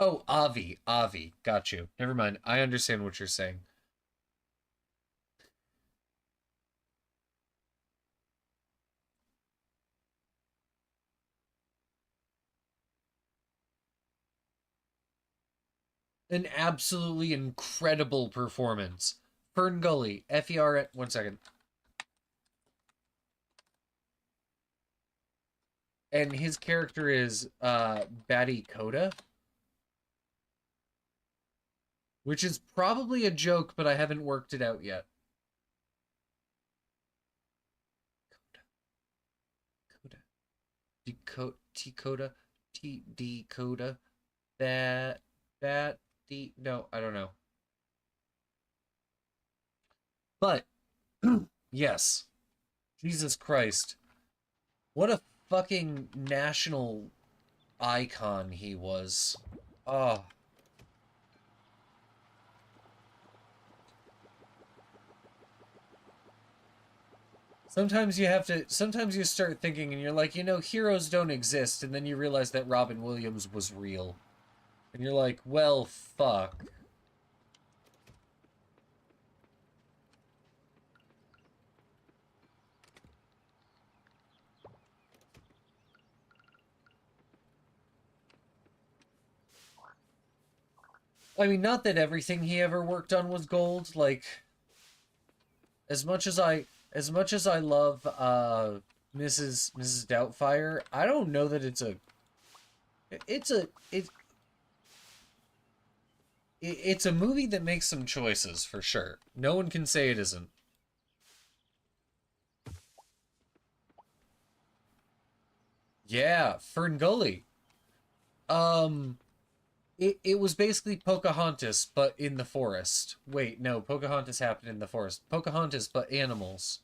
Speaker 1: Oh, Avi. Avi. Got you. Never mind. I understand what you're saying. An absolutely incredible performance. Fern Gully. FER at 1 second. And his character is Batty Coda. Which is probably a joke, but I haven't worked it out yet. Coda. Decode. T-Coda. T-D-Coda. That. That. D. No, I don't know. But, yes. Jesus Christ. What a fucking national icon he was. Oh. Sometimes you start thinking and you're like, heroes don't exist, and then you realize that Robin Williams was real. And you're like, well, fuck. I mean, not that everything he ever worked on was gold, like, as much as I love Mrs. Doubtfire, I don't know that it's a movie that makes some choices for sure. No one can say it isn't. Yeah, Fern Gully. It was basically Pocahontas, but in the forest. Wait, no, Pocahontas happened in the forest. Pocahontas, but animals.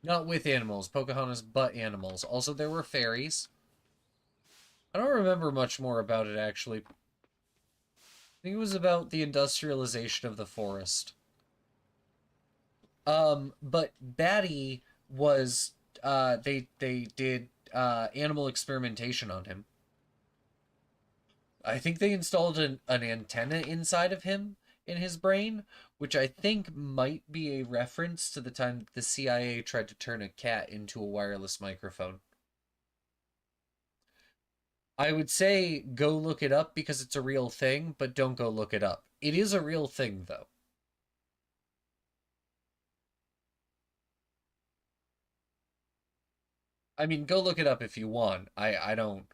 Speaker 1: Not with animals. Pocahontas, but animals. Also, there were fairies. I don't remember much more about it, actually. I think it was about the industrialization of the forest. But Batty was, they did, animal experimentation on him. I think they installed an antenna inside of him in his brain, which I think might be a reference to the time the CIA tried to turn a cat into a wireless microphone. I would say go look it up because it's a real thing, but don't go look it up. It is a real thing, though. I mean, go look it up if you want. I don't...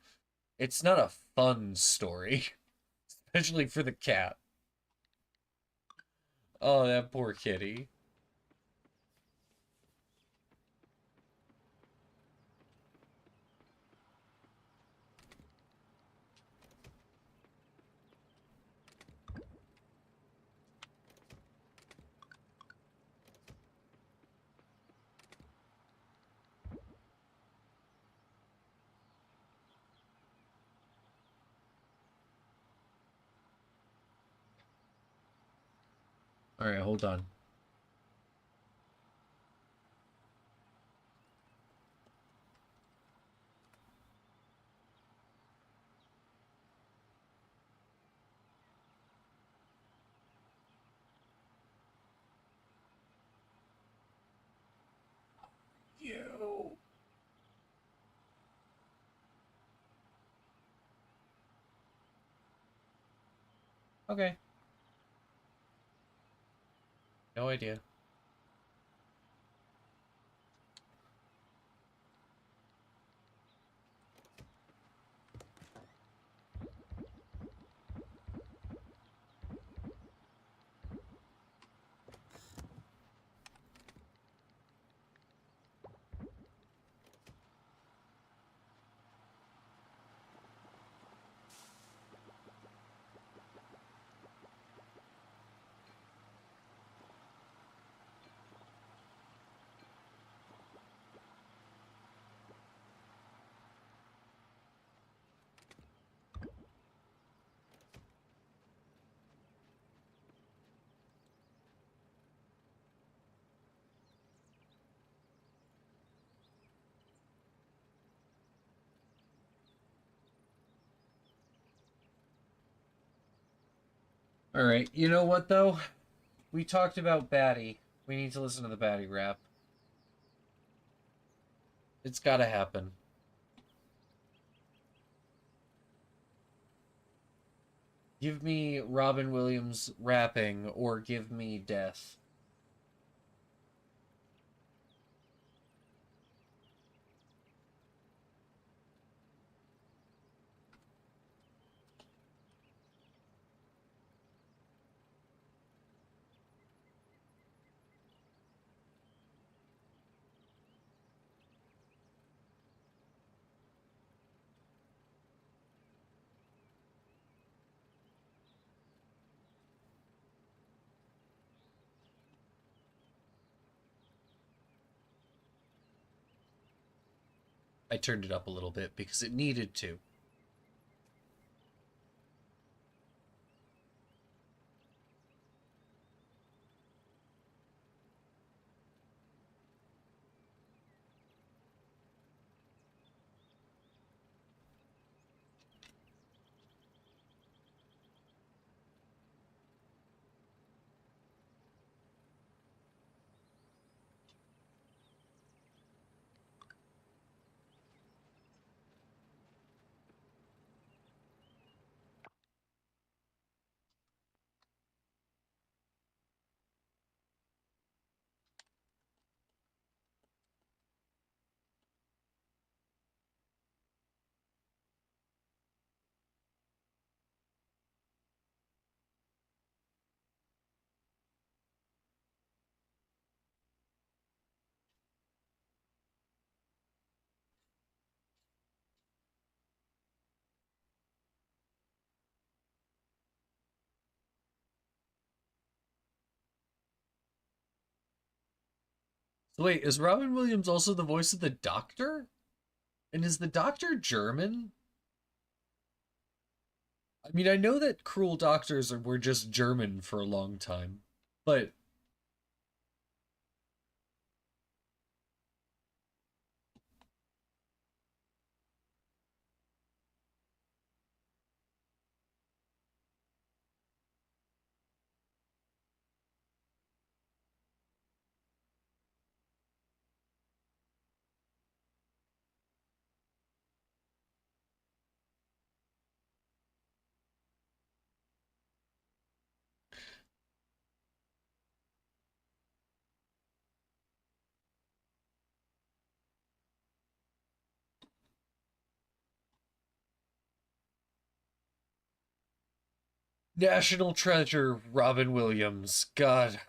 Speaker 1: It's not a fun story. Especially for the cat. Oh, that poor kitty. Alright, hold on. no. Okay. No idea. Alright, you know what, though? We talked about Batty. We need to listen to the Batty rap. It's gotta happen. Give me Robin Williams rapping, or give me death. I turned it up a little bit because it needed to. So wait, is Robin Williams also the voice of the Doctor? And is the Doctor German? I mean, I know that cruel doctors were just German for a long time, but national treasure Robin Williams. God,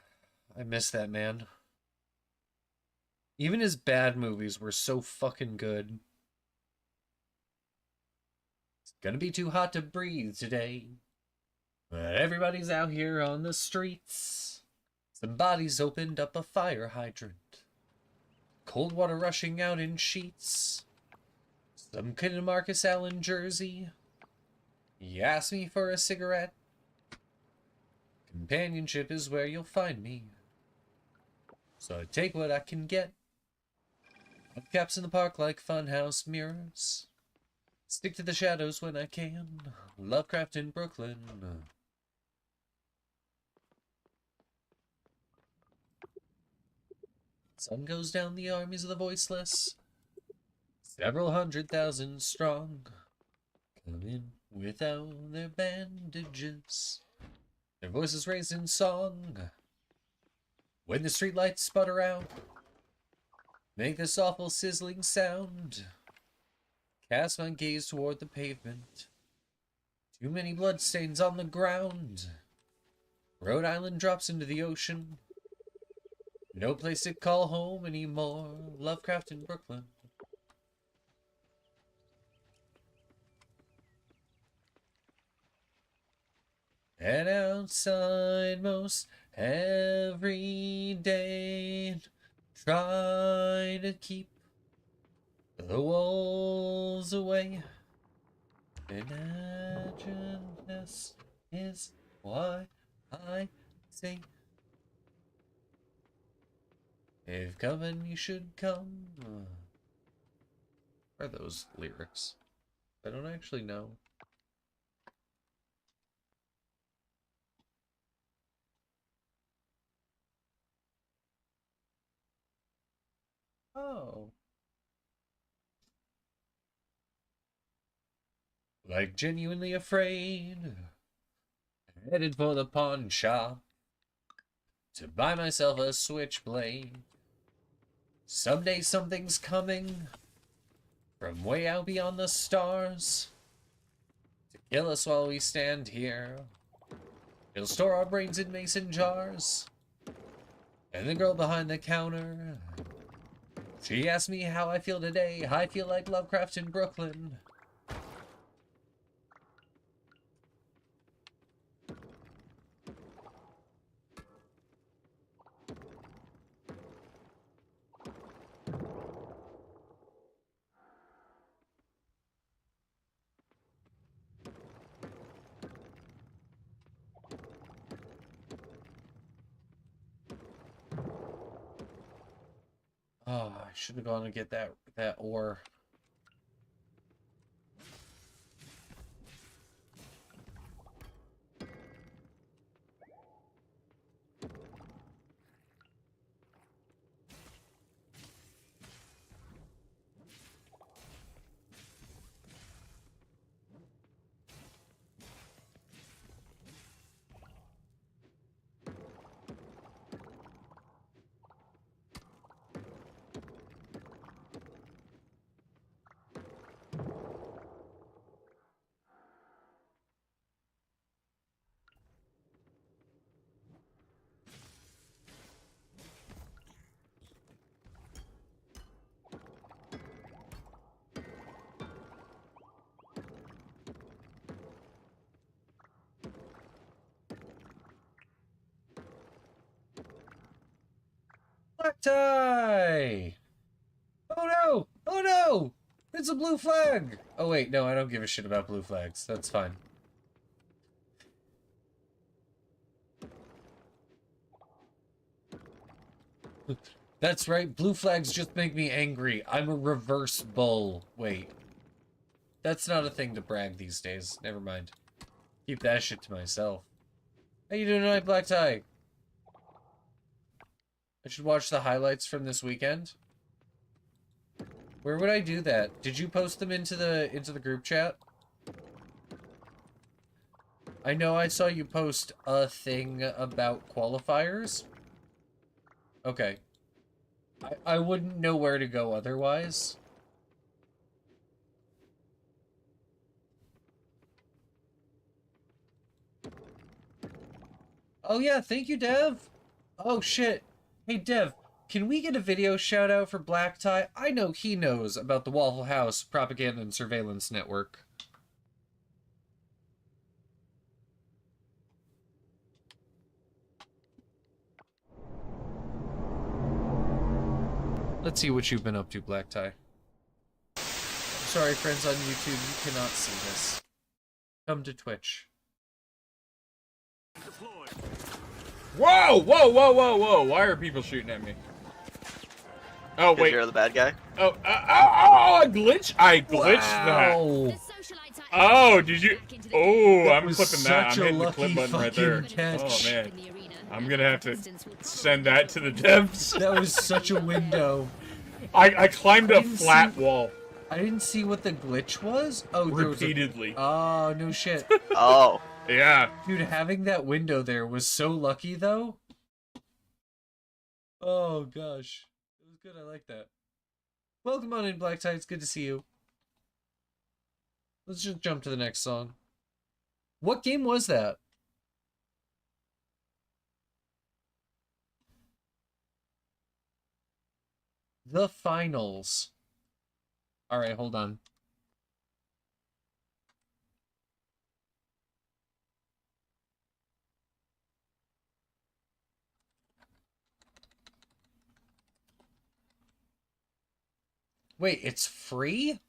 Speaker 1: I miss that man. Even his bad movies were so fucking good. It's gonna be too hot to breathe today. But everybody's out here on the streets. Somebody's opened up a fire hydrant. Cold water rushing out in sheets. Some kid in Marcus Allen jersey. He asked me for a cigarette. Companionship is where you'll find me. So I take what I can get. Caps in the park like funhouse mirrors. Stick to the shadows when I can. Lovecraft in Brooklyn. Sun goes down, the armies of the voiceless, several 100,000 strong, come in without their bandages, their voices raised in song. When the streetlights sputter out, make this awful sizzling sound. Cast my gaze toward the pavement. Too many bloodstains on the ground. Rhode Island drops into the ocean. No place to call home anymore. Lovecraft in Brooklyn. And outside most every day, try to keep the wolves away. Imagine this is why I say, if coming you should come. What are those lyrics? I don't actually know. Oh. Like genuinely afraid, headed for the pawn shop to buy myself a switchblade. Someday something's coming from way out beyond the stars to kill us while we stand here. He'll store our brains in mason jars. And the girl behind the counter, she asked me how I feel today. I feel like Lovecraft in Brooklyn. Oh, I should have gone to get that ore. Black tie! Oh no! Oh no! It's a blue flag! Oh wait, no, I don't give a shit about blue flags. That's fine. That's right, blue flags just make me angry. I'm a reverse bull. Wait. That's not a thing to brag these days. Never mind. Keep that shit to myself. How you doing tonight, Black Tie? I should watch the highlights from this weekend. Where would I do that? Did you post them into the group chat? I know I saw you post a thing about qualifiers. Okay. I wouldn't know where to go otherwise. Oh yeah, thank you, Dev. Oh shit. Hey Dev, can we get a video shout out for Black Tie? I know he knows about the Waffle House Propaganda and Surveillance Network. Let's see what you've been up to, Black Tie. Sorry, friends on YouTube, you cannot see this. Come to Twitch.
Speaker 5: Whoa! Whoa! Whoa! Whoa! Whoa! Why are people shooting at me? Oh wait,
Speaker 6: you're the bad guy.
Speaker 5: Oh! I glitched that. Oh, did you? Oh, I'm clipping that. I'm hitting the clip button right there.
Speaker 1: Catch.
Speaker 5: Oh man, I'm gonna have to send that to the devs.
Speaker 1: That was such a window.
Speaker 5: I climbed a flat wall.
Speaker 1: I didn't see what the glitch was. Oh,
Speaker 5: repeatedly.
Speaker 1: Oh, no shit.
Speaker 6: Oh.
Speaker 5: Yeah.
Speaker 1: Dude, having that window there was so lucky, though. Oh, gosh. It was good. I like that. Welcome on in, Black Tides. Good to see you. Let's just jump to the next song. What game was that? The Finals. Alright, hold on. Wait, it's free?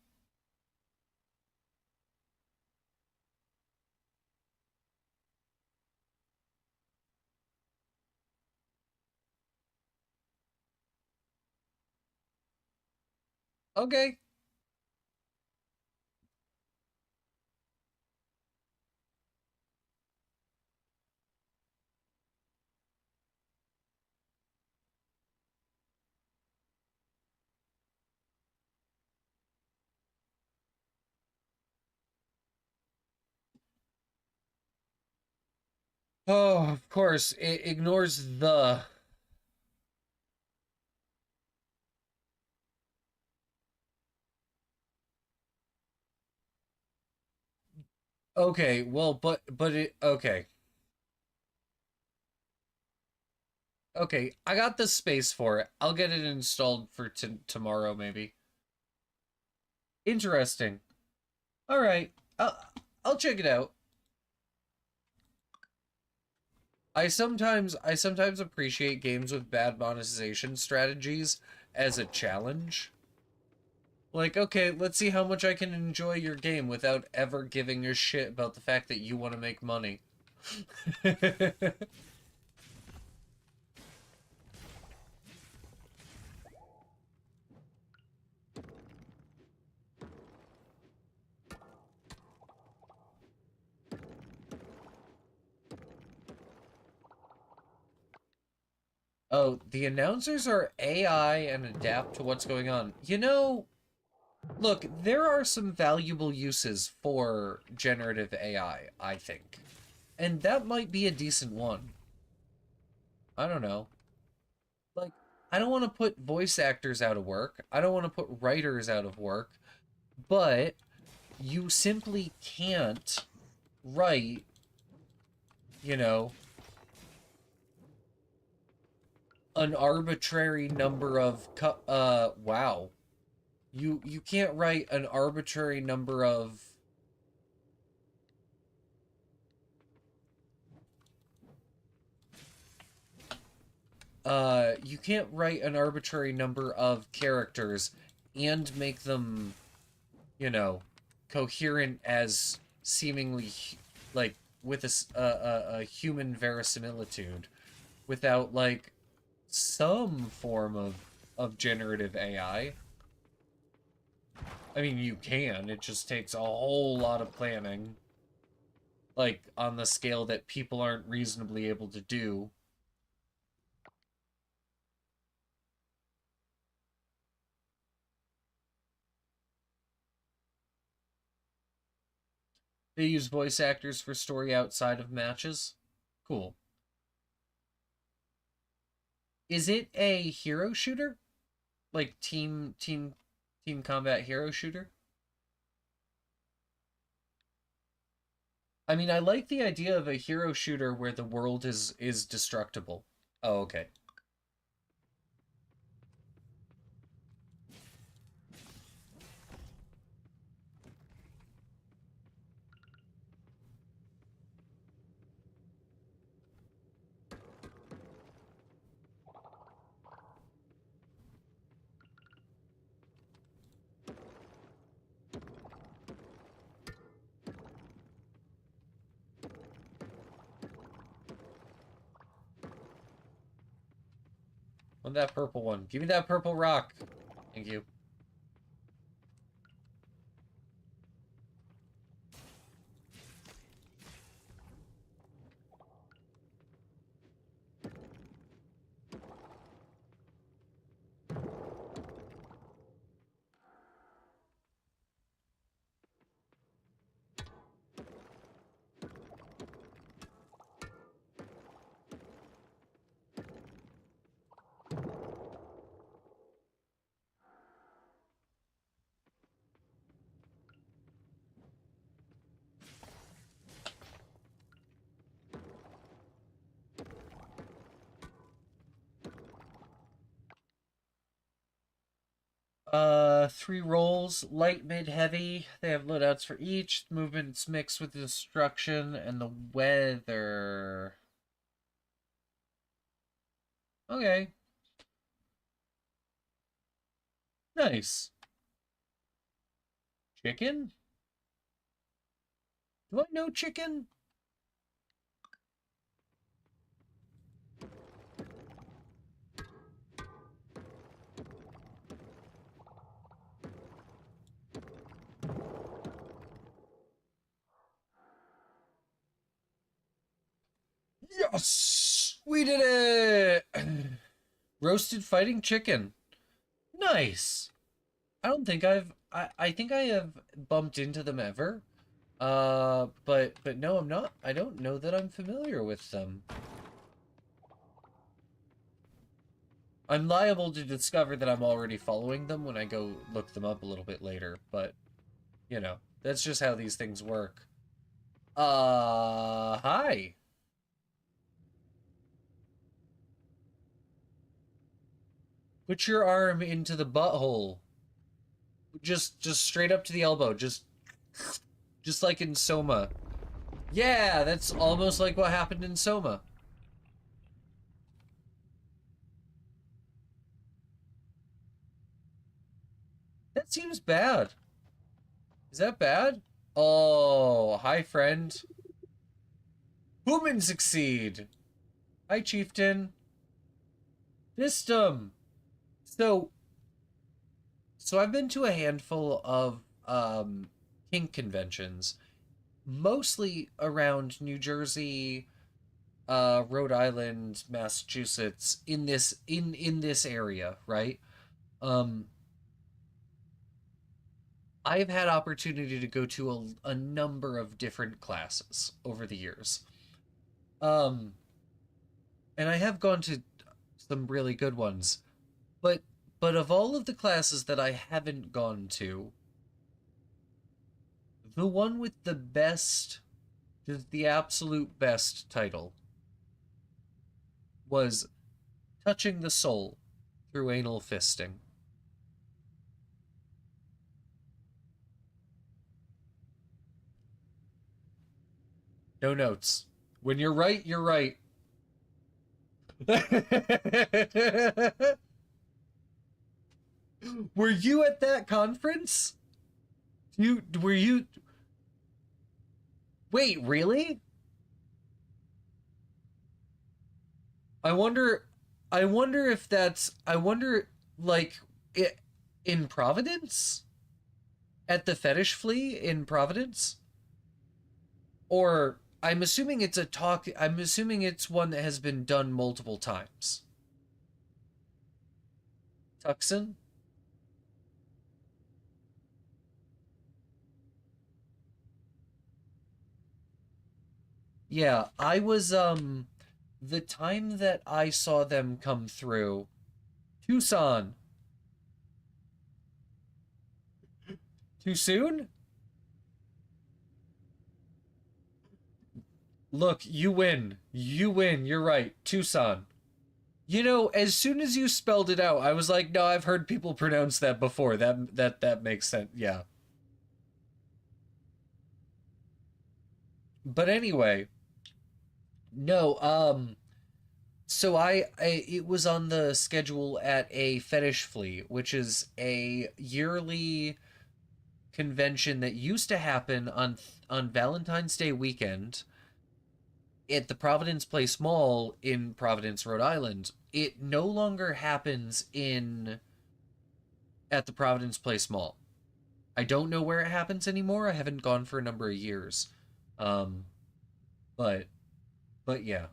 Speaker 1: Okay. Oh, of course. It ignores the... Okay, well, but it... Okay. Okay, I got the space for it. I'll get it installed for tomorrow, maybe. Interesting. Alright. I'll check it out. I sometimes appreciate games with bad monetization strategies as a challenge. Like, okay, let's see how much I can enjoy your game without ever giving a shit about the fact that you want to make money. Oh, the announcers are AI and adapt to what's going on. You know, look, there are some valuable uses for generative AI, I think. And that might be a decent one. I don't know. Like, I don't want to put voice actors out of work. I don't want to put writers out of work. But you simply can't write, you know, an arbitrary number of wow. You can't write an arbitrary number of you can't write an arbitrary number of characters and make them, you know, coherent as seemingly like with a human verisimilitude without like some form of generative AI. I mean, you can. It just takes a whole lot of planning. Like, on the scale that people aren't reasonably able to do. They use voice actors for story outside of matches. Cool. Is it a hero shooter? Like team combat hero shooter? I mean, I like the idea of a hero shooter where the world is destructible. Oh, okay. On that purple one. Give me that purple rock. Thank you. 3 rolls, light, mid, heavy. They have loadouts for each. Movements mixed with destruction and the weather. Okay. Nice. Chicken? Do I know chicken? Yes! We did it! Roasted fighting chicken. Nice. I don't think I think I have bumped into them ever. But no, I'm not. I don't know that I'm familiar with them. I'm liable to discover that I'm already following them when I go look them up a little bit later, but you know, that's just how these things work. Hi. Put your arm into the butthole. Just straight up to the elbow. Just like in Soma. Yeah, that's almost like what happened in Soma. That seems bad. Is that bad? Oh, hi, friend. Human succeed. Hi, chieftain. System. So I've been to a handful of kink conventions, mostly around New Jersey, Rhode Island, Massachusetts, in this area, right? I've had opportunity to go to a number of different classes over the years. And I have gone to some really good ones. But of all of the classes that I haven't gone to, the one with the best, just the absolute best title was Touching the Soul Through Anal Fisting. No notes. When you're right, you're right. Were you at that conference? Were you? Wait, really? I wonder if that's, like it in Providence? At the Fetish Flea in Providence? Or I'm assuming it's a talk, I'm assuming it's one that has been done multiple times. Tucson? Yeah, I was the time that I saw them come through, Tucson. Too soon? Look, you win. You win. You're right. Tucson. You know, as soon as you spelled it out, I was like, no, I've heard people pronounce that before. That makes sense. Yeah. But anyway, no, so it was on the schedule at a Fetish Flea, which is a yearly convention that used to happen on Valentine's Day weekend at the Providence Place Mall in Providence, Rhode Island. It no longer happens at the Providence Place Mall. I don't know where it happens anymore. I haven't gone for a number of years. Um, but yeah.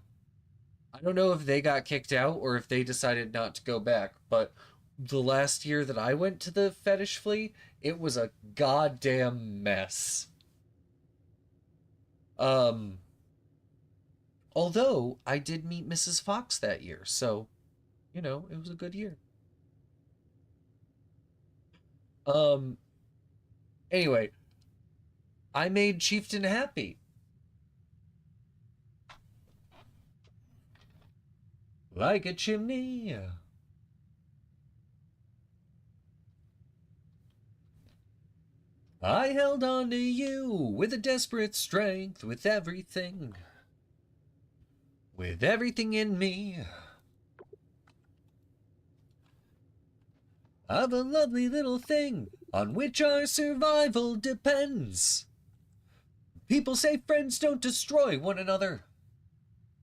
Speaker 1: I don't know if they got kicked out or if they decided not to go back, but the last year that I went to the Fetish Flea, it was a goddamn mess. Um, Although I did meet Mrs. Fox that year, so you know, it was a good year. Um, anyway, I made Chieftain happy. Like a chimney. I held on to you with a desperate strength, with everything in me. I've a lovely little thing on which our survival depends. People say friends don't destroy one another.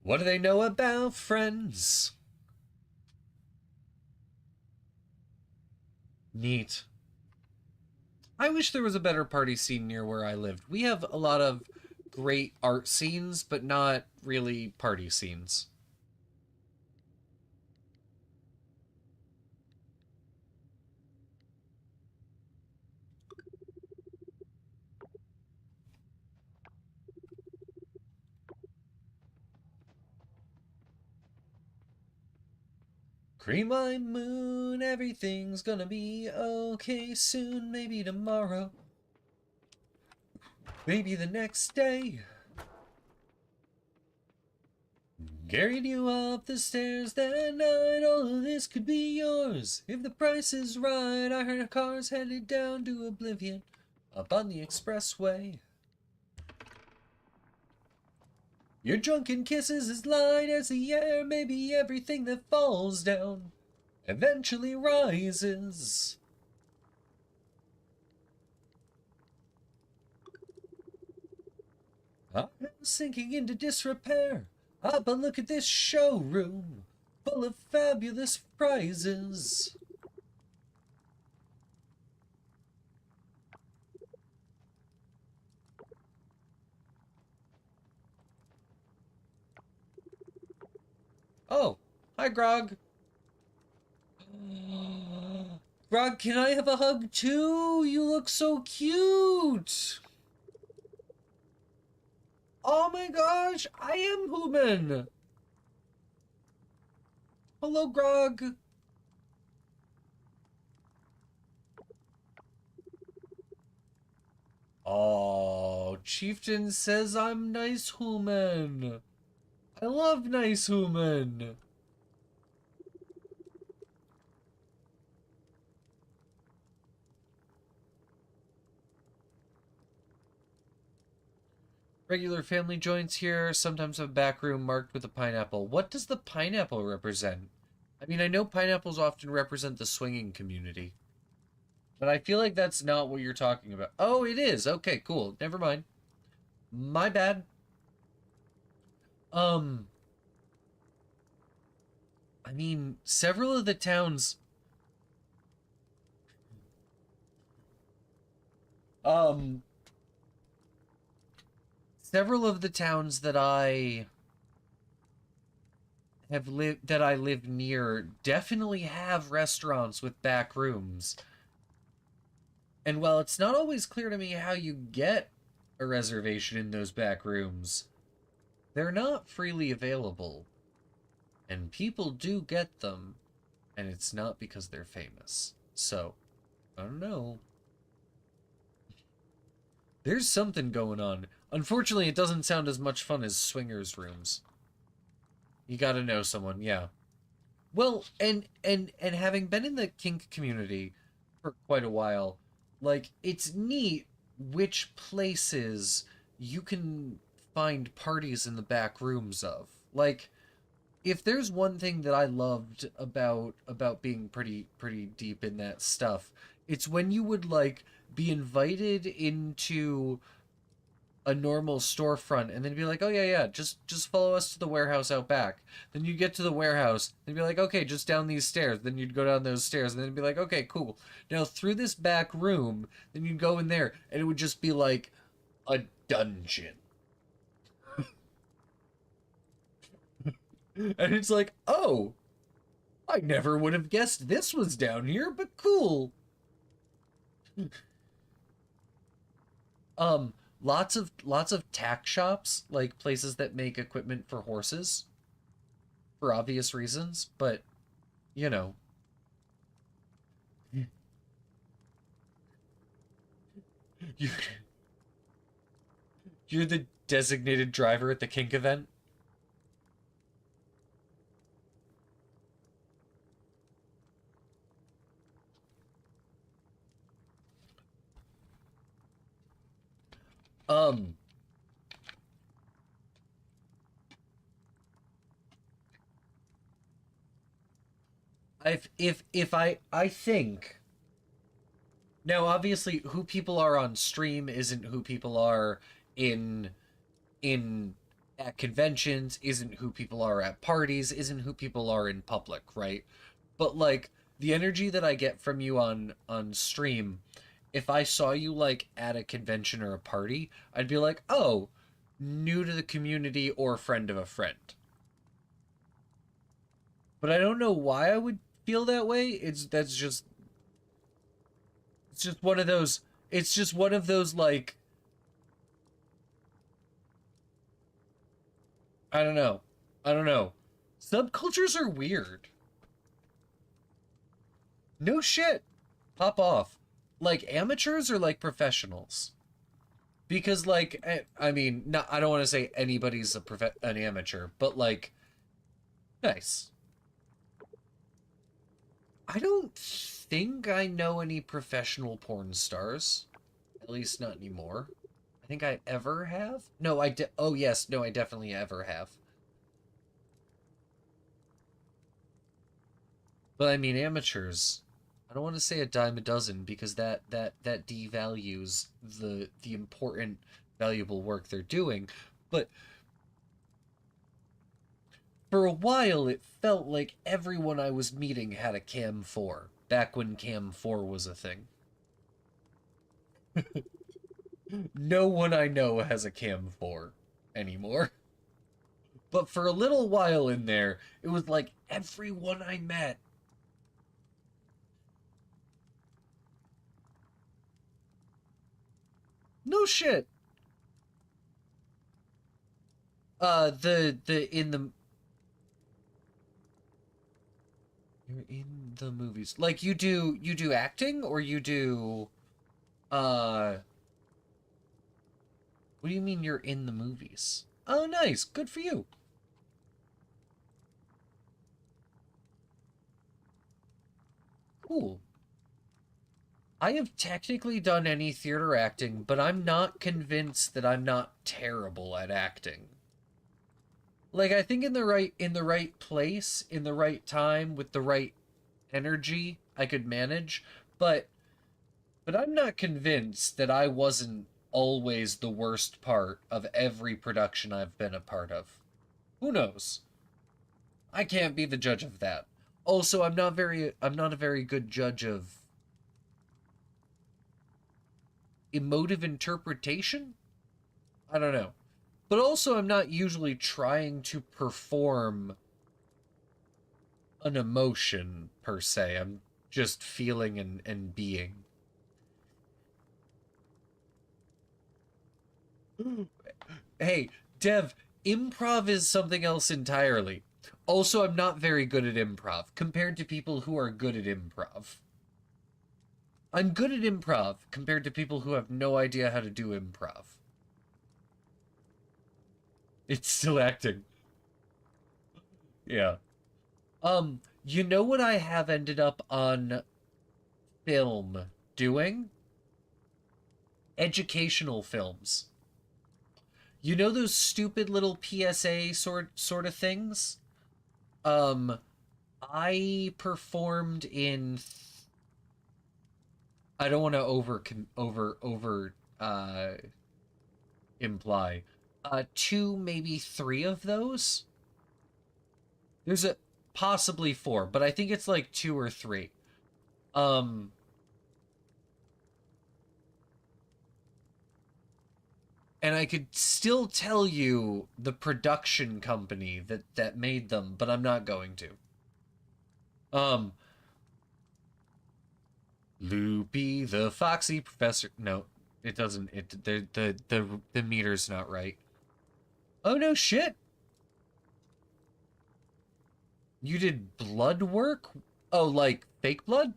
Speaker 1: What do they know about friends? Neat. I wish there was a better party scene near where I lived. We have a lot of great art scenes, but not really party scenes. Cream my moon, everything's gonna be okay soon, maybe tomorrow, maybe the next day. Carried you up the stairs that night, all of this could be yours. If the price is right, I heard cars headed down to oblivion, up on the expressway. Your drunken kisses as light as the air, maybe everything that falls down eventually rises. I'm sinking into disrepair. Ah, but look at this showroom, full of fabulous prizes. Oh, hi, Grog. Grog, can I have a hug too? You look so cute. Oh my gosh, I am human. Hello, Grog. Oh, Chieftain says I'm nice human. I love nice human. Regular family joints here sometimes have a back room marked with a pineapple. What does the pineapple represent? I mean, I know pineapples often represent the swinging community, but I feel like that's not what you're talking about. Oh, it is. Okay, cool. Never mind. My bad. I mean, several of the towns... Several of the towns that I live near definitely have restaurants with back rooms. And while it's not always clear to me how you get a reservation in those back rooms, they're not freely available. And people do get them, and it's not because they're famous. So, I don't know. There's something going on. Unfortunately, it doesn't sound as much fun as swingers' rooms. You gotta know someone, yeah. Well, and having been in the kink community for quite a while, like, it's neat which places you can find parties in the back rooms of. Like, if there's one thing that I loved about being pretty deep in that stuff, it's when you would like be invited into a normal storefront and then be like, oh yeah, just follow us to the warehouse out back. Then you get to the warehouse and be like, okay, just down these stairs. Then you'd go down those stairs and then be like, okay, cool. Now through this back room, then you'd go in there and it would just be like a dungeon. And it's like, oh, I never would have guessed this was down here, but cool. Lots of tack shops, like places that make equipment for horses, for obvious reasons, but you know. You're, you're the designated driver at the kink event? I think now, obviously, who people are on stream isn't who people are in in at conventions, isn't who people are at parties, isn't who people are in public, right? But like the energy that I get from you on stream, if I saw you like at a convention or a party, I'd be like, "Oh, new to the community or friend of a friend." But I don't know why I would feel that way. It's just one of those it's just one of those like I don't know. I don't know. Subcultures are weird. No shit. Pop off. Like amateurs or like professionals? Because like I mean, not I don't want to say anybody's an amateur, but like nice. I don't think I know any professional porn stars. At least not anymore. I think I ever have. No, oh yes, no, I definitely ever have. But I mean amateurs. I don't want to say a dime a dozen because that devalues the important, valuable work they're doing. But for a while, it felt like everyone I was meeting had a Cam 4, back when Cam 4 was a thing. No one I know has a Cam 4 anymore. But for a little while in there, it was like everyone I met. No shit. You're in the movies. Like you do acting or you do what do you mean you're in the movies? Oh nice, good for you. Cool. I have technically done any theater acting, but I'm not convinced that I'm not terrible at acting. Like I think in the right place, in the right time, with the right energy, I could manage, but I'm not convinced that I wasn't always the worst part of every production I've been a part of. Who knows? I can't be the judge of that. Also, I'm not a very good judge of emotive interpretation? I don't know. But also, I'm not usually trying to perform an emotion, per se. I'm just feeling and being. Hey, Dev, improv is something else entirely. Also, I'm not very good at improv, compared to people who are good at improv. I'm good at improv, compared to people who have no idea how to do improv. It's still acting. Yeah. You know what I have ended up on film doing? Educational films. You know those stupid little PSA sort of things? I performed in I don't want to imply 2 maybe 3 of those. There's a possibly 4, but I think it's like 2 or 3. And I could still tell you the production company that made them, but I'm not going to. Loopy the Foxy Professor. No, it doesn't. The meter's not right. Oh no shit. You did blood work? Oh, like fake blood?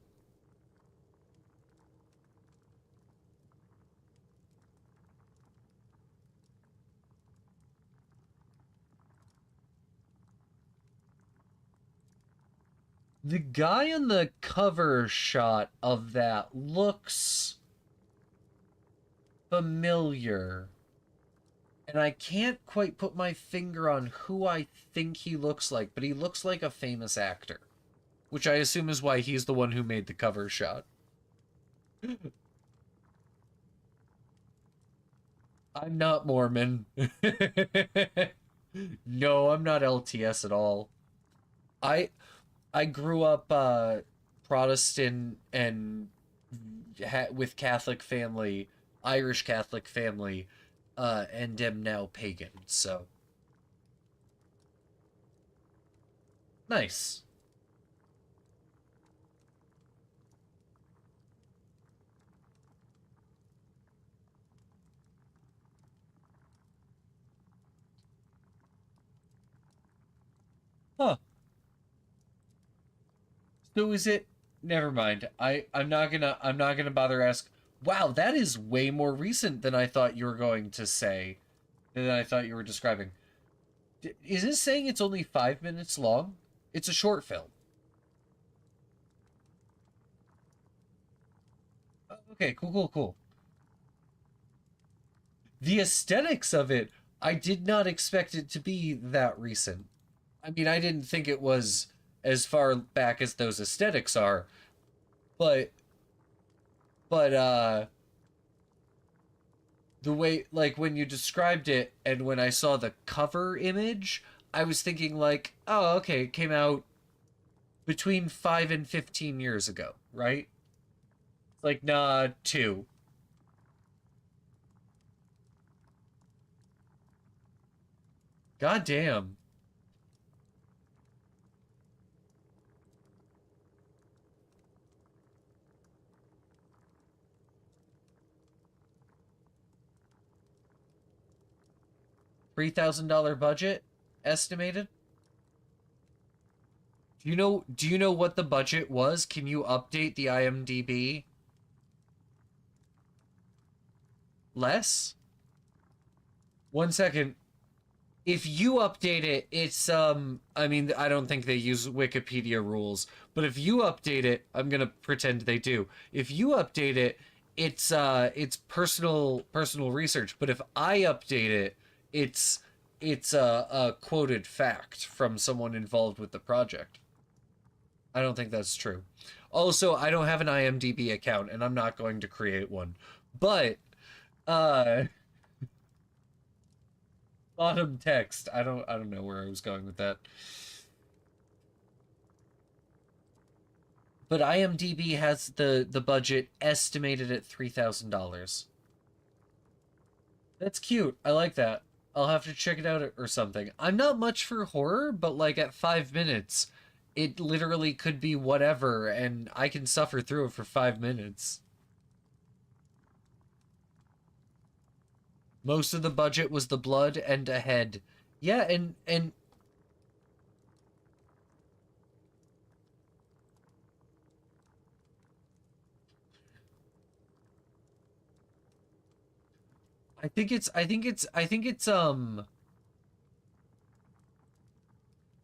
Speaker 1: The guy on the cover shot of that looks familiar. And I can't quite put my finger on who I think he looks like, but he looks like a famous actor. Which I assume is why he's the one who made the cover shot. I'm not Mormon. No, I'm not LTS at all. I I grew up Protestant and with Catholic family, Irish Catholic family, and am now pagan. So nice. Huh. So is it? Never mind. I'm not gonna bother ask. Wow, that is way more recent than I thought you were going to say. Than I thought you were describing. Is this saying it's only 5 minutes long? It's a short film. Okay, cool, cool, cool. The aesthetics of it, I did not expect it to be that recent. I mean, I didn't think it was as far back as those aesthetics are, but but the way, like, when you described it and when I saw the cover image, I was thinking like, oh, okay, it came out between 5 and 15 years ago, right? Like, nah, 2. God damn. $3,000 budget estimated? Do you know what the budget was? Can you update the IMDb? Less? 1 second. If you update it, it's I mean, I don't think they use Wikipedia rules, but if you update it, I'm gonna pretend they do. If you update it, it's personal research, but if I update it, it's it's a quoted fact from someone involved with the project. I don't think that's true. Also, I don't have an IMDb account and I'm not going to create one. But uh bottom text. I don't know where I was going with that. But IMDb has the budget estimated at $3,000. That's cute. I like that. I'll have to check it out or something. I'm not much for horror, but like at 5 minutes, it literally could be whatever, and I can suffer through it for 5 minutes. Most of the budget was the blood and a head. Yeah, and I think it's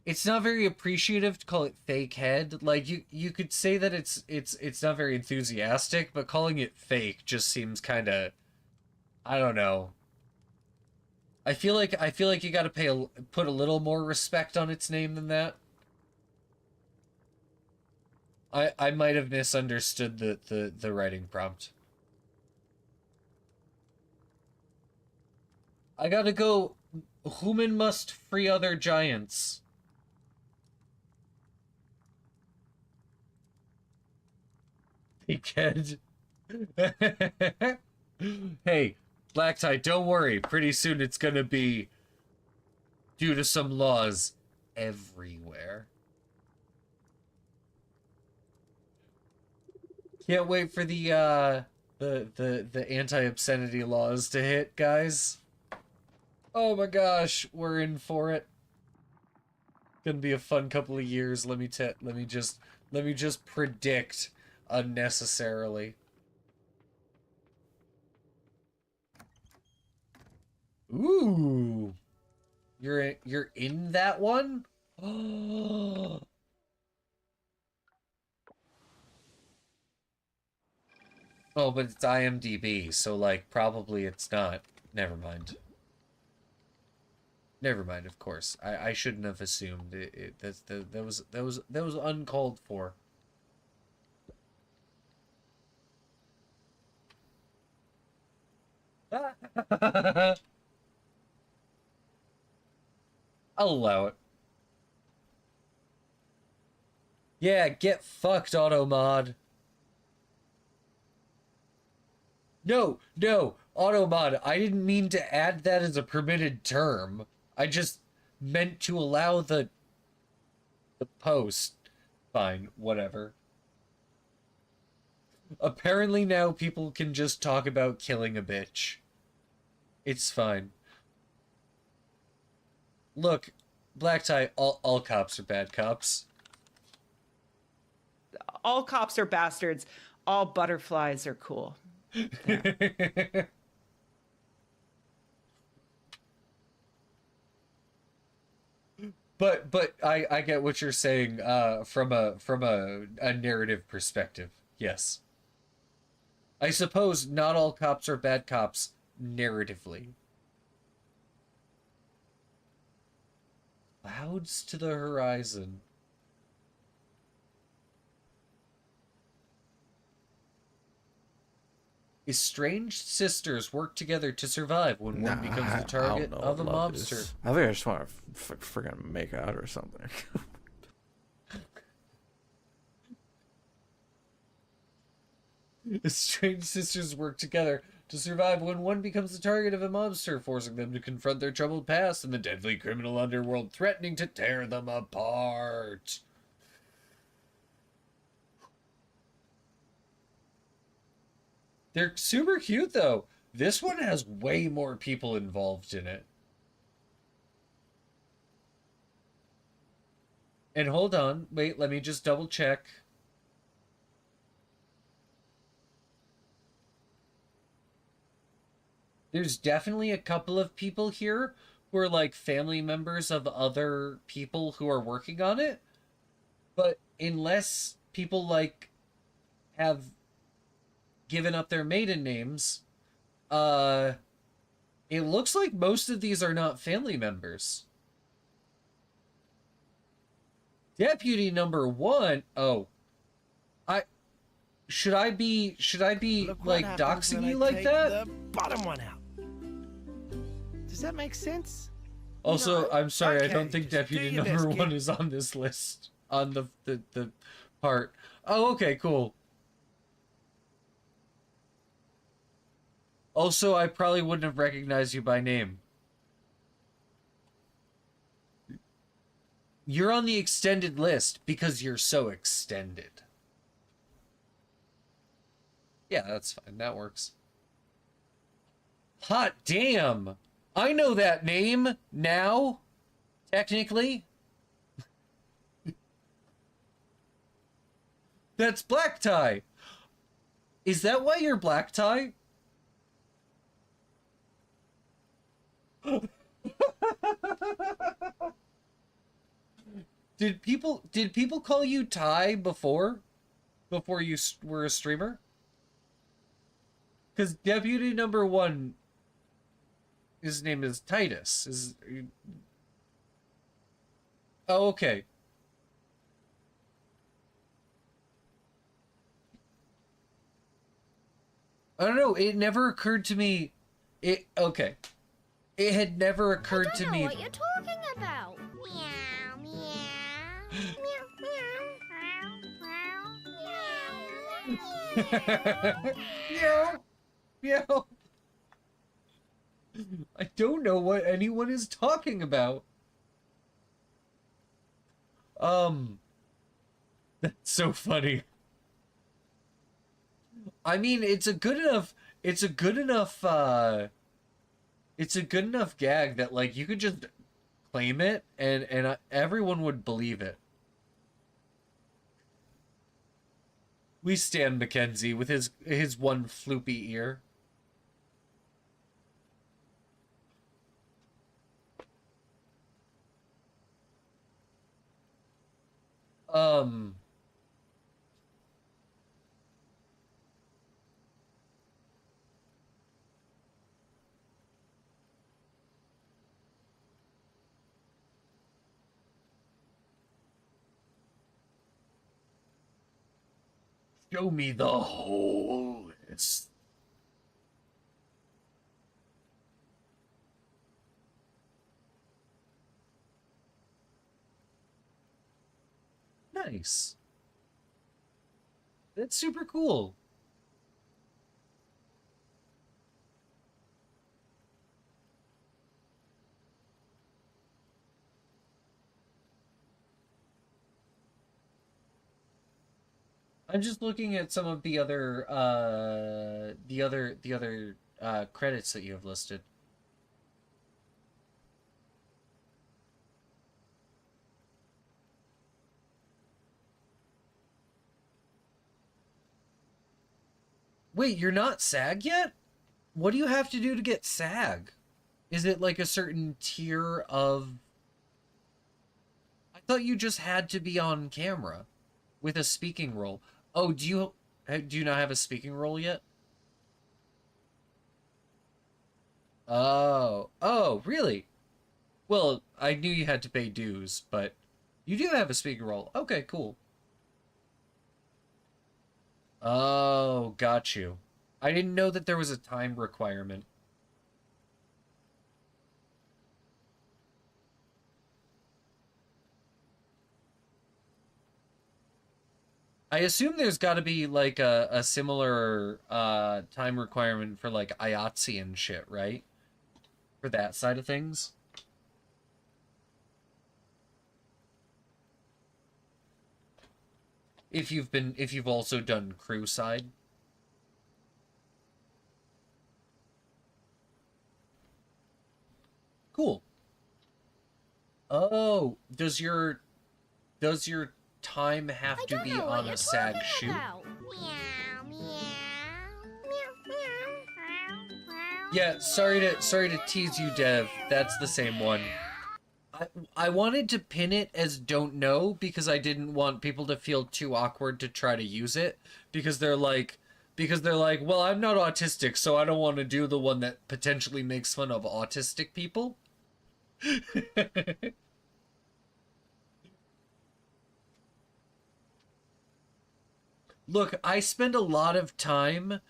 Speaker 1: it's not very appreciative to call it fake head. Like you could say that it's not very enthusiastic, but calling it fake just seems kind of, I don't know. I feel like you got to put a little more respect on its name than that. I might have misunderstood the writing prompt. I gotta go. Human must free other giants. Kid. Hey, Black Tie, don't worry. Pretty soon it's gonna be, due to some laws, everywhere. Can't wait for the anti-obscenity laws to hit, guys. Oh my gosh, we're in for it. Gonna be a fun couple of years. Let me just predict unnecessarily. Ooh, you're in that one? Oh, but it's IMDb, so like probably it's not. Never mind. Never mind. Of course, I shouldn't have assumed it. That was uncalled for. I'll allow it. Yeah, get fucked, Automod. No, no, Automod, I didn't mean to add that as a permitted term. I just meant to allow the post. Fine, whatever. Apparently now people can just talk about killing a bitch. It's fine. Look, Black Tie, all cops are bad cops.
Speaker 6: All cops are bastards. All butterflies are cool. Yeah.
Speaker 1: But I get what you're saying from a narrative perspective. Yes. I suppose not all cops are bad cops narratively. Clouds to the horizon. Estranged sisters work together to survive when one becomes the target of a mobster.
Speaker 7: I think I just want to freaking make out or something.
Speaker 1: Estranged sisters work together to survive when one becomes the target of a mobster, forcing them to confront their troubled past and the deadly criminal underworld threatening to tear them apart. They're super cute, though. This one has way more people involved in it. And hold on. Wait, let me just double check. There's definitely a couple of people here who are like family members of other people who are working on it. But unless people like have given up their maiden names, it looks like most of these are not family members. Deputy number 1. Oh. Should I be like doxing you like that?
Speaker 8: The bottom one out. Does that make sense?
Speaker 1: Also,
Speaker 8: No.
Speaker 1: I'm sorry,
Speaker 8: Okay,
Speaker 1: I don't think
Speaker 8: just do
Speaker 1: deputy
Speaker 8: your
Speaker 1: number
Speaker 8: best,
Speaker 1: 1
Speaker 8: kid.
Speaker 1: is on this list. On the part. Oh, okay, cool. Also, I probably wouldn't have recognized you by name. You're on the extended list because you're so extended. Yeah, that's fine. That works. Hot damn! I know that name now, technically. That's Black Tie. Is that why you're Black Tie? Did people call you Ty before you were a streamer? Because deputy number 1, his name is Titus. Oh, okay. I don't know. It never occurred to me. Okay. It had never occurred to me.
Speaker 3: I don't know what you're talking about. Meow, meow. Meow, meow, meow,
Speaker 1: Meow. Meow. I don't know what anyone is talking about. That's so funny. I mean, it's a good enough gag that like you could just claim it and everyone would believe it. We stand Mackenzie with his one floopy ear. Show me the whole list. Nice. That's super cool. I'm just looking at some of the other credits that you have listed. Wait, you're not SAG yet? What do you have to do to get SAG? Is it like a certain tier of... I thought you just had to be on camera with a speaking role. Oh, do you not have a speaking role yet? Oh, really? Well, I knew you had to pay dues, but you do have a speaking role. Okay, cool. Oh, got you. I didn't know that there was a time requirement. I assume there's got to be like a similar time requirement for like IATSE and shit, right? For that side of things. If you've also done crew side. Cool. Oh, does your time have to be on a SAG shoot?
Speaker 3: Meow, meow, meow, meow.
Speaker 1: Yeah, sorry to tease you, Dev. That's the same one. I wanted to pin it as don't know because I didn't want people to feel too awkward to try to use it because they're like, well, I'm not autistic, so I don't want to do the one that potentially makes fun of autistic people. Look, I spend a lot of time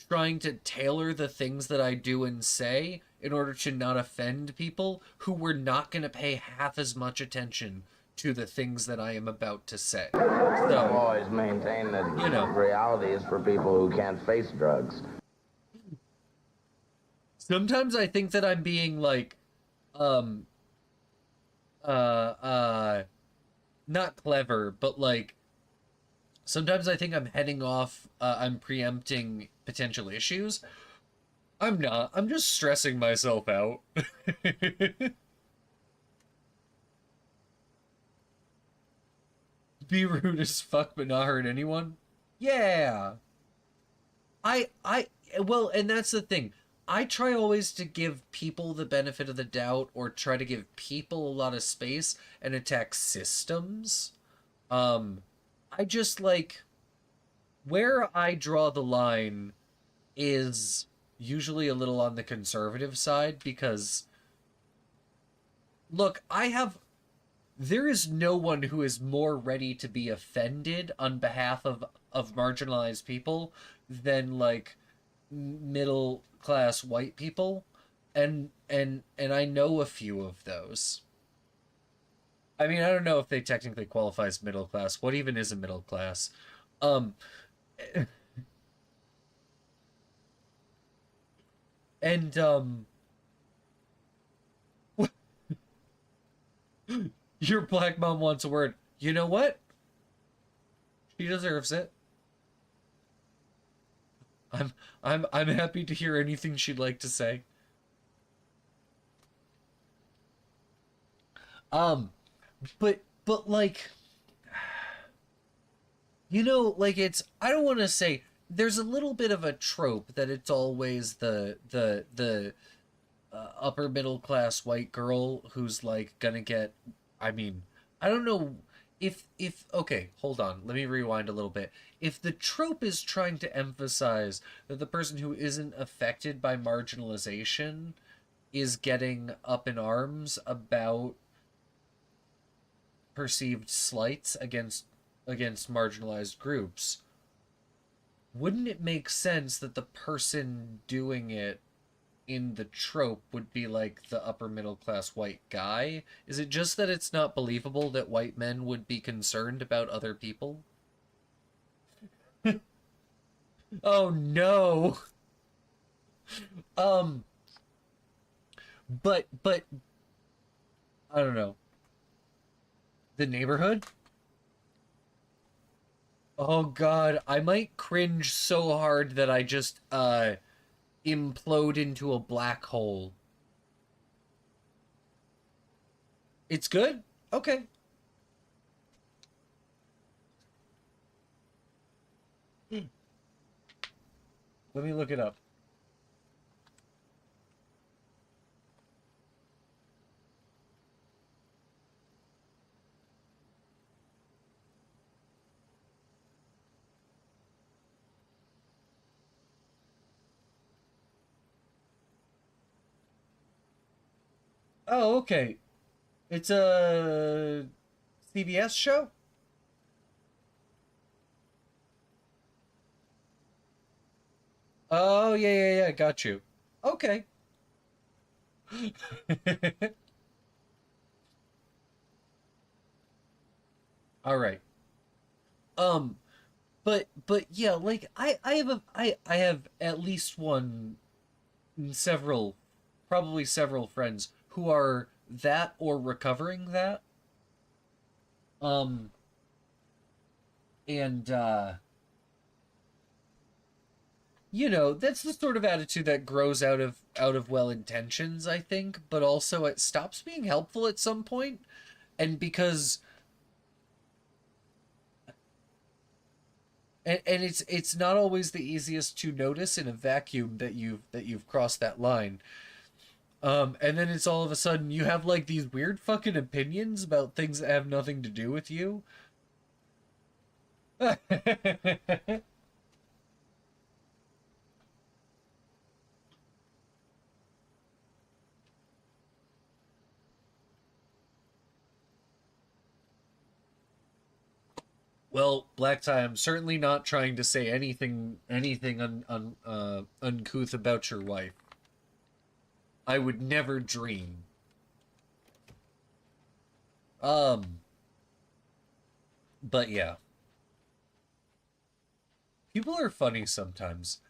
Speaker 1: trying to tailor the things that I do and say in order to not offend people who were not going to pay half as much attention to the things that I am about to say.
Speaker 9: I've
Speaker 1: So,
Speaker 9: always maintained that
Speaker 1: you know.
Speaker 9: reality is for people who can't face drugs.
Speaker 1: Sometimes I think that I'm being like, not clever, but like, sometimes I think I'm heading off, I'm preempting potential issues. I'm not. I'm just stressing myself out. Be rude as fuck but not hurt anyone? Yeah. Well, and that's the thing. I try always to give people the benefit of the doubt or try to give people a lot of space and attack systems. I just like where I draw the line is usually a little on the conservative side because look, there is no one who is more ready to be offended on behalf of marginalized people than like middle class white people, and I know a few of those. I mean, I don't know if they technically qualify as middle class. What even is a middle class? And your black mom wants a word. You know what? She deserves it. I'm happy to hear anything she'd like to say. But like, you know, like I don't want to say there's a little bit of a trope that it's always the upper middle class white girl who's like gonna get, I mean, I don't know if okay, hold on, let me rewind a little bit. If the trope is trying to emphasize that the person who isn't affected by marginalization is getting up in arms about perceived slights against marginalized groups, wouldn't it make sense that the person doing it in the trope would be like the upper middle class white guy? Is it just that it's not believable that white men would be concerned about other people? Oh no. But I don't know. The Neighborhood? Oh god, I might cringe so hard that I just implode into a black hole. It's good? Okay. Let me look it up. Oh, okay. It's a CBS show? Oh, yeah, got you. Okay. All right. Um, but yeah, like I have at least one, several, probably several friends who are that or recovering that. Um, and you know, that's the sort of attitude that grows out of well intentions, I think, but also it stops being helpful at some point, and because and it's not always the easiest to notice in a vacuum that you've crossed that line. And then it's all of a sudden you have like these weird fucking opinions about things that have nothing to do with you. Well, Black Tie, I'm certainly not trying to say anything uncouth about your wife. I would never dream. But yeah. People are funny sometimes.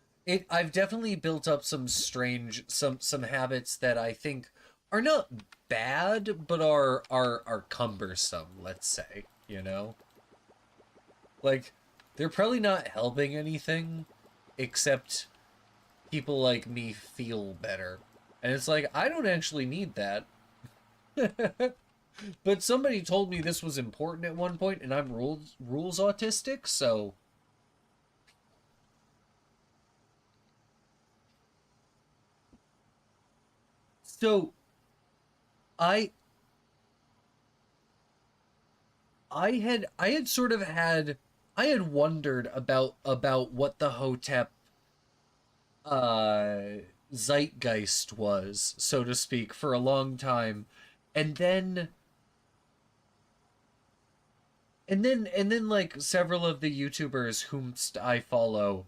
Speaker 1: I've definitely built up some strange some habits that I think are not bad, but are cumbersome, let's say, you know? Like, they're probably not helping anything except people like me feel better. And it's like, I don't actually need that. But somebody told me this was important at one point, and I'm rules autistic, so so I I had sort of had I had wondered about what the Hotep uh zeitgeist was, so to speak, for a long time. And then and then like several of the YouTubers whom I follow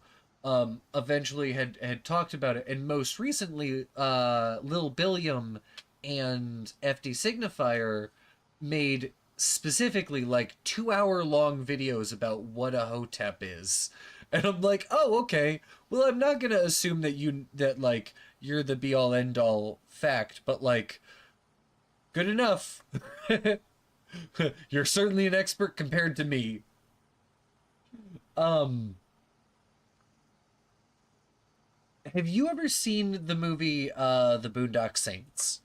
Speaker 1: eventually had talked about it, and most recently Lil Billiam and FD Signifier made specifically like 2 hour long videos about what a hotep is. And I'm like, oh, okay. Well, I'm not gonna assume that like you're the be all end all fact, but like good enough. You're certainly an expert compared to me. Um, have you ever seen the movie The Boondock Saints?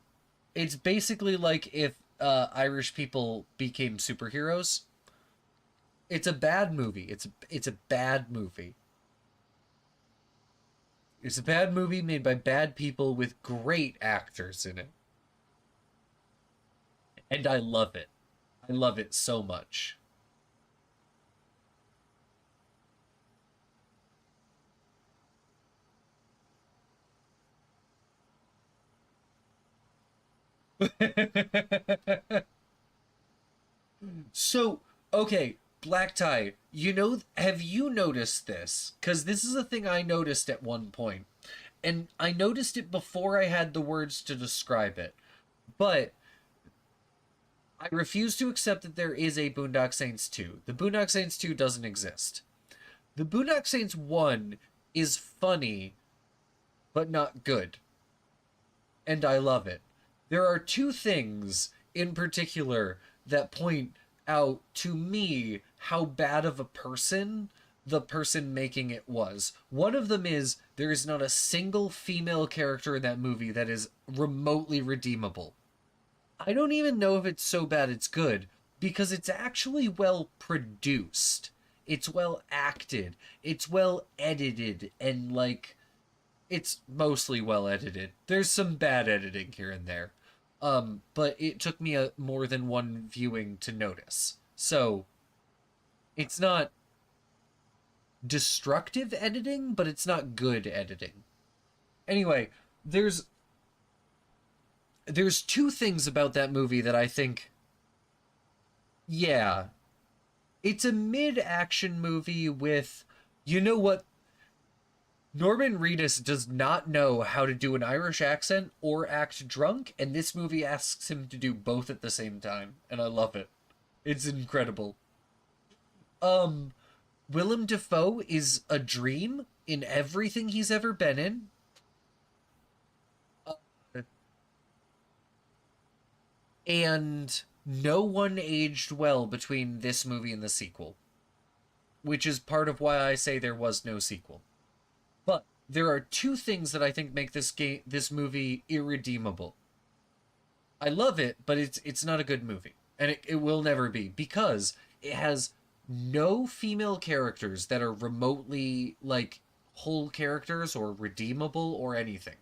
Speaker 1: It's basically like if Irish people became superheroes. It's a bad movie. It's a bad movie. It's a bad movie made by bad people with great actors in it. And I love it. I love it so much. So, okay, Black Tie, have you noticed this? Because this is a thing I noticed at one point. And I noticed it before I had the words to describe it. But I refuse to accept that there is a Boondock Saints 2. The Boondock Saints 2 doesn't exist. The Boondock Saints 1 is funny, but not good. And I love it. There are two things in particular that point out to me how bad of a person the person making it was. One of them is there is not a single female character in that movie that is remotely redeemable. I don't even know if it's so bad it's good, because it's actually well produced. It's well acted. It's well edited, and it's mostly well edited. There's some bad editing here and there. But it took me more than one viewing to notice. So, it's not destructive editing, but it's not good editing. Anyway, there's two things about that movie that I think, yeah, it's a mid-action movie with, you know what? Norman Reedus does not know how to do an Irish accent or act drunk, and this movie asks him to do both at the same time, and I love it. It's incredible. Willem Dafoe is a dream in everything he's ever been in. And no one aged well between this movie and the sequel, which is part of why I say there was no sequel. But there are two things that I think make this movie irredeemable. I love it, but it's not a good movie, and it will never be, because it has no female characters that are remotely whole characters or redeemable or anything.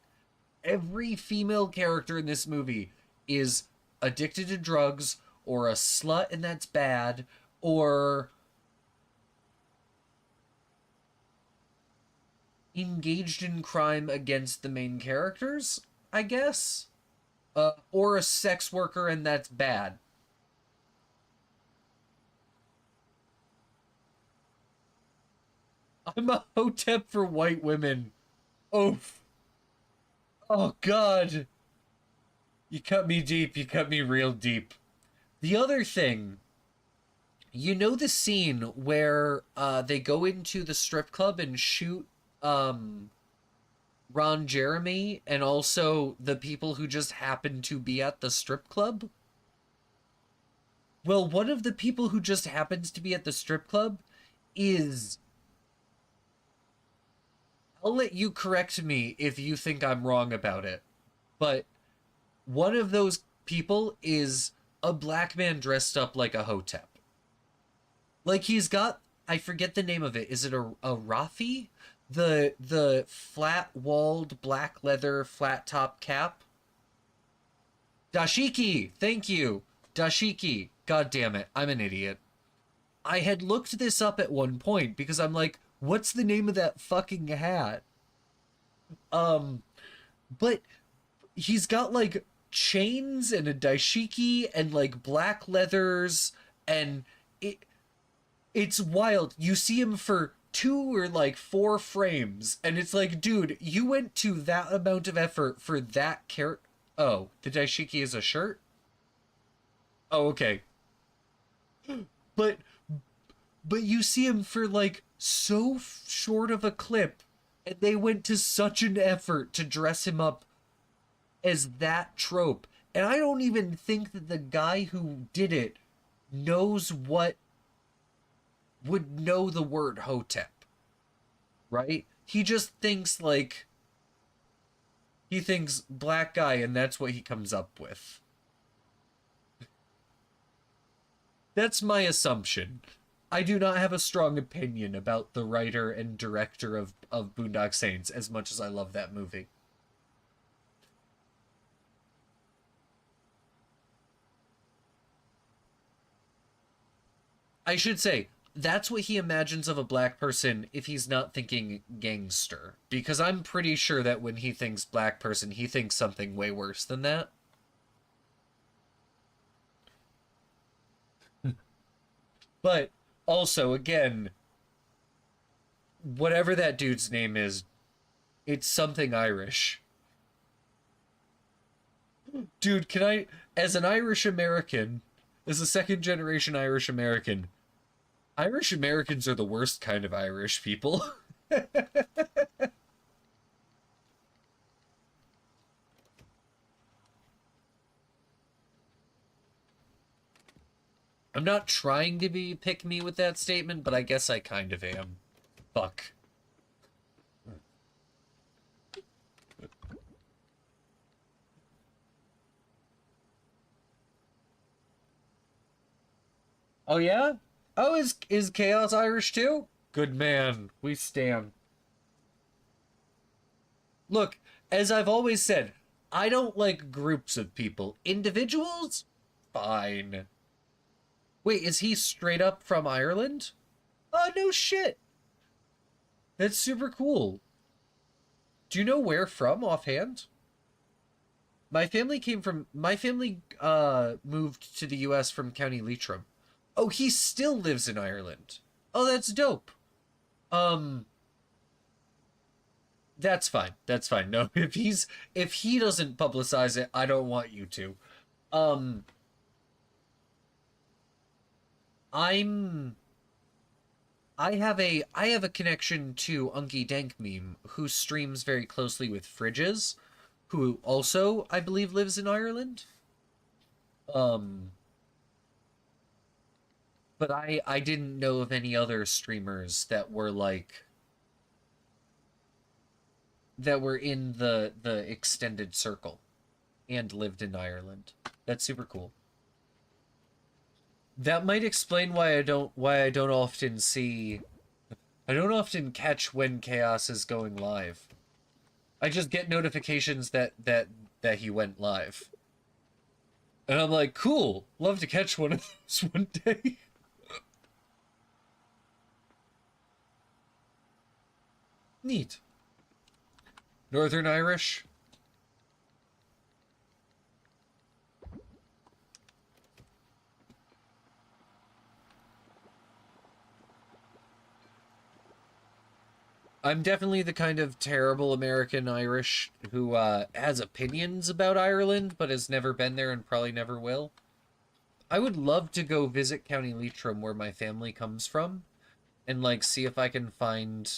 Speaker 1: Every female character in this movie is addicted to drugs, or a slut and that's bad, or engaged in crime against the main characters, I guess. Or a sex worker and that's bad. I'm a hotep for white women. Oof. Oh, God. You cut me deep. You cut me real deep. The other thing, you know the scene where they go into the strip club and shoot Ron Jeremy and also the people who just happen to be at the strip club? Well, one of the people who just happens to be at the strip club is... I'll let you correct me if you think I'm wrong about it, but one of those people is a black man dressed up like a hotep. He's got, I forget the name of it. Is it a Rafi? The flat-walled black leather flat top cap? Dashiki! Thank you! Dashiki. God damn it, I'm an idiot. I had looked this up at one point because I'm like, what's the name of that fucking hat? But he's got chains and a dashiki and black leathers, and it's wild. You see him for 2 or 4 frames, and it's dude, you went to that amount of effort for that character. Oh, the dashiki is a shirt? Oh, okay. But you see him for so short of a clip, and they went to such an effort to dress him up as that trope. And I don't even think that the guy who did it knows would know the word hotep. Right? He just thinks he thinks black guy, and that's what he comes up with. That's my assumption. I do not have a strong opinion about the writer and director of Boondock Saints, as much as I love that movie. I should say, that's what he imagines of a black person if he's not thinking gangster. Because I'm pretty sure that when he thinks black person, he thinks something way worse than that. But Also, again, whatever that dude's name is, it's something Irish. Dude, can I, as an Irish American, as a second generation Irish American, Irish Americans are the worst kind of Irish people. I'm not trying to be pick me with that statement, but I guess I kind of am. Fuck. Oh yeah? Oh, is Chaos Irish too? Good man. We stand. Look, as I've always said, I don't like groups of people. Individuals? Fine. Wait, is he straight up from Ireland? Oh, no shit. That's super cool. Do you know where from offhand? My family moved to the US from County Leitrim. Oh, he still lives in Ireland. Oh, that's dope. That's fine. That's fine. No, if he doesn't publicize it, I don't want you to. I have a connection to Unky Dank Meme, who streams very closely with Fridges, who also, I believe, lives in Ireland. But I didn't know of any other streamers that were like that were in the extended circle and lived in Ireland. That's super cool. That might explain why I don't often catch when Chaos is going live. I just get notifications that he went live. And I'm like, cool, love to catch one of those one day. Neat. Northern Irish. I'm definitely the kind of terrible American Irish who has opinions about Ireland, but has never been there and probably never will. I would love to go visit County Leitrim, where my family comes from, and like see if I can find,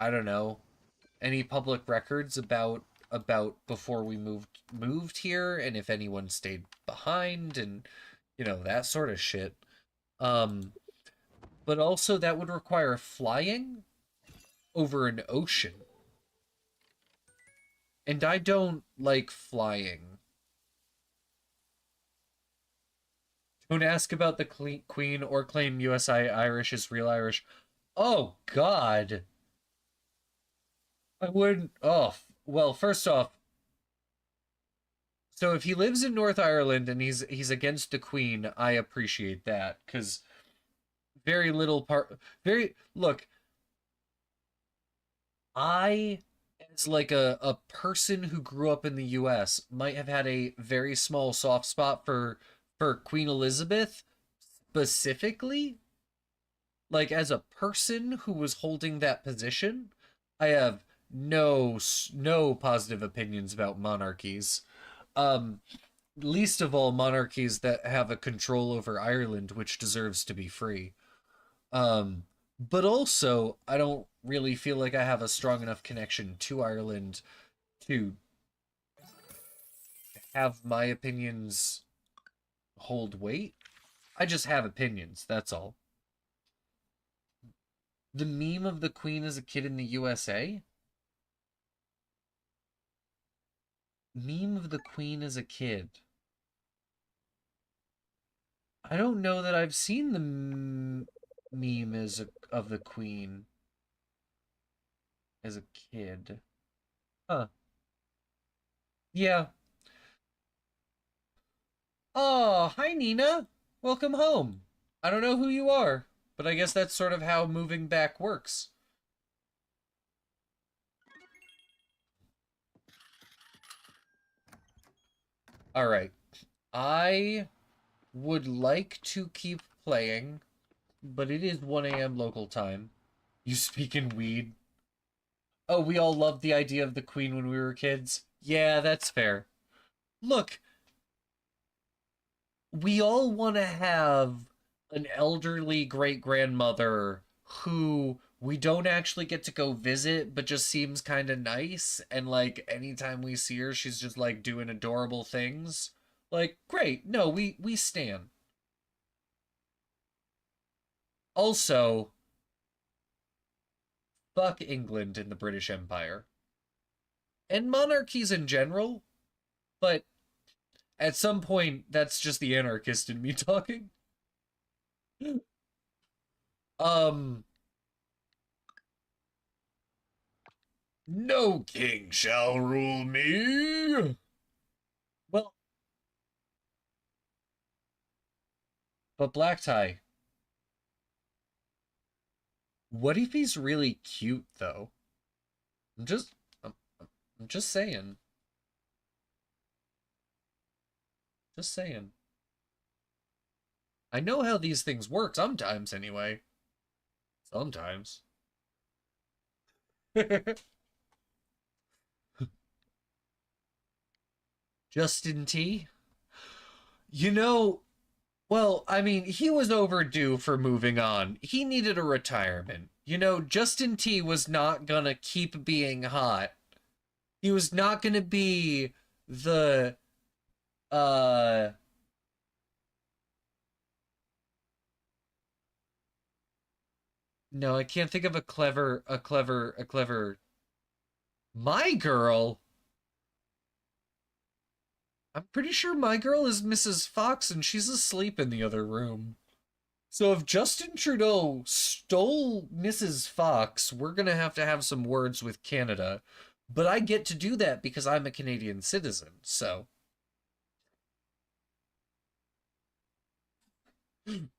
Speaker 1: I don't know, any public records about before we moved here, and if anyone stayed behind, and you know, that sort of shit. But also that would require flying over an ocean. And I don't like flying. Don't ask about the Queen or claim USI Irish is real Irish. Oh, God. I wouldn't... Oh, well, first off, so if he lives in North Ireland and he's against the Queen, I appreciate that, because very little part... Look, I, as like a person who grew up in the US, might have had a very small soft spot for Queen Elizabeth specifically. Like, as a person who was holding that position, I have no positive opinions about monarchies. Least of all monarchies that have a control over Ireland, which deserves to be free. But also, I don't really feel like I have a strong enough connection to Ireland to have my opinions hold weight. I just have opinions, that's all. The meme of the Queen as a kid in the USA? Meme of the Queen as a kid. I don't know that I've seen the meme of the Queen as a kid. Huh. Yeah. Oh, hi Nina. Welcome home. I don't know who you are, but I guess that's sort of how moving back works. Alright. I would like to keep playing but it is 1 a.m. local time. You speak in weed. Oh, we all loved the idea of the Queen when we were kids. Yeah, that's fair. Look, we all want to have an elderly great-grandmother who we don't actually get to go visit, but just seems kind of nice. And, like, anytime we see her, she's just, like, doing adorable things. Like, great. No, we stan. Also, fuck England and the British Empire. And monarchies in general, but at some point, that's just the anarchist in me talking. No king shall rule me. Well, but Black Tie, what if he's really cute though? I'm just saying. Just saying. I know how these things work sometimes anyway. Sometimes. Justin T? You know, well, I mean, he was overdue for moving on. He needed a retirement. You know, Justin T was not gonna keep being hot. He was not gonna be the, no, I can't think of a clever... My girl? I'm pretty sure my girl is Mrs. Fox and she's asleep in the other room. So if Justin Trudeau stole Mrs. Fox, we're gonna have to have some words with Canada. But I get to do that because I'm a Canadian citizen, so...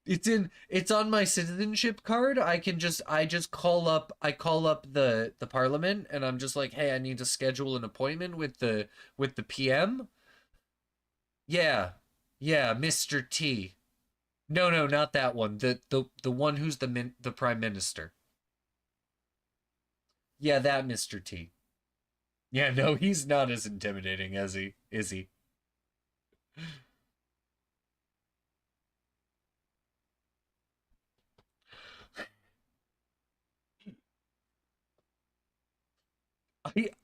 Speaker 1: It's on my citizenship card. I just call up the parliament and I'm just like, "Hey, I need to schedule an appointment with the PM." Yeah. Yeah, Mr. T. No, not that one. The one who's the prime minister. Yeah, that Mr. T. Yeah, no, he's not as intimidating as he is he.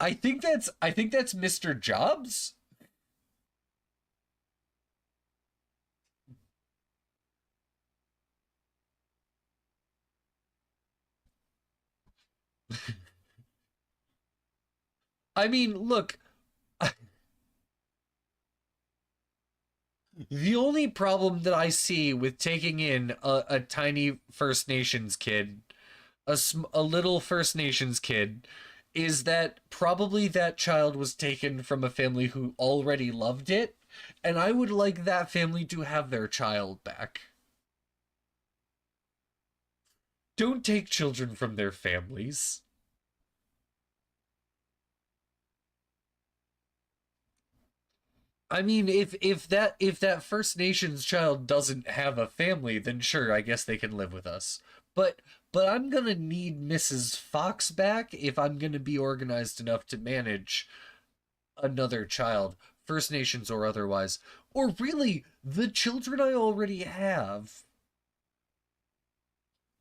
Speaker 1: I think that's Mr. Jobs. I mean, look, the only problem that I see with taking in a tiny First Nations kid, a little First Nations kid, is that probably that child was taken from a family who already loved it, and I would like that family to have their child back. Don't take children from their families. I mean, if that First Nations child doesn't have a family, then sure, I guess they can live with us. But I'm gonna need Mrs. Fox back if I'm gonna be organized enough to manage another child, First Nations or otherwise, or really the children I already have.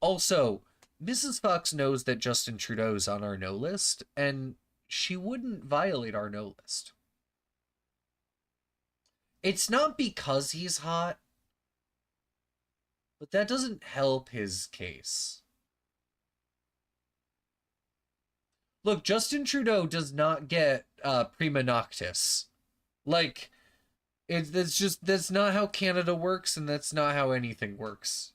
Speaker 1: Also, Mrs. Fox knows that Justin Trudeau's on our no list, and she wouldn't violate our no list. It's not because he's hot, but that doesn't help his case. Look, Justin Trudeau does not get prima noctis. Like, that's not how Canada works, and that's not how anything works.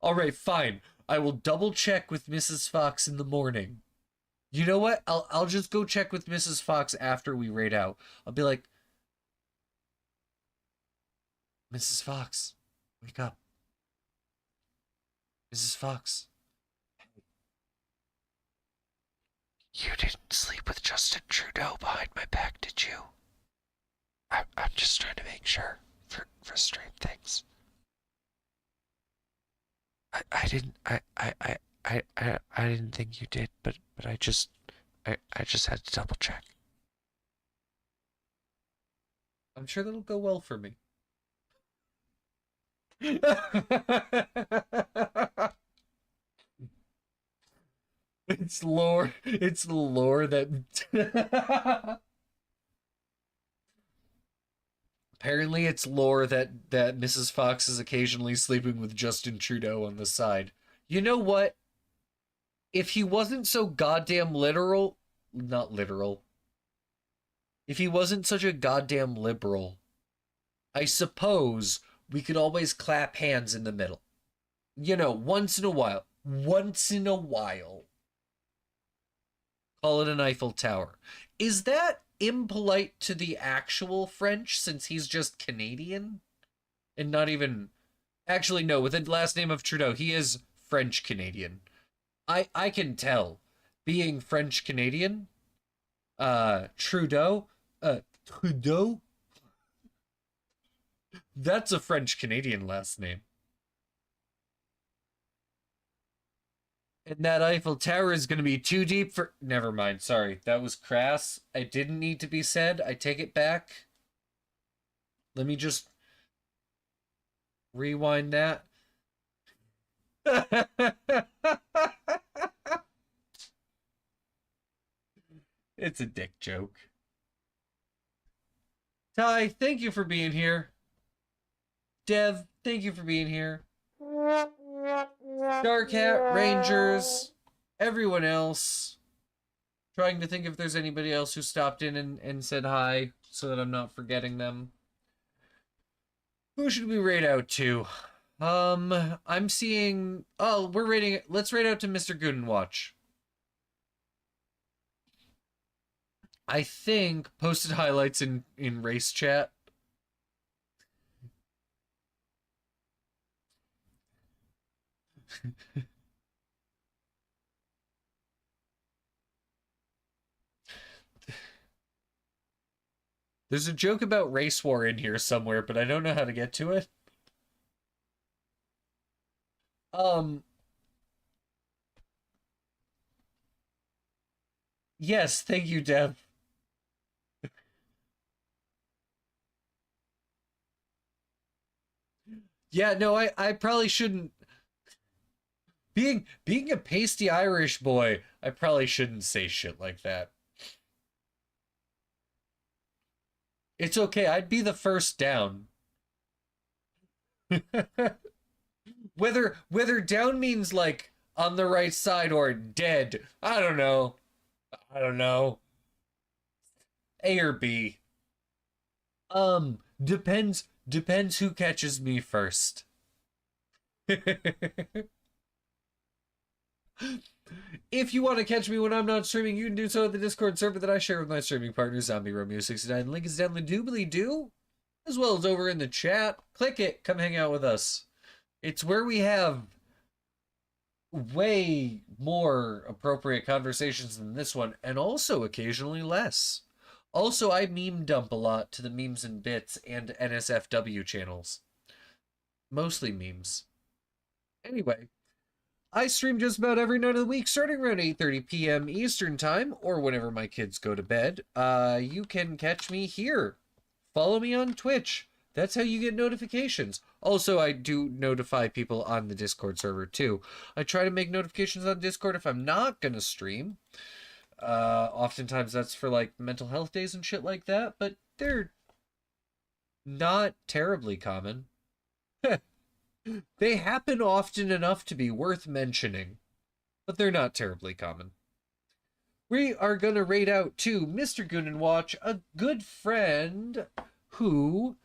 Speaker 1: Alright, fine. I will double check with Mrs. Fox in the morning. You know what? I'll just go check with Mrs. Fox after we raid out. I'll be like, Mrs. Fox, wake up. Mrs. Fox.
Speaker 8: You didn't sleep with Justin Trudeau behind my back, did you? I'm just trying to make sure for stream things. I didn't think you did, but I just had to double check.
Speaker 1: I'm sure that'll go well for me. It's lore. It's lore that apparently it's lore that Mrs. Fox is occasionally sleeping with Justin Trudeau on the side. You know what? If he wasn't so goddamn literal, not literal. If he wasn't such a goddamn liberal, I suppose we could always clap hands in the middle. You know, once in a while. Once in a while. Call it an Eiffel Tower. Is that impolite to the actual French since he's just Canadian? And not even... Actually, no, with the last name of Trudeau, he is French-Canadian. I can tell. Being French-Canadian, Trudeau, Trudeau? That's a French-Canadian last name. And that Eiffel Tower is going to be too deep for... Never mind, sorry. That was crass. It didn't need to be said. I take it back. Let me just... rewind that. It's a dick joke. Ty, thank you for being here. Dev, thank you for being here. Dark Hat, Rangers, everyone else. Trying to think if there's anybody else who stopped in and said hi so that I'm not forgetting them. Who should we raid out to? I'm seeing... Oh, we're raiding... Let's raid out to Mr. Goodenwatch. I think posted highlights in race chat. There's a joke about race war in here somewhere, but I don't know how to get to it. Yes, thank you, Dev. Yeah, no, I probably shouldn't. Being a pasty Irish boy, I probably shouldn't say shit like that. It's okay, I'd be the first down. Whether down means like on the right side or dead, I don't know. I don't know. A or B. Depends who catches me first. If you want to catch me when I'm not streaming, you can do so at the Discord server that I share with my streaming partner, Zombie Romeo 69. Link is down the doobly-doo, as well as over in the chat. Click it, come hang out with us. It's where we have way more appropriate conversations than this one, and also occasionally less. Also, I meme dump a lot to the Memes and Bits and NSFW channels. Mostly memes. Anyway, I stream just about every night of the week, starting around 8:30 p.m. Eastern Time, or whenever my kids go to bed. You can catch me here. Follow me on Twitch. That's how you get notifications. Also, I do notify people on the Discord server, too. I try to make notifications on Discord if I'm not gonna stream. Oftentimes that's for, like, mental health days and shit like that, but they're not terribly common. They happen often enough to be worth mentioning, but they're not terribly common. We are going to raid out to Mr. Goodenwatch, a good friend who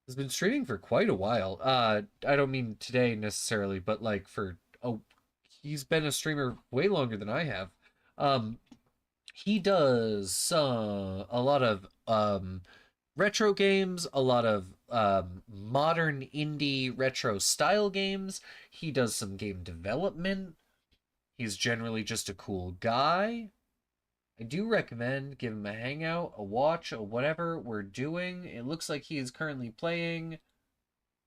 Speaker 1: has been streaming for quite a while. I don't mean today necessarily, but like he's been a streamer way longer than I have. He does a lot of retro games, a lot of modern indie retro style games. He does some game development. He's generally just a cool guy. I do recommend give him a hangout, a watch, or whatever we're doing. It looks like he is currently playing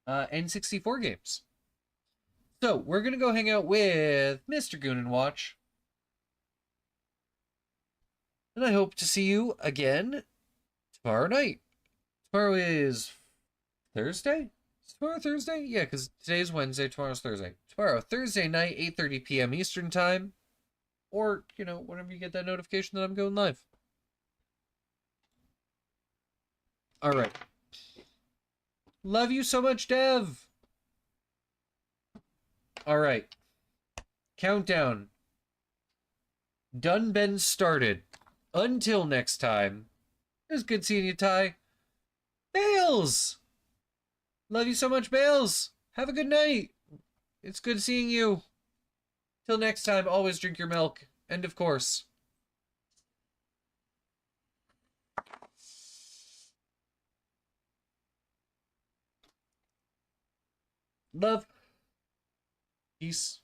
Speaker 1: N64 games. So, we're going to go hang out with Mr. Goon and watch. And I hope to see you again tomorrow night. Tomorrow is Thursday? Is tomorrow Thursday? Yeah, because today's Wednesday, tomorrow's Thursday. Tomorrow, Thursday night, 8:30 p.m. Eastern Time. Or, whenever you get that notification that I'm going live. Alright. Love you so much, Dev! Alright. Countdown. Done been started. Until next time. It was good seeing you, Ty. Bales! Love you so much, Bales! Have a good night! It's good seeing you. Till next time, always drink your milk. And of course. Love. Peace.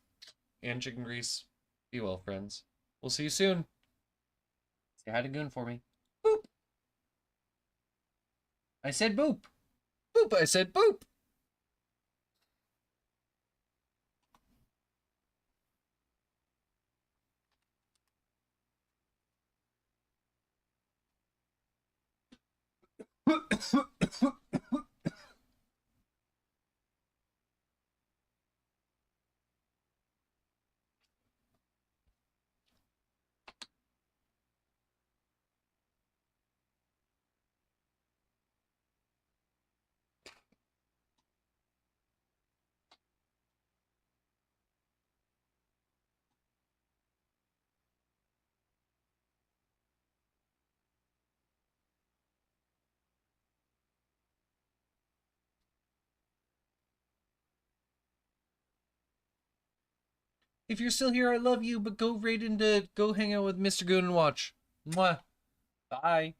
Speaker 1: And chicken grease. Be well, friends. We'll see you soon. Say hi to Goon for me. Boop. I said boop. Boop, I said boop. If you're still here, I love you, but go go hang out with Mr. Goon and watch. Mwah. Bye.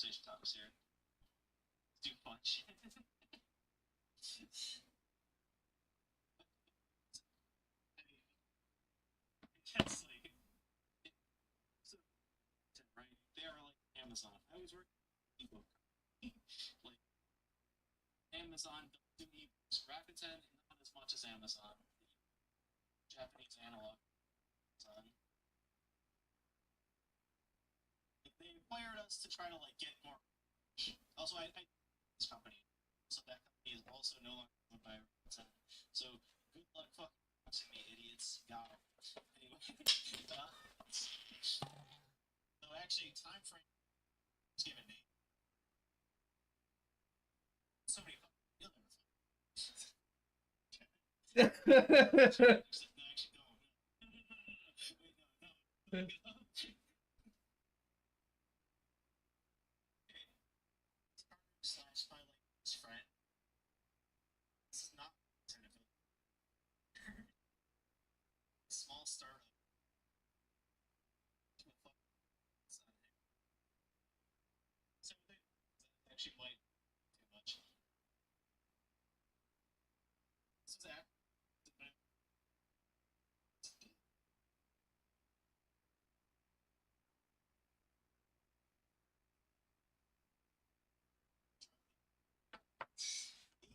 Speaker 1: conversation topics here. Too much. It's like, so, right? They are like Amazon. I was working ebook. Like, Amazon doesn't do ebooks. Rakuten, not as much as Amazon. The Japanese analog. Amazon. They acquired us to try to like get more. Also, I this company, so that company is also no longer owned by Rakuten. So good luck fucking watching me, idiots. Got 'em. Anyway, so actually, time frame was given name. So many fucking you'll never find. Actually, no. Wait, no. Slash my like best friend. This is not technical. Small startup. So they actually might too much. This is act.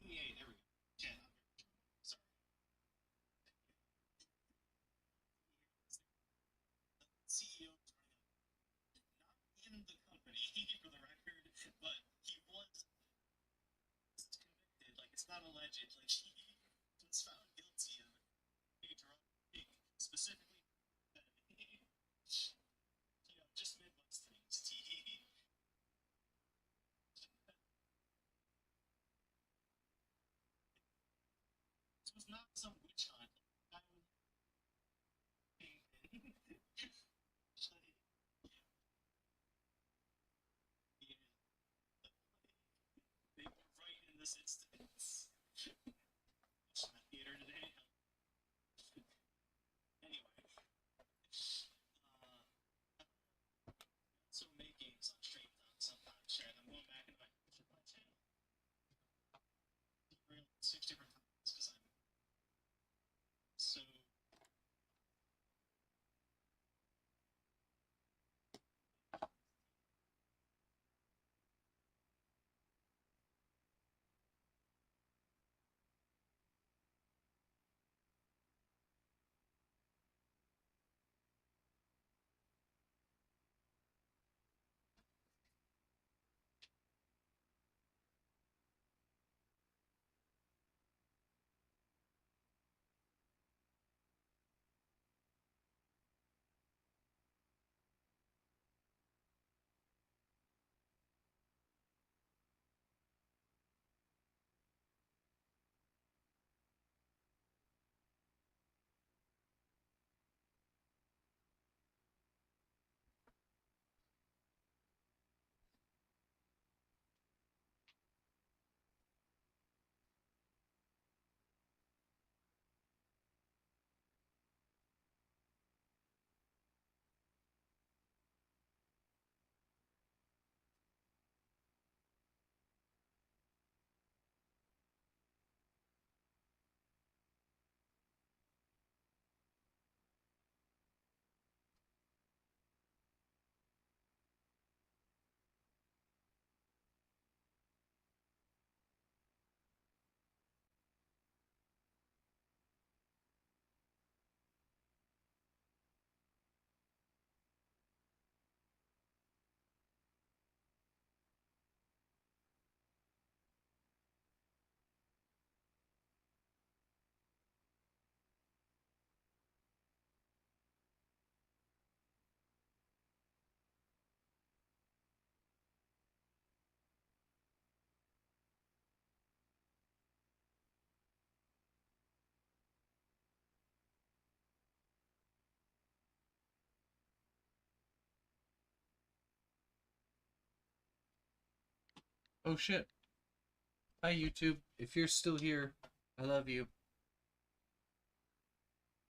Speaker 1: Yeah, there we go. Yeah, I'm very drunk. Sorry. The CEO is running not in the company for the record, but he was convicted. Like it's not alleged. Like he was found guilty of a drug specifically. You know, just Midwest things. This was not some witch hunt. I was they were right in this instance. Watched my theater today. Anyway, so make games on stream sometimes. Share them. Going back into my channel. 6 different times because I'm so. Oh shit. Hi YouTube. If you're still here, I love you.